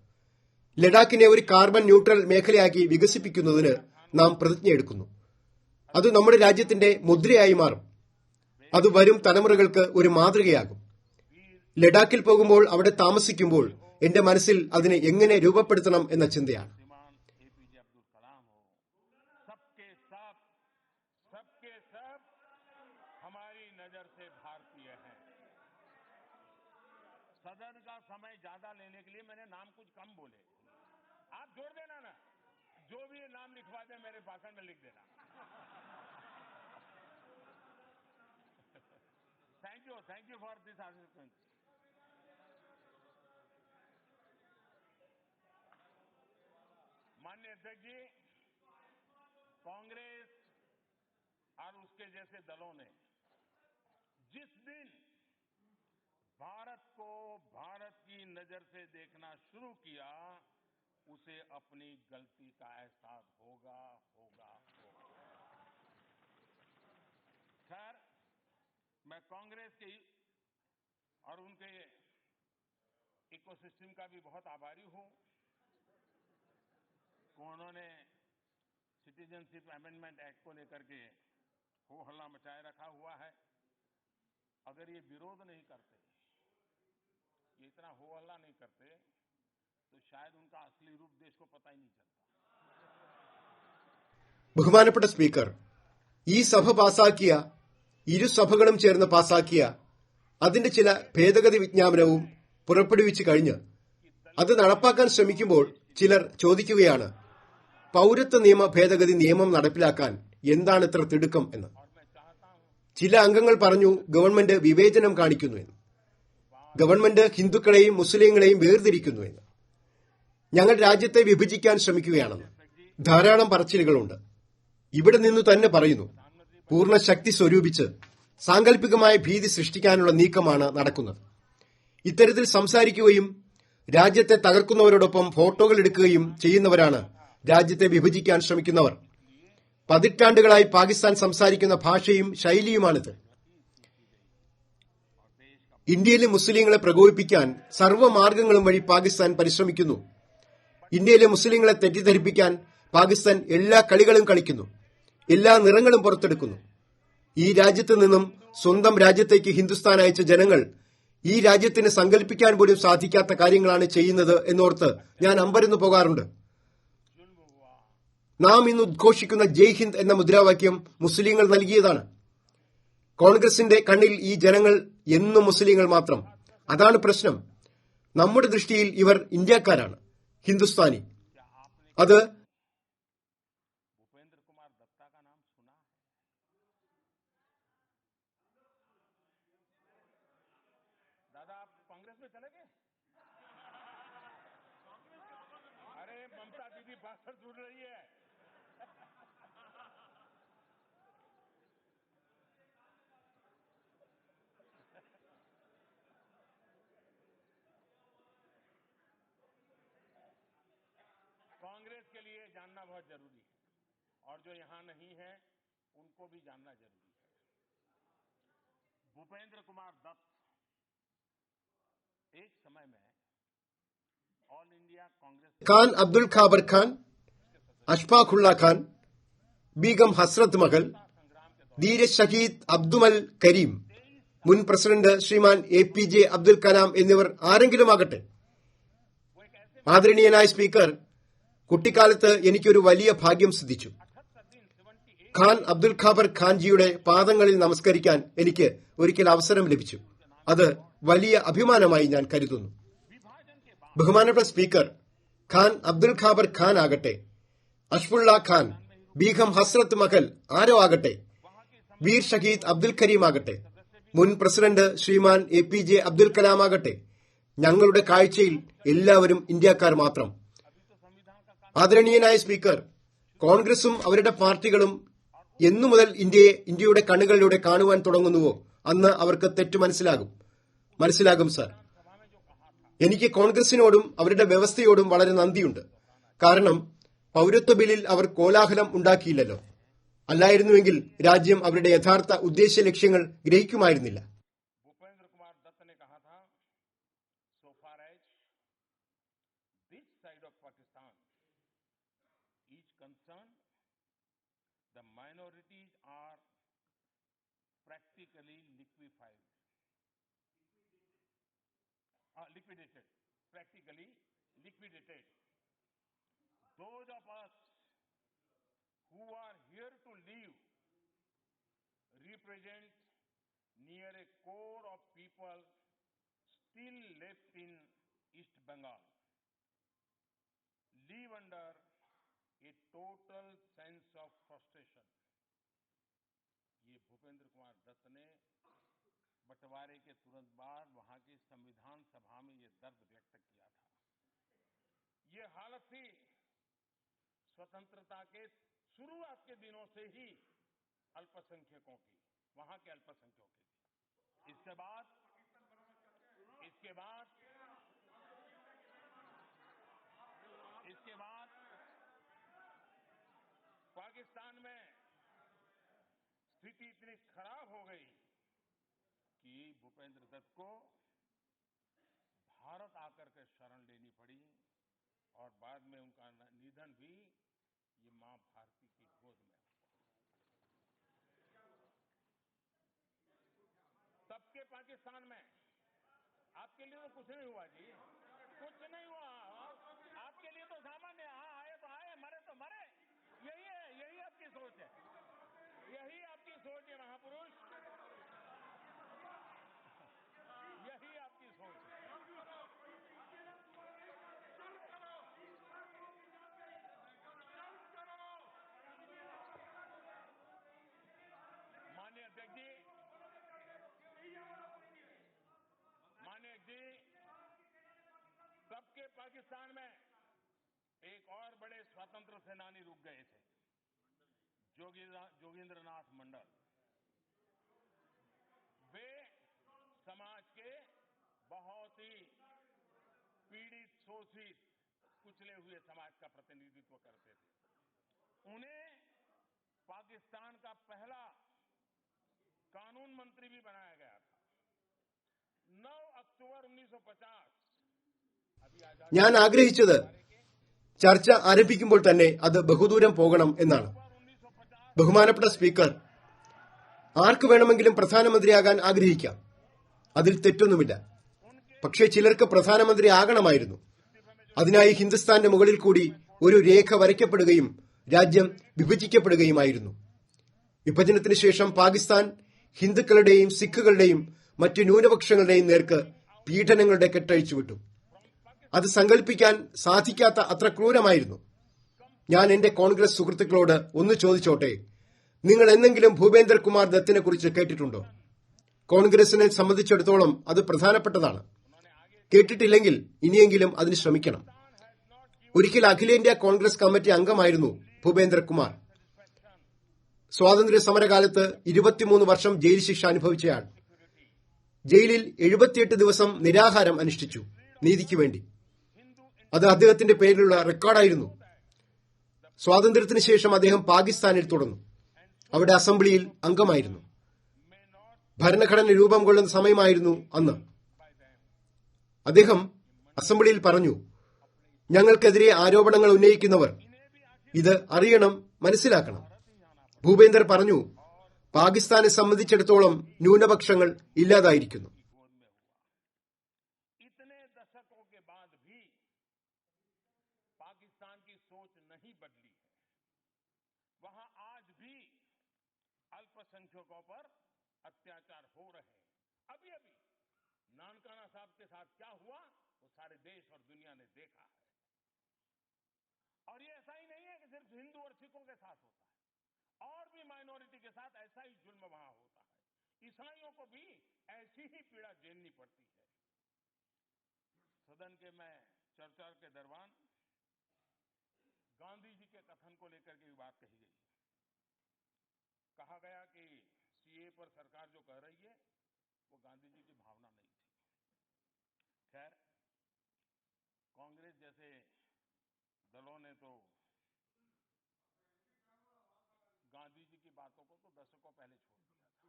ലഡാക്കിനെ ഒരു കാർബൺ ന്യൂട്രൽ മേഖലയാക്കി വികസിപ്പിക്കുന്നതിന് നാം പ്രതിജ്ഞയെടുക്കുന്നു. അത് നമ്മുടെ രാജ്യത്തിന്റെ മുദ്രയായി മാറും. അത് വരും തലമുറകൾക്ക് ഒരു മാതൃകയാകും. ലഡാക്കിൽ പോകുമ്പോൾ അവിടെ താമസിക്കുമ്പോൾ എന്റെ മനസ്സിൽ അതിനെ എങ്ങനെ രൂപപ്പെടുത്തണം എന്ന ചിന്തയാണ്. सदन का समय ज्यादा लेने के लिए मैंने नाम कुछ कम बोले। आप जोड़ देना ना, जो भी ये नाम लिखवा दे मेरे भाषण में लिख देना। Thank you for this assistance. माननीय अध्यक्ष जी, कांग्रेस उसके जैसे दलों ने जिस दिन भारत को भारत की नजर से देखना शुरू किया, उसे अपनी गलती का एहसास होगा। खैर, मैं कांग्रेस के और उनके इकोसिस्टम का भी बहुत आभारी हूं। उन्होंने सिटीजनशिप अमेंडमेंट एक्ट को लेकर के हो हल्ला मचाए रखा हुआ है। अगर ये विरोध नहीं करते, ये इतना हो हल्ला नहीं करते, तो शायद उनका असली रूप देश को पता ही नहीं चलता। ബഹുമാനപ്പെട്ട സ്പീക്കർ, ഈ സഭ പാസാക്കിയ, ഇരു സഭകളും ചേർന്ന് പാസാക്കിയ അതിന്റെ ചില ഭേദഗതി വിജ്ഞാപനവും പുറപ്പെടുവിച്ചു കഴിഞ്ഞ് അത് നടപ്പാക്കാൻ ശ്രമിക്കുമ്പോൾ ചിലർ ചോദിക്കുകയാണ്, പൌരത്വ നിയമ ഭേദഗതി നിയമം നടപ്പിലാക്കാൻ എന്താണ് ഇത്ര തിടുക്കം എന്ന്. ചില അംഗങ്ങൾ പറഞ്ഞു ഗവൺമെന്റ് വിവേചനം കാണിക്കുന്നു എന്ന്, ഗവൺമെന്റ് ഹിന്ദുക്കളെയും മുസ്ലിങ്ങളെയും വേർതിരിക്കുന്നു എന്ന്, ഞങ്ങൾ രാജ്യത്തെ വിഭജിക്കാൻ ശ്രമിക്കുകയാണെന്ന് ധാരാളം പറച്ചിലുകളുണ്ട്. ഇവിടെ നിന്നു തന്നെ പറയുന്നു, പൂർണ്ണ ശക്തി സ്വരൂപിച്ച് സാങ്കല്പികമായ ഭീതി സൃഷ്ടിക്കാനുള്ള നീക്കമാണ് നടക്കുന്നത്. ഇത്തരത്തിൽ സംസാരിക്കുകയും രാജ്യത്തെ തകർക്കുന്നവരോടൊപ്പം ഫോട്ടോകൾ എടുക്കുകയും ചെയ്യുന്നവരാണ് രാജ്യത്തെ വിഭജിക്കാൻ ശ്രമിക്കുന്നവർ. പതിറ്റാണ്ടുകളായി പാകിസ്ഥാൻ സംസാരിക്കുന്ന ഭാഷയും ശൈലിയുമാണിത്. ഇന്ത്യയിലെ മുസ്ലിങ്ങളെ പ്രകോപിപ്പിക്കാൻ സർവ്വമാർഗങ്ങളും വഴി പാകിസ്ഥാൻ പരിശ്രമിക്കുന്നു. ഇന്ത്യയിലെ മുസ്ലിങ്ങളെ തെറ്റിദ്ധരിപ്പിക്കാൻ പാകിസ്ഥാൻ എല്ലാ കളികളും കളിക്കുന്നു, എല്ലാ നിറങ്ങളും പുറത്തെടുക്കുന്നു. ഈ രാജ്യത്ത് നിന്നും സ്വന്തം രാജ്യത്തേക്ക് ഹിന്ദുസ്ഥാൻ അയച്ച ജനങ്ങൾ ഈ രാജ്യത്തിന് സങ്കല്പിക്കാൻ പോലും സാധിക്കാത്ത കാര്യങ്ങളാണ് ചെയ്യുന്നത് എന്നോർത്ത് ഞാൻ അമ്പരന്നു പോകാറുണ്ട്. നാം ഇന്ന് ഉദ്ഘോഷിക്കുന്ന ജയ് ഹിന്ദ് എന്ന മുദ്രാവാക്യം മുസ്ലിങ്ങൾ നൽകിയതാണ്. കോൺഗ്രസിന്റെ കണ്ണിൽ ഈ ജനങ്ങൾ എന്നും മുസ്ലിങ്ങൾ മാത്രം. അതാണ് പ്രശ്നം. നമ്മുടെ ദൃഷ്ടിയിൽ ഇവർ ഇന്ത്യക്കാരാണ്, ഹിന്ദുസ്ഥാനി. അത് भूपेंद्र कुमार दत्ता का नाम सुना है? दादा, आप कांग्रेस में चले गए? अरे ममता दीदी भाषण सुन रही है। कांग्रेस के लिए जानना बहुत जरूरी है, और जो यहां नहीं है उनको भी जानना जरूरी है। भूपेंद्र कुमार दत्त एक समय में ऑल इंडिया कांग्रेस ഖാൻ അബ്ദുൽ ഖാബർ ഖാൻ, അഷ്ഫാഖുള്ള ഖാൻ, ബീഗം ഹസ്രത്ത് മഹൽ, ധീര ഷഹീദ് അബ്ദുമൽ കരീം, മുൻ പ്രസിഡന്റ് ശ്രീമാൻ APJ അബ്ദുൽ കലാം എന്നിവർ ആരെങ്കിലുമാകട്ടെ. ആദരണീയനായ സ്പീക്കർ, കുട്ടിക്കാലത്ത് എനിക്കൊരു വലിയ ഭാഗ്യം സിദ്ധിച്ചു. ഖാൻ അബ്ദുൽ ഖാബർ ഖാൻജിയുടെ പാദങ്ങളിൽ നമസ്കരിക്കാൻ എനിക്ക് ഒരിക്കൽ അവസരം ലഭിച്ചു. അത് വലിയ അഭിമാനമായി ഞാൻ കരുതുന്നു. ബഹുമാനപ്പെട്ട സ്പീക്കർ, ഖാൻ അബ്ദുൽ ഖാബർ ഖാൻ ആകട്ടെ, അഷ്ഫുള്ള ഖാൻ, ബീഗം ഹസ്രത്ത് മഹൽ ആരോ ആകട്ടെ, വീർ ഷഹീദ് അബ്ദുൽ കരീം ആകട്ടെ, മുൻ പ്രസിഡന്റ് ശ്രീമാൻ APJ അബ്ദുൽ കലാം ആകട്ടെ, ഞങ്ങളുടെ കാഴ്ചയിൽ എല്ലാവരും ഇന്ത്യക്കാർ മാത്രം. ആദരണീയനായ സ്പീക്കർ, കോൺഗ്രസും അവരുടെ പാർട്ടികളും എന്നു മുതൽ ഇന്ത്യയുടെ കണ്ണുകളിലൂടെ കാണുവാൻ തുടങ്ങുന്നുവോ അന്ന് അവർക്ക് തെറ്റു മനസ്സിലാകും സർ. എനിക്ക് കോൺഗ്രസിനോടും അവരുടെ വ്യവസ്ഥയോടും വളരെ നന്ദിയുണ്ട്. കാരണം പൌരത്വ ബില്ലിൽ അവർ കോലാഹലം ഉണ്ടാക്കിയില്ലല്ലോ. അല്ലായിരുന്നുവെങ്കിൽ രാജ്യം അവരുടെ യഥാർത്ഥ ഉദ്ദേശ ലക്ഷ്യങ്ങൾ ഗ്രഹിക്കുമായിരുന്നില്ല. भूपेंद्र कुमार दत्त ने कहा था, so far as this side of Pakistan is concerned, the minorities are practically liquefied, practically liquidated. Those of us who are here to live represent near a core of people still left in East Bengal, live under a total sense of frustration. ये भूपेंद्र कुमार दत्त ने बंटवारे के तुरंत बाद वहां की संविधान सभा में ये दर्द व्यक्त किया था. ये हालत थी स्वतंत्रता के शुरुआत के दिनों से ही अल्पसंख्यकों की, वहां के अल्पसंख्यकों की। इसके बाद पाकिस्तान में स्थिति इतनी खराब हो गई कि भूपेंद्र दत्त को भारत आकर के शरण लेनी पड़ी और बाद में उनका निधन भी ये मां भारती की गोद में हुआ। तब के पाकिस्तान में आपके लिए तो कुछ नहीं हुआ जी, कुछ नहीं हुआ। आपके लिए तो सामान्य, आए तो आए, मरे तो मरे। यही आपकी सोच है, यही आपकी सोच है महापुरुष, यही आपकी सोच है। माननीय अध्यक्ष जी, सबके पाकिस्तान में एक और बड़े स्वतंत्र सेनानी रुक गए थे, जोगेंद्रनाथ मंडल। वे समाज के बहुत ही पीड़ित, शोषित, कुचले हुए समाज का प्रतिनिधित्व करते थे। उन्हें पाकिस्तान का पहला कानून मंत्री भी बनाया गया था। 9 अक्टूबर 1950 ഞാൻ ആഗ്രഹിച്ചത് ചർച്ച ആരംഭിക്കുമ്പോൾ തന്നെ അത് ബഹുദൂരം പോകണം എന്നാണ്. ബഹുമാനപ്പെട്ട സ്പീക്കർ, ആർക്ക് വേണമെങ്കിലും പ്രധാനമന്ത്രിയാകാൻ ആഗ്രഹിക്കാം, അതിൽ തെറ്റൊന്നുമില്ല. പക്ഷേ ചിലർക്ക് പ്രധാനമന്ത്രി ആകണമായിരുന്നു. അതിനായി ഹിന്ദുസ്ഥാന്റെ മുകളിൽ കൂടി ഒരു രേഖ വരയ്ക്കപ്പെടുകയും രാജ്യം വിഭജിക്കപ്പെടുകയുമായിരുന്നു. വിഭജനത്തിന് ശേഷം പാകിസ്ഥാൻ ഹിന്ദുക്കളുടെയും സിഖുകളുടെയും മറ്റു ന്യൂനപക്ഷങ്ങളുടെയും നേർക്ക് പീഡനങ്ങളുടെ കെട്ടഴിച്ചുവിട്ടു. അത് സങ്കല്പിക്കാൻ സാധിക്കാത്ത അത്ര ക്രൂരമായിരുന്നു. ഞാൻ എന്റെ കോൺഗ്രസ് സുഹൃത്തുക്കളോട് ഒന്ന് ചോദിച്ചോട്ടെ, നിങ്ങൾ എന്തെങ്കിലും ഭൂപേന്ദർ കുമാർ ദത്തിനെ കുറിച്ച് കേട്ടിട്ടുണ്ടോ? കോൺഗ്രസിനെ സംബന്ധിച്ചിടത്തോളം അത് പ്രധാനപ്പെട്ടതാണ്. കേട്ടിട്ടില്ലെങ്കിൽ ഇനിയെങ്കിലും അതിന് ശ്രമിക്കണം. ഒരിക്കൽ അഖിലേന്ത്യാ കോൺഗ്രസ് കമ്മിറ്റി അംഗമായിരുന്നു ഭൂപേന്ദർ കുമാർ. സ്വാതന്ത്ര്യ സമരകാലത്ത് 23 വർഷം ജയിൽ ശിക്ഷ അനുഭവിച്ചയാൾ. ജയിലിൽ 78 ദിവസം നിരാഹാരം അനുഷ്ഠിച്ചു നീതിക്ക് വേണ്ടി. അത് അദ്ദേഹത്തിന്റെ പേരിലുള്ള റെക്കോർഡായിരുന്നു. സ്വാതന്ത്ര്യത്തിന് ശേഷം അദ്ദേഹം പാകിസ്ഥാനിൽ തുടർന്നു. അവിടെ അസംബ്ലിയിൽ അംഗമായിരുന്നു. ഭരണഘടന രൂപം കൊള്ളുന്ന സമയമായിരുന്നു അന്ന്. അദ്ദേഹം അസംബ്ലിയിൽ പറഞ്ഞു, ഞങ്ങൾക്കെതിരെ ആരോപണങ്ങൾ ഉന്നയിക്കുന്നവർ ഇത് അറിയണം, മനസ്സിലാക്കണം. ഭൂപേന്ദർ പറഞ്ഞു, പാകിസ്ഥാനെ സംബന്ധിച്ചിടത്തോളം ന്യൂനപക്ഷങ്ങൾ ഇല്ലാതായിരിക്കുന്നു. पाकिस्तान की सोच नहीं बदली है। वहां आज भी अल्पसंख्यकों पर अत्याचार हो रहे हैं। अभी नानकाना साहब के साथ क्या हुआ वो सारे देश और दुनिया ने देखा है। और ये ऐसा ही नहीं है कि सिर्फ हिंदू और सिखों के साथ होता है, और भी माइनॉरिटी के साथ ऐसा ही जुल्म वहां होता है। ईसाइयों को भी ऐसी ही पीड़ा झेलनी पड़ती है। सदन के में चर्चा के दौरान गांधी जी के कथन को लेकर के भी बात कही गई। कहा गया कि सीए पर सरकार जो कह रही है वो गांधी जी की भावना नहीं थी। खैर, कांग्रेस जैसे दलों ने तो गांधी जी की बातों को तो दशकों पहले छोड़ दिया था।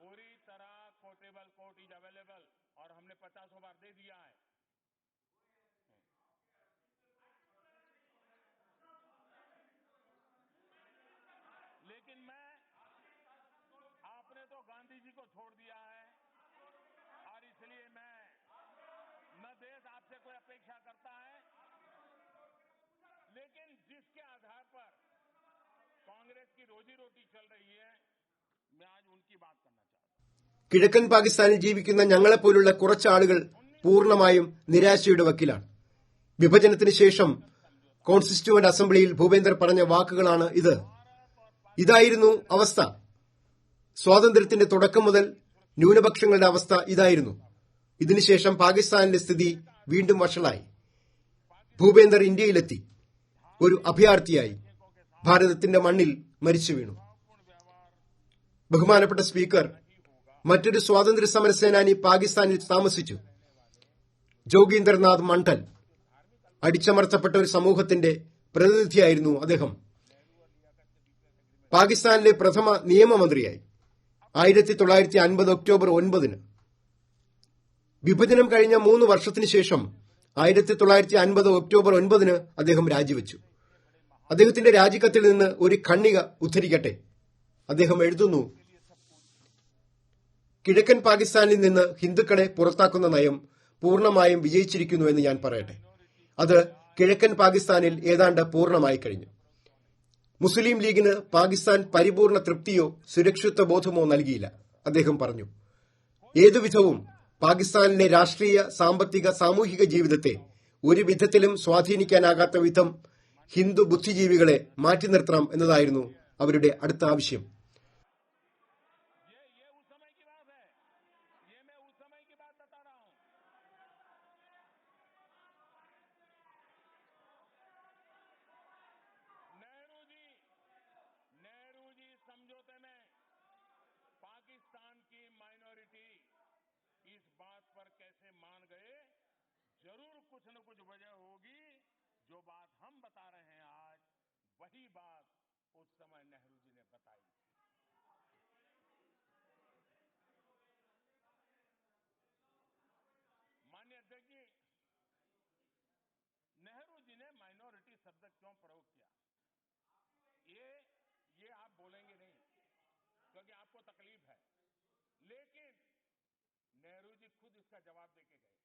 पूरी तरह कोटेबल कोर्ट इज अवेलेबल और हमने 50 बार दे दिया है। लेकिन आपने तो गांधी जी को छोड़ दिया है और इसलिए न देश आपसे कोई अपेक्षा करता है, लेकिन जिसके आधार पर कांग्रेस की रोजी रोटी चल रही है, मैं आज उनकी बात करना चाहता हूं। കിഴക്കൻ പാകിസ്ഥാനിൽ ജീവിക്കുന്ന ഞങ്ങളെപ്പോലുള്ള കുറച്ചാളുകൾ പൂർണ്ണമായും നിരാശയുടെ വക്കിലാണ്. വിഭജനത്തിന് ശേഷം കോൺസ്റ്റിറ്റ്യൂവന്റ് അസംബ്ലിയിൽ ഭൂപേന്ദർ പറഞ്ഞ വാക്കുകളാണ് ഇത്. ഇതായിരുന്നു അവസ്ഥ. സ്വാതന്ത്ര്യത്തിന്റെ തുടക്കം മുതൽ ന്യൂനപക്ഷങ്ങളുടെ അവസ്ഥ ഇതായിരുന്നു. ഇതിനുശേഷം പാകിസ്ഥാനിലെ സ്ഥിതി വീണ്ടും വഷളായി. ഭൂപേന്ദർ ഇന്ത്യയിലെത്തി. ഒരു അഭയാർത്ഥിയായി ഭാരതത്തിന്റെ മണ്ണിൽ മരിച്ചു വീണു. ബഹുമാനപ്പെട്ട സ്പീക്കർ, മറ്റൊരു സ്വാതന്ത്ര്യ സമര സേനാനി പാകിസ്ഥാനിൽ താമസിച്ചു. ജോഗീന്ദർനാഥ് മണ്ഡൽ. അടിച്ചമർത്തപ്പെട്ട ഒരു സമൂഹത്തിന്റെ പ്രതിനിധിയായിരുന്നു അദ്ദേഹം. പാകിസ്ഥാനിലെ പ്രഥമ നിയമമന്ത്രിയായി 1950 ഒക്ടോബർ 9 വിഭജനം കഴിഞ്ഞ 3 വർഷത്തിനു ശേഷം 1950 ഒക്ടോബർ 9 അദ്ദേഹം രാജിവെച്ചു. അദ്ദേഹത്തിന്റെ രാജിക്കത്തിൽ നിന്ന് ഒരു ഖണ്ഡിക ഉദ്ധരിക്കട്ടെ. അദ്ദേഹം എഴുതുന്നു: കിഴക്കൻ പാകിസ്ഥാനിൽ നിന്ന് ഹിന്ദുക്കളെ പുറത്താക്കുന്ന നയം പൂർണ്ണമായും വിജയിച്ചിരിക്കുന്നു എന്ന് ഞാൻ പറയട്ടെ. അത് കിഴക്കൻ പാകിസ്ഥാനിൽ ഏതാണ്ട് പൂർണ്ണമായി കഴിഞ്ഞു. മുസ്ലിം ലീഗിന് പാകിസ്ഥാൻ പരിപൂർണ തൃപ്തിയോ സുരക്ഷിത്വ ബോധമോ നൽകിയില്ല. അദ്ദേഹം പറഞ്ഞു, ഏതുവിധവും പാകിസ്ഥാനിലെ രാഷ്ട്രീയ, സാമ്പത്തിക, സാമൂഹിക ജീവിതത്തെ ഒരു വിധത്തിലും സ്വാധീനിക്കാനാകാത്ത വിധം ഹിന്ദു ബുദ്ധിജീവികളെ മാറ്റി നിർത്തണം എന്നതായിരുന്നു അവരുടെ അടുത്ത ആവശ്യം. समझौते में पाकिस्तान की माइनॉरिटी इस बात पर कैसे मान गए? जरूर कुछ न कुछ वजह होगी. जो बात हम बता रहे हैं आज, वही बात उस समय नेहरू जी ने बताई. माननीय अध्यक्ष जी, नेहरू जी ने माइनॉरिटी शब्द क्यों प्रयोग किया? ये आप बोलेंगे नहीं क्योंकि आपको तकलीफ है, लेकिन नेहरू जी खुद इसका जवाब देके गए.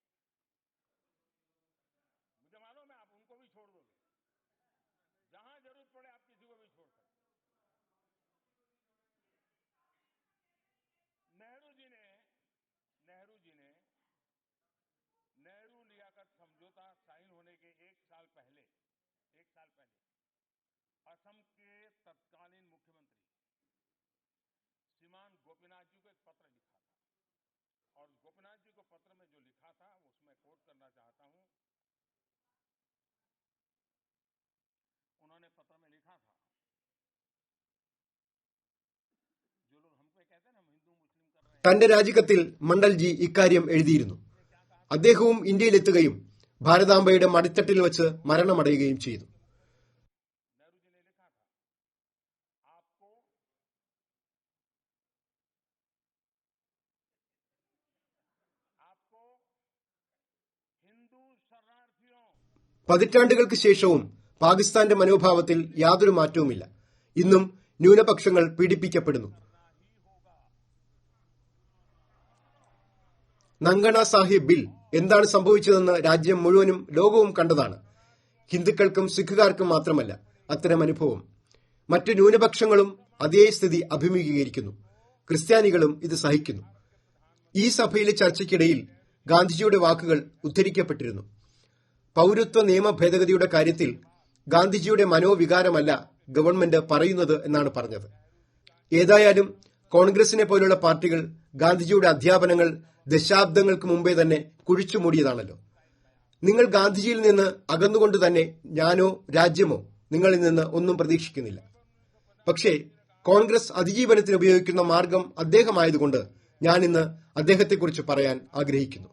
मुझे मालूम है आप उनको भी छोड़ दोगे, जहां जरूरत पड़े आप किसी को भी छोड़ सकते. नेहरू जी ने नेहरू लियाकत समझौता साइन होने के एक साल पहले असम के तत्कालीन मुख्यमंत्री श्रीमान गोपीनाथ जी को एक पत्र लिखा था. और गोपीनाथ जी को पत्र में जो लिखा था उसमें कोट करना चाहता हूं. उन्होंने पत्र में लिखा था, जो लोग हमको कहते हैं ना हम हिंदू मुस्लिम कर रहे हैं. തന്റെ രാജിക്കത്തിൽ മണ്ഡൽജി ഇക്കാര്യം എഴുതിയിരുന്നു. അദ്ദേഹവും ഇന്ത്യയിലെത്തുകയും ഭാരതാംബയുടെ മടിത്തട്ടിൽ വെച്ച് മരണമടയുകയും ചെയ്തു. പതിറ്റാണ്ടുകൾക്ക് ശേഷവും പാകിസ്ഥാന്റെ മനോഭാവത്തിൽ യാതൊരു മാറ്റവുമില്ല. ഇന്നും ന്യൂനപക്ഷങ്ങൾ പീഡിപ്പിക്കപ്പെടുന്നു. നങ്കണ സാഹിബ് ബിൽ എന്താണ് സംഭവിച്ചതെന്ന് രാജ്യം മുഴുവനും ലോകവും കണ്ടതാണ്. ഹിന്ദുക്കൾക്കും സിഖുകാർക്കും മാത്രമല്ല അത്തരം അനുഭവം. മറ്റു ന്യൂനപക്ഷങ്ങളും അതേ സ്ഥിതി അഭിമുഖീകരിക്കുന്നു. ക്രിസ്ത്യാനികളും ഇത് സഹിക്കുന്നു. ഈ സഭയിലെ ചർച്ചയ്ക്കിടയിൽ ഗാന്ധിജിയുടെ വാക്കുകൾ ഉദ്ധരിക്കപ്പെട്ടിരുന്നു. പൌരത്വ നിയമ ഭേദഗതിയുടെ കാര്യത്തിൽ ഗാന്ധിജിയുടെ മനോവികാരമല്ല ഗവൺമെന്റ് പറയുന്നത് എന്നാണ് പറഞ്ഞത്. ഏതായാലും കോൺഗ്രസിനെ പോലുള്ള പാർട്ടികൾ ഗാന്ധിജിയുടെ അധ്യാപനങ്ങൾ ദശാബ്ദങ്ങൾക്ക് മുമ്പേ തന്നെ കുഴിച്ചുമൂടിയതാണല്ലോ. നിങ്ങൾ ഗാന്ധിജിയിൽ നിന്ന് അകന്നുകൊണ്ട് തന്നെ ഞാനോ രാജ്യമോ നിങ്ങളിൽ നിന്ന് ഒന്നും പ്രതീക്ഷിക്കുന്നില്ല. പക്ഷേ കോൺഗ്രസ് അതിജീവനത്തിന് ഉപയോഗിക്കുന്ന മാർഗം അദ്ദേഹമായതുകൊണ്ട് ഞാൻ ഇന്ന് അദ്ദേഹത്തെക്കുറിച്ച് പറയാൻ ആഗ്രഹിക്കുന്നു.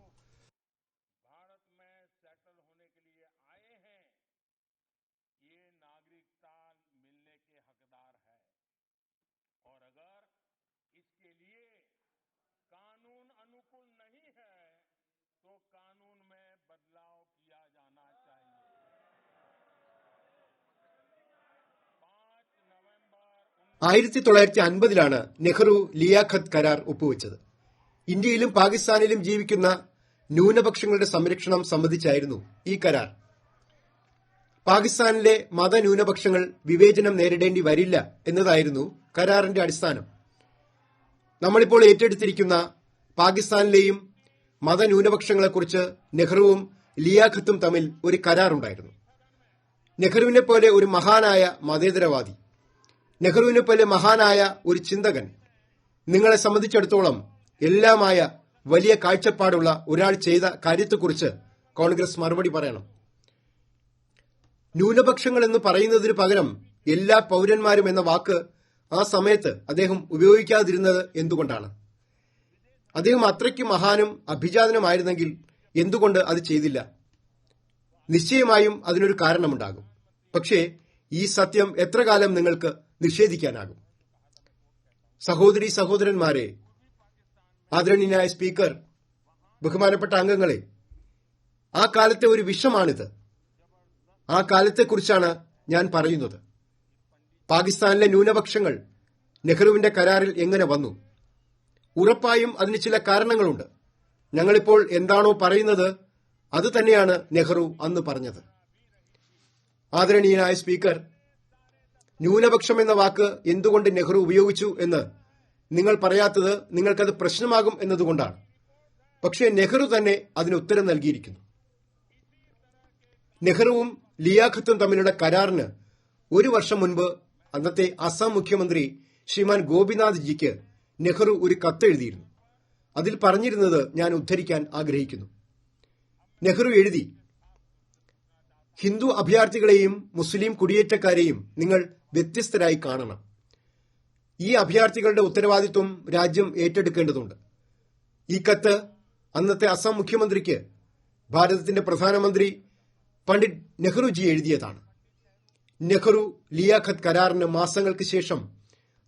कानून अनुकूल नहीं है तो कानून में बदलाव किया जाना चाहिए. 1950 നെഹ്റു ലിയാഖത്ത് കരാർ ഒപ്പുവെച്ചത്. ഇന്ത്യയിലും പാകിസ്ഥാനിലും ജീവിക്കുന്ന ന്യൂനപക്ഷങ്ങളുടെ സംരക്ഷണം സംബന്ധിച്ചായിരുന്നു ഈ കരാർ. പാകിസ്ഥാനിലെ മതന്യൂനപക്ഷങ്ങൾ വിവേചനം നേരിടേണ്ടി വരില്ല എന്നതായിരുന്നു കരാറിന്റെ അടിസ്ഥാനം. നമ്മളിപ്പോൾ ഏറ്റെടുത്തിരിക്കുന്ന പാകിസ്ഥാനിലെയും മതന്യൂനപക്ഷങ്ങളെക്കുറിച്ച് നെഹ്റുവും ലിയാഖത്തും തമ്മിൽ ഒരു കരാറുണ്ടായിരുന്നു. നെഹ്റുവിനെ പോലെ ഒരു മഹാനായ മതേതരവാദി, നെഹ്റുവിനെ പോലെ മഹാനായ ഒരു ചിന്തകൻ, നിങ്ങളെ സംബന്ധിച്ചിടത്തോളം എല്ലാമായ വലിയ കാഴ്ചപ്പാടുള്ള ഒരാൾ ചെയ്ത കാര്യത്തെക്കുറിച്ച് കോൺഗ്രസ് മറുപടി പറയണം. ന്യൂനപക്ഷങ്ങൾ എന്ന് പറയുന്നതിന് പകരം എല്ലാ പൌരന്മാരും എന്ന വാക്ക് ആ സമയത്ത് അദ്ദേഹം ഉപയോഗിക്കാതിരുന്നത് എന്തുകൊണ്ടാണ്? അദ്ദേഹം അത്രയ്ക്ക് മഹാനും അഭിജാതനുമായിരുന്നെങ്കിൽ എന്തുകൊണ്ട് അത് ചെയ്തില്ല? നിശ്ചയമായും അതിനൊരു കാരണമുണ്ടാകും. പക്ഷേ ഈ സത്യം എത്ര കാലം നിങ്ങൾക്ക് നിഷേധിക്കാനാകും? സഹോദരീ സഹോദരന്മാരെ, ആദരണീയനായ സ്പീക്കർ, ബഹുമാനപ്പെട്ട അംഗങ്ങളെ, ആ കാലത്തെ ഒരു വിഷമാണിത്. ആ കാലത്തെക്കുറിച്ചാണ് ഞാൻ പറയുന്നത്. പാകിസ്ഥാനിലെ ന്യൂനപക്ഷങ്ങൾ നെഹ്റുവിന്റെ കരാറിൽ എങ്ങനെ വന്നു? ഉറപ്പായും അതിന് ചില കാരണങ്ങളുണ്ട്. ഞങ്ങളിപ്പോൾ എന്താണോ പറയുന്നത് അത് തന്നെയാണ് നെഹ്റു അന്ന് പറഞ്ഞത്. ആദരണീയനായ സ്പീക്കർ, ന്യൂനപക്ഷം എന്ന വാക്ക് എന്തുകൊണ്ട് നെഹ്റു ഉപയോഗിച്ചു എന്ന് നിങ്ങൾ പറയാത്തത് നിങ്ങൾക്കത് പ്രശ്നമാകും എന്നതുകൊണ്ടാണ്. പക്ഷേ നെഹ്റു തന്നെ അതിന് ഉത്തരം നൽകിയിരിക്കുന്നു. നെഹ്റുവും ലിയാഖത്തും തമ്മിലുള്ള കരാറിന് ഒരു വർഷം മുൻപ് അന്നത്തെ അസം മുഖ്യമന്ത്രി ശ്രീമാൻ ഗോപിനാഥ് ജിക്ക് നെഹ്റു ഒരു കത്തെഴുതിയിരുന്നു. അതിൽ പറഞ്ഞിരുന്നത് ഞാൻ ഉദ്ധരിക്കാൻ ആഗ്രഹിക്കുന്നു. നെഹ്റു എഴുതി, ഹിന്ദു അഭയാർത്ഥികളെയും മുസ്ലിം കുടിയേറ്റക്കാരെയും നിങ്ങൾ വ്യത്യസ്തരായി കാണണം. ഈ അഭയാർത്ഥികളുടെ ഉത്തരവാദിത്വം രാജ്യം ഏറ്റെടുക്കേണ്ടതുണ്ട്. ഈ കത്ത് അന്നത്തെ അസം മുഖ്യമന്ത്രിക്ക് ഭാരതത്തിന്റെ പ്രധാനമന്ത്രി പണ്ഡിറ്റ് നെഹ്റുജി എഴുതിയതാണ്. നെഹ്റു ലിയാഖത്ത് കരാറിന് മാസങ്ങൾക്ക് ശേഷം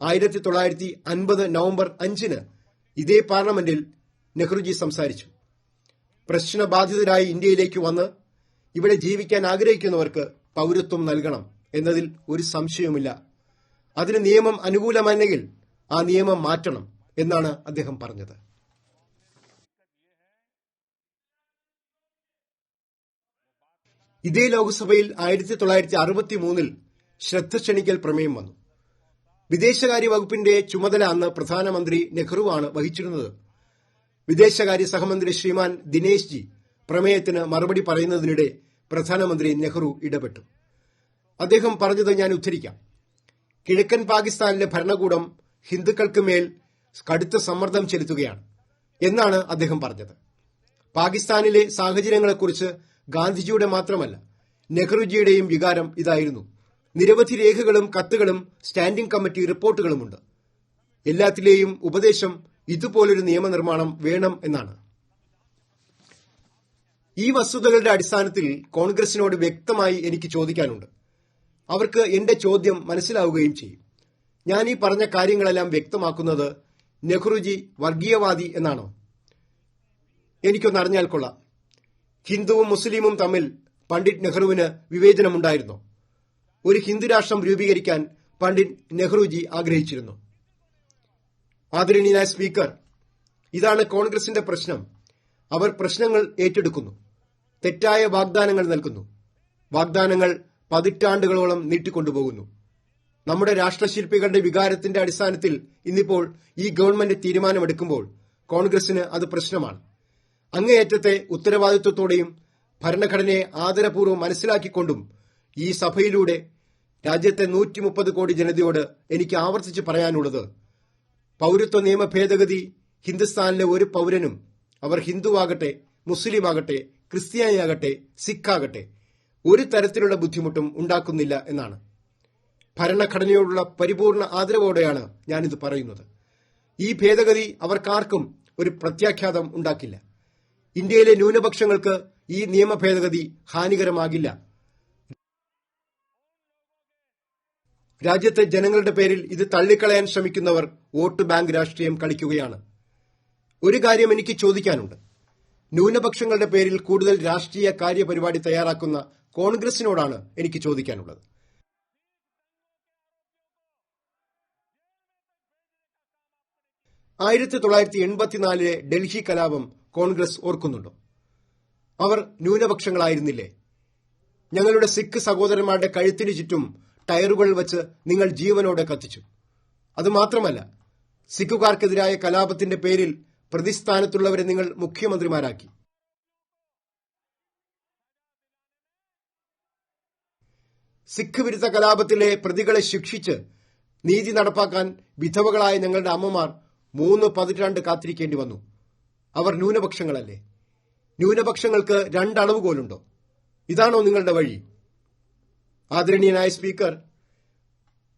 1950 നവംബർ 5 ഇതേ പാർലമെന്റിൽ നെഹ്റുജി സംസാരിച്ചു. പ്രശ്നബാധിതരായി ഇന്ത്യയിലേക്ക് വന്ന് ഇവിടെ ജീവിക്കാൻ ആഗ്രഹിക്കുന്നവർക്ക് പൌരത്വം നൽകണം എന്നതിൽ ഒരു സംശയവുമില്ല. അതിന് നിയമം അനുകൂലമല്ലെങ്കിൽ ആ നിയമം മാറ്റണം എന്നാണ് അദ്ദേഹം പറഞ്ഞത്. ഇതേ ലോക്സഭയിൽ 1963 ശ്രദ്ധ ക്ഷണിക്കൽ പ്രമേയം വന്നു. വിദേശകാര്യ വകുപ്പിന്റെ ചുമതല അന്ന് പ്രധാനമന്ത്രി നെഹ്റുവാണ് വഹിച്ചിരുന്നത്. വിദേശകാര്യ സഹമന്ത്രി ശ്രീമാൻ ദിനേശ് ജി പ്രമേയത്തിന് മറുപടി പറയുന്നതിനിടെ പ്രധാനമന്ത്രി നെഹ്റു ഇടപെട്ടു. അദ്ദേഹം പറഞ്ഞത് ഞാൻ ഉദ്ധരിക്കാം. കിഴക്കൻ പാകിസ്ഥാനിലെ ഭരണകൂടം ഹിന്ദുക്കൾക്ക് മേൽ കടുത്ത സമ്മർദ്ദം ചെലുത്തുകയാണ് എന്നാണ് അദ്ദേഹം പറഞ്ഞത്. പാകിസ്ഥാനിലെ സാഹചര്യങ്ങളെക്കുറിച്ച് ഗാന്ധിജിയുടെ മാത്രമല്ല നെഹ്റുജിയുടെയും വികാരം ഇതായിരുന്നു. നിരവധി രേഖകളും കത്തുകളും സ്റ്റാൻഡിംഗ് കമ്മിറ്റി റിപ്പോർട്ടുകളുമുണ്ട്. എല്ലാത്തിലെയും ഉപദേശം ഇതുപോലൊരു നിയമനിർമ്മാണം വേണം എന്നാണ്. ഈ വസ്തുതകളുടെ അടിസ്ഥാനത്തിൽ കോൺഗ്രസിനോട് വ്യക്തമായി എനിക്ക് ചോദിക്കാനുണ്ട്. അവർക്ക് എന്റെ ചോദ്യം മനസ്സിലാവുകയും ചെയ്യും. ഞാൻ ഈ പറഞ്ഞ കാര്യങ്ങളെല്ലാം വ്യക്തമാക്കുന്നത് നെഹ്റുജി വർഗീയവാദി എന്നാണോ? എനിക്കൊന്നറിഞ്ഞാൽ കൊള്ളാം. ഹിന്ദുവും മുസ്ലിമും തമ്മിൽ പണ്ഡിറ്റ് നെഹ്റുവിന് വിവേചനമുണ്ടായിരുന്നോ? ഒരു ഹിന്ദു രാഷ്ട്രം രൂപീകരിക്കാൻ പണ്ഡിറ്റ് നെഹ്റുജി ആഗ്രഹിച്ചിരുന്നു. ആദരണീയനായ സ്പീക്കർ, ഇതാണ് കോൺഗ്രസിന്റെ പ്രശ്നം. അവർ പ്രശ്നങ്ങൾ ഏറ്റെടുക്കുന്നു, തെറ്റായ വാഗ്ദാനങ്ങൾ നൽകുന്നു. വാഗ്ദാനങ്ങൾ പതിറ്റാണ്ടുകളോളം നീട്ടിക്കൊണ്ടുപോകുന്നു. നമ്മുടെ രാഷ്ട്രശില്പികളുടെ വികാരത്തിന്റെ അടിസ്ഥാനത്തിൽ ഇന്നിപ്പോൾ ഈ ഗവൺമെന്റ് തീരുമാനമെടുക്കുമ്പോൾ കോൺഗ്രസിന് അത് പ്രശ്നമാണ്. അങ്ങേയറ്റത്തെ ഉത്തരവാദിത്വത്തോടെയും ഭരണഘടനയെ ആദരപൂർവ്വം മനസ്സിലാക്കിക്കൊണ്ടും ഈ സഭയിലൂടെ രാജ്യത്തെ 130 കോടി ജനതയോട് എനിക്ക് ആവർത്തിച്ച് പറയാനുള്ളത്, പൌരത്വ നിയമ ഭേദഗതി ഹിന്ദുസ്ഥാനിലെ ഒരു പൌരനും, അവർ ഹിന്ദുവാകട്ടെ, മുസ്ലിമാകട്ടെ, ക്രിസ്ത്യാനിയാകട്ടെ, സിഖാകട്ടെ, ഒരു തരത്തിലുള്ള ബുദ്ധിമുട്ടും ഉണ്ടാക്കുന്നില്ല എന്നാണ്. ഭരണഘടനയോടുള്ള പരിപൂർണ ആദരവോടെയാണ് ഞാനിത് പറയുന്നത്. ഈ ഭേദഗതി അവർക്കാർക്കും ഒരു പ്രത്യാഘാതം ഉണ്ടാക്കില്ല. ഇന്ത്യയിലെ ന്യൂനപക്ഷങ്ങൾക്ക് ഈ നിയമ ഭേദഗതി ഹാനികരമാകില്ല. രാജ്യത്തെ ജനങ്ങളുടെ പേരിൽ ഇത് തള്ളിക്കളയാൻ ശ്രമിക്കുന്നവർ വോട്ട് ബാങ്ക് രാഷ്ട്രീയം കളിക്കുകയാണ്. ഒരു കാര്യം എനിക്ക് ചോദിക്കാനുണ്ട്. ന്യൂനപക്ഷങ്ങളുടെ പേരിൽ കൂടുതൽ രാഷ്ട്രീയ കാര്യപരിപാടി തയ്യാറാക്കുന്ന കോൺഗ്രസിനോടാണ് എനിക്ക് ചോദിക്കാനുള്ളത്. ഡൽഹി കലാപം കോൺഗ്രസ് ഓർക്കുന്നുണ്ടോ? അവർ ന്യൂനപക്ഷങ്ങളായിരുന്നില്ലേ? ഞങ്ങളുടെ സിഖ് സഹോദരന്മാരുടെ കഴുത്തിനു ചുറ്റും ടയറുകൾ വച്ച് നിങ്ങൾ ജീവനോടെ കത്തിച്ചു. അതുമാത്രമല്ല, സിഖുകാർക്കെതിരായ കലാപത്തിന്റെ പേരിൽ പ്രതിസ്ഥാനത്തുള്ളവരെ നിങ്ങൾ മുഖ്യമന്ത്രിമാരാക്കി. സിഖ് വിരുദ്ധ കലാപത്തിലെ പ്രതികളെ ശിക്ഷിച്ച് നീതി നടപ്പാക്കാൻ വിധവകളായ ഞങ്ങളുടെ അമ്മമാർ 3 പതിറ്റാണ്ട് കാത്തിരിക്കേണ്ടി വന്നു. അവർ ന്യൂനപക്ഷങ്ങളല്ലേ? ന്യൂനപക്ഷങ്ങൾക്ക് 2 അളവുകോലുണ്ടോ? ഇതാണോ നിങ്ങളുടെ വഴി? ആദരണീയനായ സ്പീക്കർ,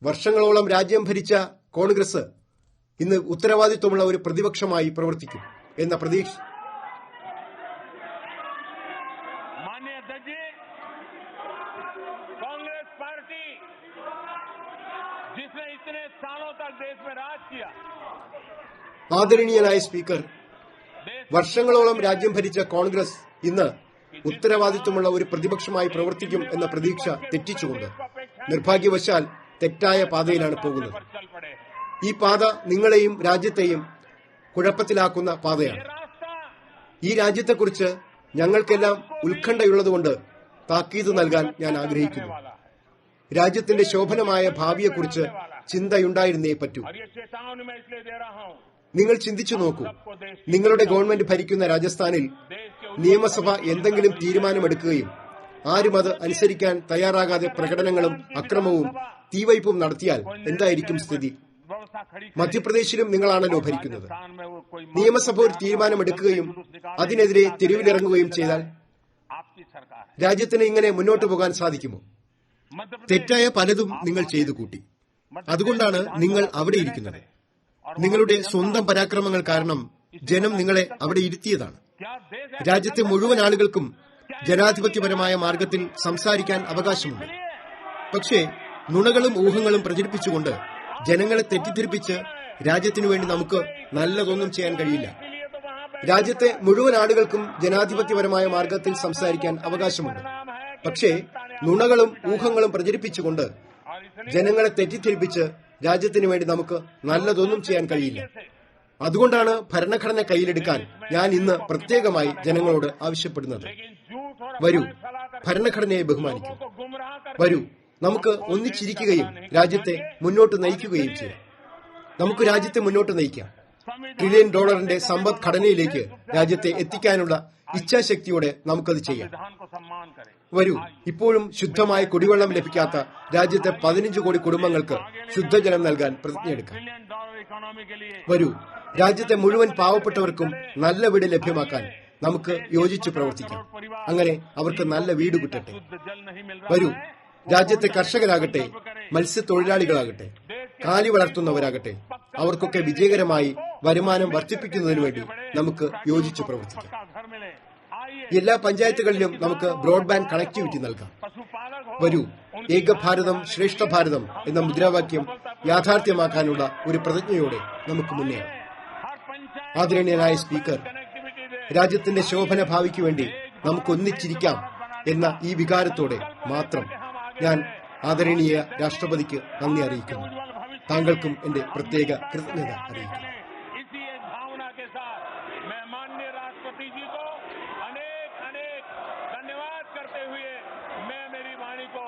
വർഷങ്ങളോളം രാജ്യം ഭരിച്ച കോൺഗ്രസ് ഇന്ന് ഉത്തരവാദിത്വമുള്ള ഒരു പ്രതിപക്ഷമായി പ്രവർത്തിക്കും എന്ന പ്രതീക്ഷ. माननीय अध्यक्ष जी, कांग्रेस पार्टी जिसने इतने सालों तक देश में राज किया, ആദരണീയനായ സ്പീക്കർ, വർഷങ്ങളോളം രാജ്യം ഭരിച്ച കോൺഗ്രസ് ഇന്ന് ഉത്തരവാദിത്വമുള്ള ഒരു പ്രതിപക്ഷമായി പ്രവർത്തിക്കും എന്ന പ്രതീക്ഷ തെറ്റിച്ചുകൊണ്ട് നിർഭാഗ്യവശാൽ തെറ്റായ പാതയിലാണ് പോകുന്നത്. ഈ പാത നിങ്ങളെയും രാജ്യത്തെയും കുഴപ്പത്തിലാക്കുന്ന പാതയാണ്. ഈ രാജ്യത്തെക്കുറിച്ച് ഞങ്ങൾക്കെല്ലാം ഉത്കണ്ഠയുള്ളതുകൊണ്ട് താക്കീത് നൽകാൻ ഞാൻ ആഗ്രഹിക്കുന്നു. രാജ്യത്തിന്റെ ശോഭനമായ ഭാവിയെക്കുറിച്ച് ചിന്തയുണ്ടായിരുന്നേ പറ്റൂ. നിങ്ങൾ ചിന്തിച്ചു നോക്കൂ, നിങ്ങളുടെ ഗവൺമെന്റ് ഭരിക്കുന്ന രാജസ്ഥാനിൽ നിയമസഭ എന്തെങ്കിലും തീരുമാനമെടുക്കുകയും ആരും അത് അനുസരിക്കാൻ തയ്യാറാകാതെ പ്രകടനങ്ങളും അക്രമവും തീവയ്പും നടത്തിയാൽ എന്തായിരിക്കും സ്ഥിതി? മധ്യപ്രദേശിലും നിങ്ങളാണല്ലോ ഭരിക്കുന്നത്. നിയമസഭ ഒരു തീരുമാനമെടുക്കുകയും അതിനെതിരെ തെരുവിലിറങ്ങുകയും ചെയ്താൽ രാജ്യത്തിന് ഇങ്ങനെ മുന്നോട്ടു പോകാൻ സാധിക്കുമോ? തെറ്റായ പലതും നിങ്ങൾ ചെയ്തു കൂട്ടി. അതുകൊണ്ടാണ് നിങ്ങൾ അവിടെ ഇരിക്കുന്നത്. നിങ്ങളുടെ സ്വന്തം പരാക്രമങ്ങൾ കാരണം ജനം നിങ്ങളെ അവിടെ ഇരുത്തിയതാണ്. രാജ്യത്തെ മുഴുവൻ ആളുകൾക്കും ജനാധിപത്യപരമായ മാർഗത്തിൽ സംസാരിക്കാൻ അവകാശമുണ്ട്. പക്ഷേ നുണകളും ഊഹങ്ങളും പ്രചരിപ്പിച്ചുകൊണ്ട് ജനങ്ങളെ തെറ്റിദ്ധരിപ്പിച്ച് രാജ്യത്തിനു വേണ്ടി നമുക്ക് നല്ലതൊന്നും ചെയ്യാൻ കഴിയില്ല. രാജ്യത്തെ മുഴുവൻ ആളുകൾക്കും ജനാധിപത്യപരമായ മാർഗത്തിൽ സംസാരിക്കാൻ അവകാശമുണ്ട്. പക്ഷേ നുണകളും ഊഹങ്ങളും പ്രചരിപ്പിച്ചുകൊണ്ട് ജനങ്ങളെ തെറ്റിദ്ധരിപ്പിച്ച് രാജ്യത്തിനു വേണ്ടി നമുക്ക് നല്ലതൊന്നും ചെയ്യാൻ കഴിയില്ല. അതുകൊണ്ടാണ് ഭരണഘടന കയ്യിലെടുക്കാൻ ഞാൻ ഇന്ന് പ്രത്യേകമായി ജനങ്ങളോട് ആവശ്യപ്പെടുന്നത്. വരൂ, ഭരണഘടനയെ ബഹുമാനിക്കൂ. വരൂ, നമുക്ക് ഒന്നിച്ചിരിക്കുകയും രാജ്യത്തെ മുന്നോട്ട് നയിക്കുകയും ചെയ്യാം. നമുക്ക് രാജ്യത്തെ മുന്നോട്ട് നയിക്കാം. $1 ട്രില്യൺ സമ്പദ്ഘടനയിലേക്ക് രാജ്യത്തെ എത്തിക്കാനുള്ള ഇച്ഛാശക്തിയോടെ നമുക്കത് ചെയ്യാം. വരൂ, ഇപ്പോഴും ശുദ്ധമായ കുടിവെള്ളം ലഭിക്കാത്ത രാജ്യത്തെ 15 കോടി കുടുംബങ്ങൾക്ക് ശുദ്ധജലം നൽകാൻ പ്രതിജ്ഞയെടുക്കാം. വരൂ, രാജ്യത്തെ മുഴുവൻ പാവപ്പെട്ടവർക്കും നല്ല വീട് ലഭ്യമാക്കാൻ നമുക്ക് യോജിച്ച് പ്രവർത്തിക്കാം. അങ്ങനെ അവർക്ക് നല്ല വീട് കിട്ടട്ടെ. വരൂ, രാജ്യത്തെ കർഷകരാകട്ടെ, മത്സ്യത്തൊഴിലാളികളാകട്ടെ, കാലി വളർത്തുന്നവരാകട്ടെ, അവർക്കൊക്കെ വിജയകരമായി വരുമാനം വർദ്ധിപ്പിക്കുന്നതിനു വേണ്ടി നമുക്ക് യോജിച്ച് പ്രവർത്തിക്കാം. എല്ലാ പഞ്ചായത്തുകളിലും നമുക്ക് ബ്രോഡ്ബാൻഡ് കണക്ടിവിറ്റി നൽകാം. വരൂ, ഏക ഭാരതം ശ്രേഷ്ഠ ഭാരതം എന്ന മുദ്രാവാക്യം യാഥാർത്ഥ്യമാക്കാനുള്ള ഒരു പ്രതിജ്ഞയോടെ നമുക്ക് മുന്നേറാം. ആദരണീയനായ സ്പീക്കർ, രാജ്യത്തിന്റെ ശോഭന ഭാവിക്ക് വേണ്ടി നമുക്ക് ഒന്നിച്ചിരിക്കാം എന്ന ഈ വികാരത്തോടെ മാത്രം ഞാൻ ആദരണീയ രാഷ്ട്രപതിക്ക് നന്ദി അറിയിക്കുന്നു. താങ്കൾക്കും എന്റെ പ്രത്യേക കൃതജ്ഞത അറിയിക്കുന്നു. धन्यवाद करते हुए मैं मेरी वाणी को